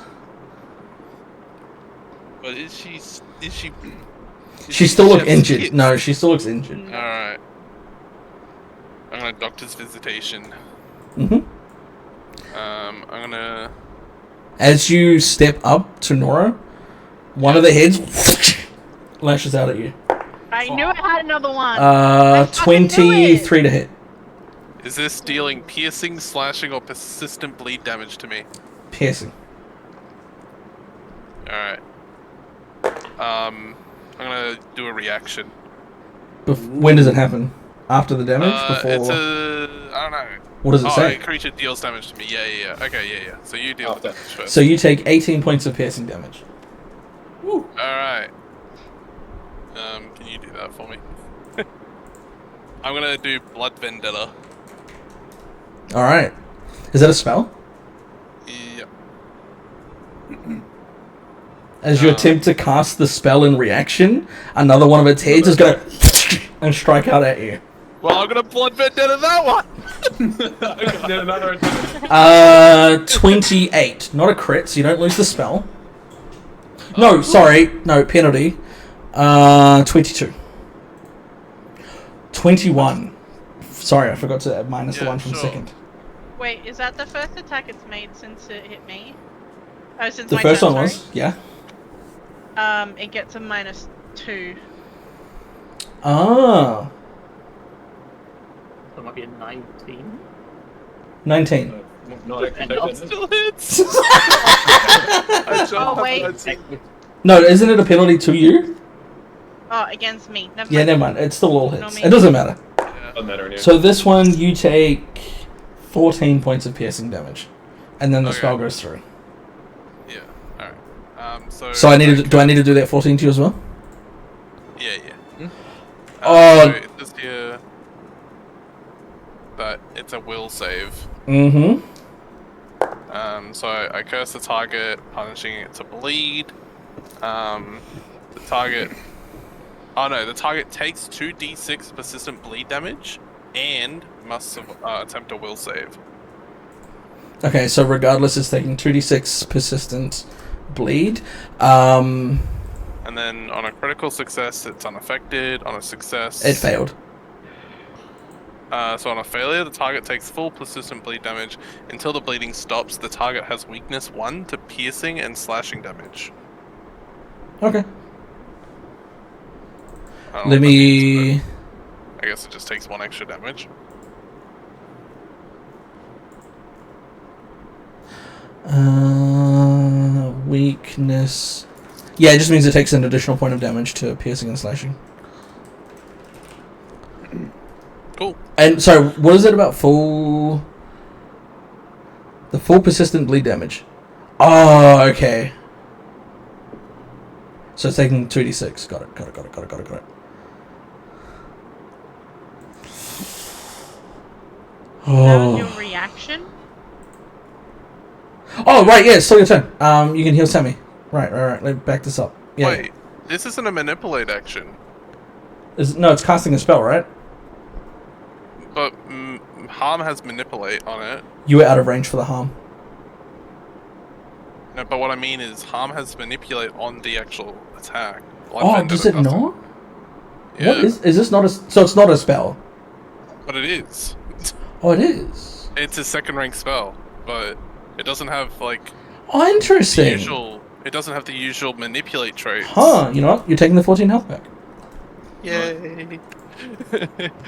But is she She still looks chef's injured. kiss? No, she still looks injured. Alright. I'm gonna doctor's visitation. Mm-hmm. I'm gonna... As you step up to Nora, one of the heads lashes out at you. I knew I had another one. I fucking knew 23 to hit. Is this dealing piercing, slashing, or persistent bleed damage to me? Piercing. Alright. I'm gonna do a reaction. When does it happen? After the damage? Before? It's a... I don't know. What does it say? A creature deals damage to me. Yeah. Okay, yeah. So you deal damage first. So you take 18 points of piercing damage. Alright. Can you do that for me? I'm gonna do Blood Vendetta. Alright. Is that a spell? Yep. As you attempt to cast the spell in reaction, another one of its heads is going to and strike out at you. Well, I'm gonna Blood Vendetta that one! Another attack. 28. Not a crit, so you don't lose the spell. No, sorry. No, penalty. 22. 21. Sorry, I forgot to minus the Yeah, one from sure. second. Wait, is that the first attack it's made since it hit me? Oh, since The my first turn, one sorry? was, yeah. It gets a -2. Ah. That might be a 19. 19. Not actually. And Still hits! I just Oh, have wait. a 19. No, isn't it a penalty to you? Oh, against me. Never Yeah, mind. never mind. It's still all hits. Not me. It doesn't matter. Doesn't matter anyway. So this one, you take 14 points of piercing damage. And then the Okay. spell goes through. Yeah, alright. So So do I need to do that 14 to you as well? Yeah. Oh. So it says here that it's a will save. Mm-hmm. So I curse the target, punishing it to bleed. The target... Oh no, the target takes 2d6 persistent bleed damage and must attempt a will save. Okay, so regardless, it's taking 2d6 persistent bleed. And then on a critical success, it's unaffected. On a success... It failed. So on a failure, the target takes full persistent bleed damage. Until the bleeding stops, the target has weakness 1 to piercing and slashing damage. Okay. I don't know Let what that means, me... but I guess it just takes 1 extra damage. Weakness. Yeah, it just means it takes an additional point of damage to piercing and slashing. Cool. And so, what is it about full... The full persistent bleed damage? Oh, okay. So it's taking 2d6. Got it. That was your Oh. reaction? Oh, right, yeah, it's still your turn. You can heal Sammy. Right. Let me back this up. Yeah. Wait, this isn't a manipulate action. No, it's casting a spell, right? But harm has manipulate on it. You were out of range for the harm. No, but what I mean is harm has manipulate on the actual attack. Oh, does it not? Yeah, What is this not a... So it's not a spell? but it is. Oh, it is. It's a second rank spell, but it doesn't have like Oh, the interesting. usual. It doesn't have the usual manipulate traits. Huh, you know what? You're taking the 14 health back. Yay!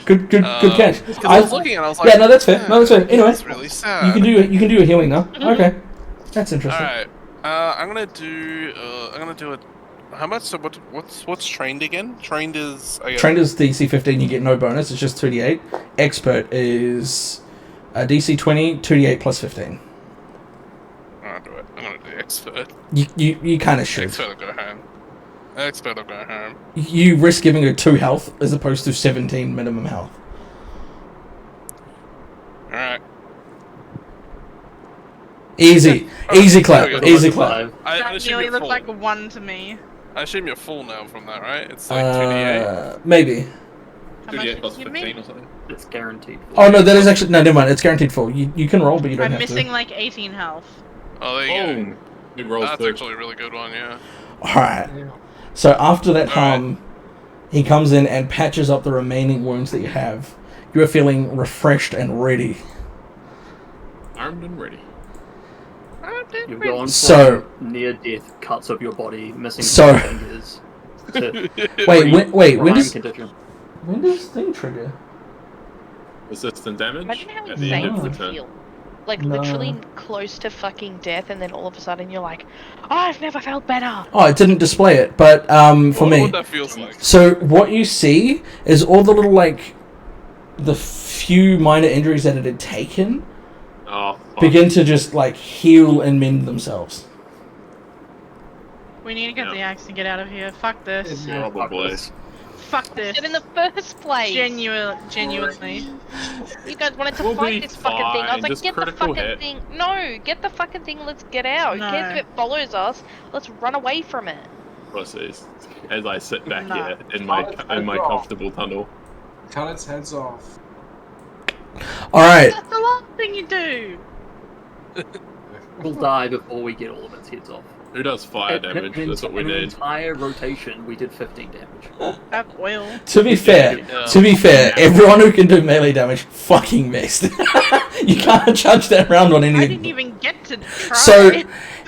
Good catch. Because I was looking and I was like, Yeah, no, that's fair. No, that's fair. Anyway, that's really sad. you can do your healing now. Okay. That's interesting. All right. I'm gonna do it. How much? So what's trained again? Trained is Trained is DC 15, you get no bonus, it's just 2d8. Expert is DC 20, 2d8 plus 15. I'm gonna do it. I'm gonna do expert. You kind of should. Expert will go home. Expert will go home. You risk giving her 2 health as opposed to 17 minimum health. Alright. Easy clap. There we go. Easy clap. I That assume nearly you're looked full. like a 1 to me. I assume you're full now from that, right? It's like 2d8. Maybe. How much 2d8 did plus you 15 give me? or something. It's guaranteed. Oh no, that is actually no. Never mind. It's guaranteed full. You can roll, but you don't I'm have missing to. like 18 health. Oh, there you go. Oh, good rolls That's too. actually a really good one, yeah. All right. So after that Alright. harm, he comes in and patches up the remaining wounds that you have. You are feeling refreshed and ready. Armed and ready. You've gone So- from near death cuts of your body, missing So- fingers. To Wait, when prime does condition. thing trigger? Resistant damage Imagine how at the end insane of it the would turn. feel. Like No. literally close to fucking death, and then all of a sudden you're like, oh, I've never felt better. Oh, it didn't display it, but for I wonder me. what that feels like. So what you see is all the little the few minor injuries that it had taken Oh, fuck. begin to just heal and mend themselves. We need to get Yeah. the axe and get out of here. Fuck this. Probably. Fuck this. And in the first place, Genuinely. you guys wanted to We'll fight be this fucking thing. I was fine, like, just get the critical fucking hit. thing. No, get the fucking thing. Let's get out. Who cares if No. it follows us? Let's run away from it. Process as I sit back No. here in my comfortable tunnel. Cut its heads off. All right. That's the last thing you do. We'll die before we get all of its heads off. Who does fire damage? That's what we In an need. entire rotation, we did 15 damage. Have oil. To be fair, Yeah. everyone who can do melee damage fucking missed. You can't judge that round on I anything. didn't even get to try. So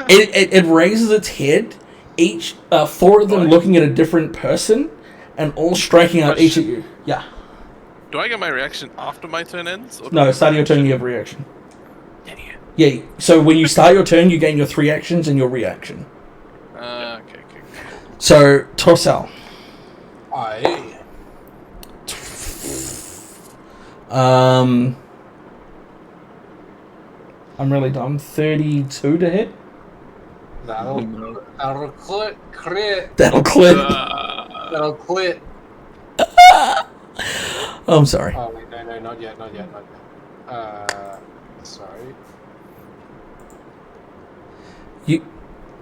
it raises its head, each 4 of them looking at a different person, and all striking out each of you. Yeah. Do I get my reaction after my turn ends? Or No, start of your turn, you have a reaction. Idiot. Yeah. So when you start your turn, you gain your 3 actions and your reaction. Okay. So Torsal. Aye. I'm really dumb. 32 to hit. That'll crit. That'll clip. That'll crit. I'm sorry. Oh wait, no, not yet. Sorry. You.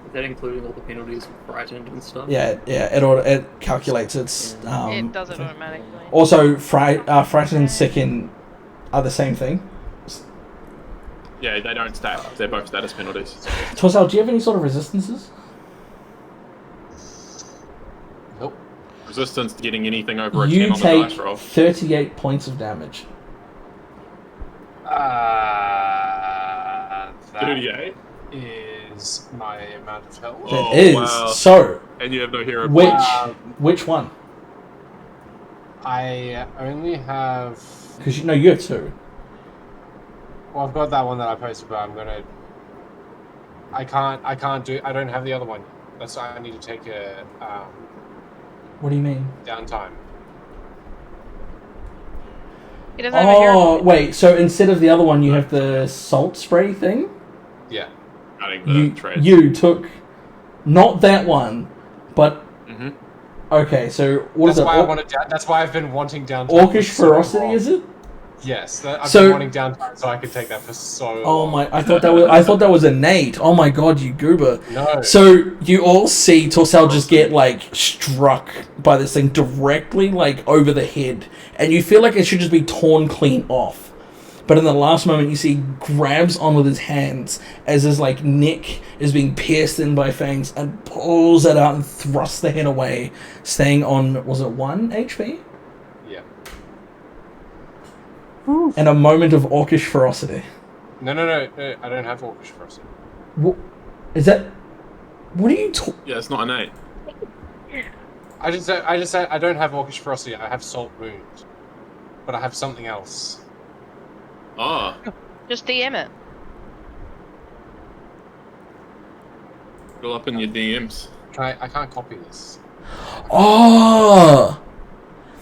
Is that including all the penalties frightened and stuff? Yeah. It calculates its. It does it thing. automatically. Also, frightened and sicken are the same thing. Yeah, they don't stack. They're both status penalties. Torsal, do you have any sort of resistances? Nope. Resistance to getting anything over a 10 You on the take dice roll. 38 points of damage. That 38? is my amount of health. That Oh, is wow. so. And you have no hero Which points. which one? I only have. Because you have 2. Well, I've got that one that I posted, but I'm gonna. I can't do. I don't have the other one. That's why I need to take a What do you mean? downtime. He doesn't have a hero Oh, point. wait. So instead of the other one, you have the salt spray thing. Yeah. Cutting the threads. You took not that one, but Mm-hmm. okay. So what That's is it? why I wanted. That's why I've been wanting downtime. Orcish for so ferocity, long. is it? Yes, I've So- been wanting downtime so I could take that for so long. Oh my! I thought that was innate. Oh my god, you goober! No. So you all see Torsal just get like struck by this thing directly like over the head, and you feel like it should just be torn clean off. But in the last moment, you see he grabs on with his hands as his like neck is being pierced in by fangs, and pulls it out and thrusts the head away, staying on, was it 1 HP? Yeah. And a moment of orcish ferocity. No. I don't have orcish ferocity. What is that? What are you talking? Yeah, it's not innate. I just said I don't have orcish ferocity. I have salt wound, but I have something else. Ah, Just DM it. fill up in your DMs. I can't copy this. Oh,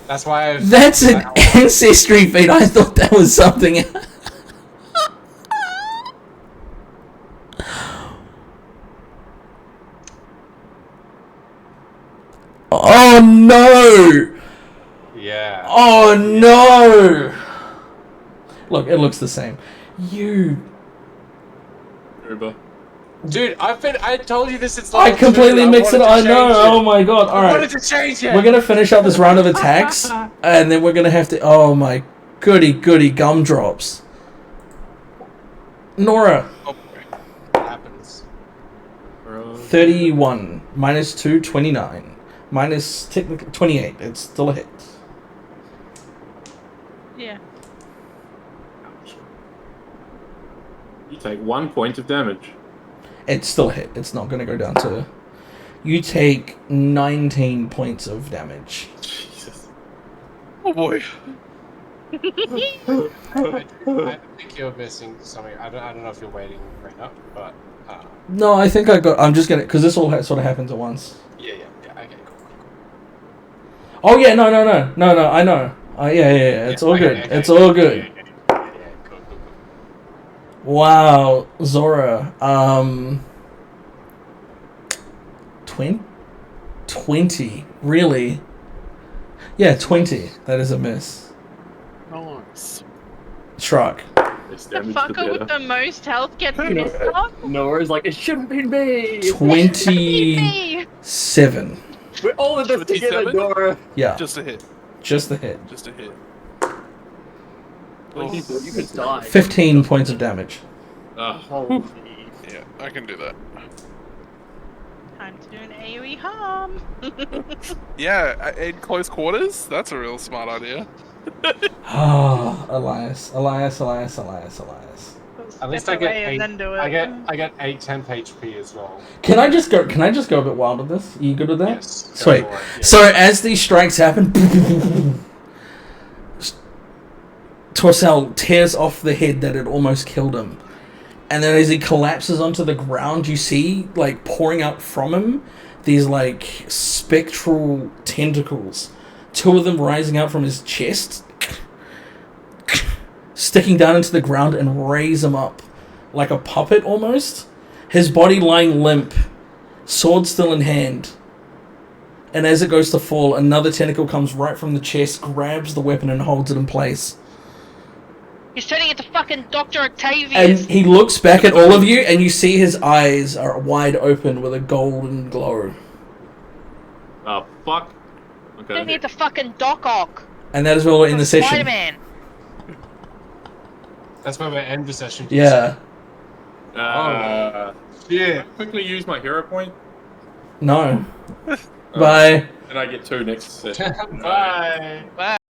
That's why I've. that's an ancestry feat. I thought that was something. Oh no! Yeah. Oh no! Look, it looks the same. You. Uber. Dude, I told you this since I level completely 2. mixed it. wanted I to know. change Oh it. my god! All I right. wanted to change it. We're gonna finish up this round of attacks, and then we're gonna have to. Oh my goody gumdrops. Nora, Oh, What happens? 31 minus 2, 29. Minus technically 28. It's still a hit. Yeah. You take 1 point of damage. It's still a hit. It's not gonna go down to. You take 19 points of damage. Jesus. oh boy. I think you're missing something. I don't know if you're waiting right now, but No, I think I got. I'm just gonna, because this all sort of happens at once. yeah. Okay, cool. Oh yeah, no. I know. Yeah. It's all Okay, good. okay, It's all good. Yeah, cool. Wow, Zora. 20? Really? Yeah, 20. That is a miss. Nice. Shrug. This The damage fucker with the most health gets missed off? Nora's like, it shouldn't be me. 27. We're all in this together, 27? Nora. Yeah, Just a hit. just the hit. Just a hit. Oh, you could die. 15 points of damage. Ah, Holy. Yeah, I can do that. Time to do an AoE harm. Yeah, in close quarters? That's a real smart idea. Ah, Elias. At least I Step get away and 8. then do it. I get 8 temp HP as well. Can I just go a bit wild with this? Are you good with that? Yes. go Sweet. for it, yeah. So as these strikes happen, Torsal tears off the head that had almost killed him. And then as he collapses onto the ground, you see, like, pouring out from him, these, like, spectral tentacles. 2 of them rising out from his chest, sticking down into the ground and raise him up. Like a puppet, almost. His body lying limp, sword still in hand. And as it goes to fall, another tentacle comes right from the chest, grabs the weapon and holds it in place. He's turning into fucking Dr. And Octavius. he looks back at all of you, and you see his eyes are wide open with a golden glow. oh fuck. Turning Okay. into fucking Doc Ock. And that is where we'll end the session. Spider-Man. That's where we end the session. Yeah. Yeah. Quickly use my hero point. No. Bye. And I get 2 next session. Bye. Bye.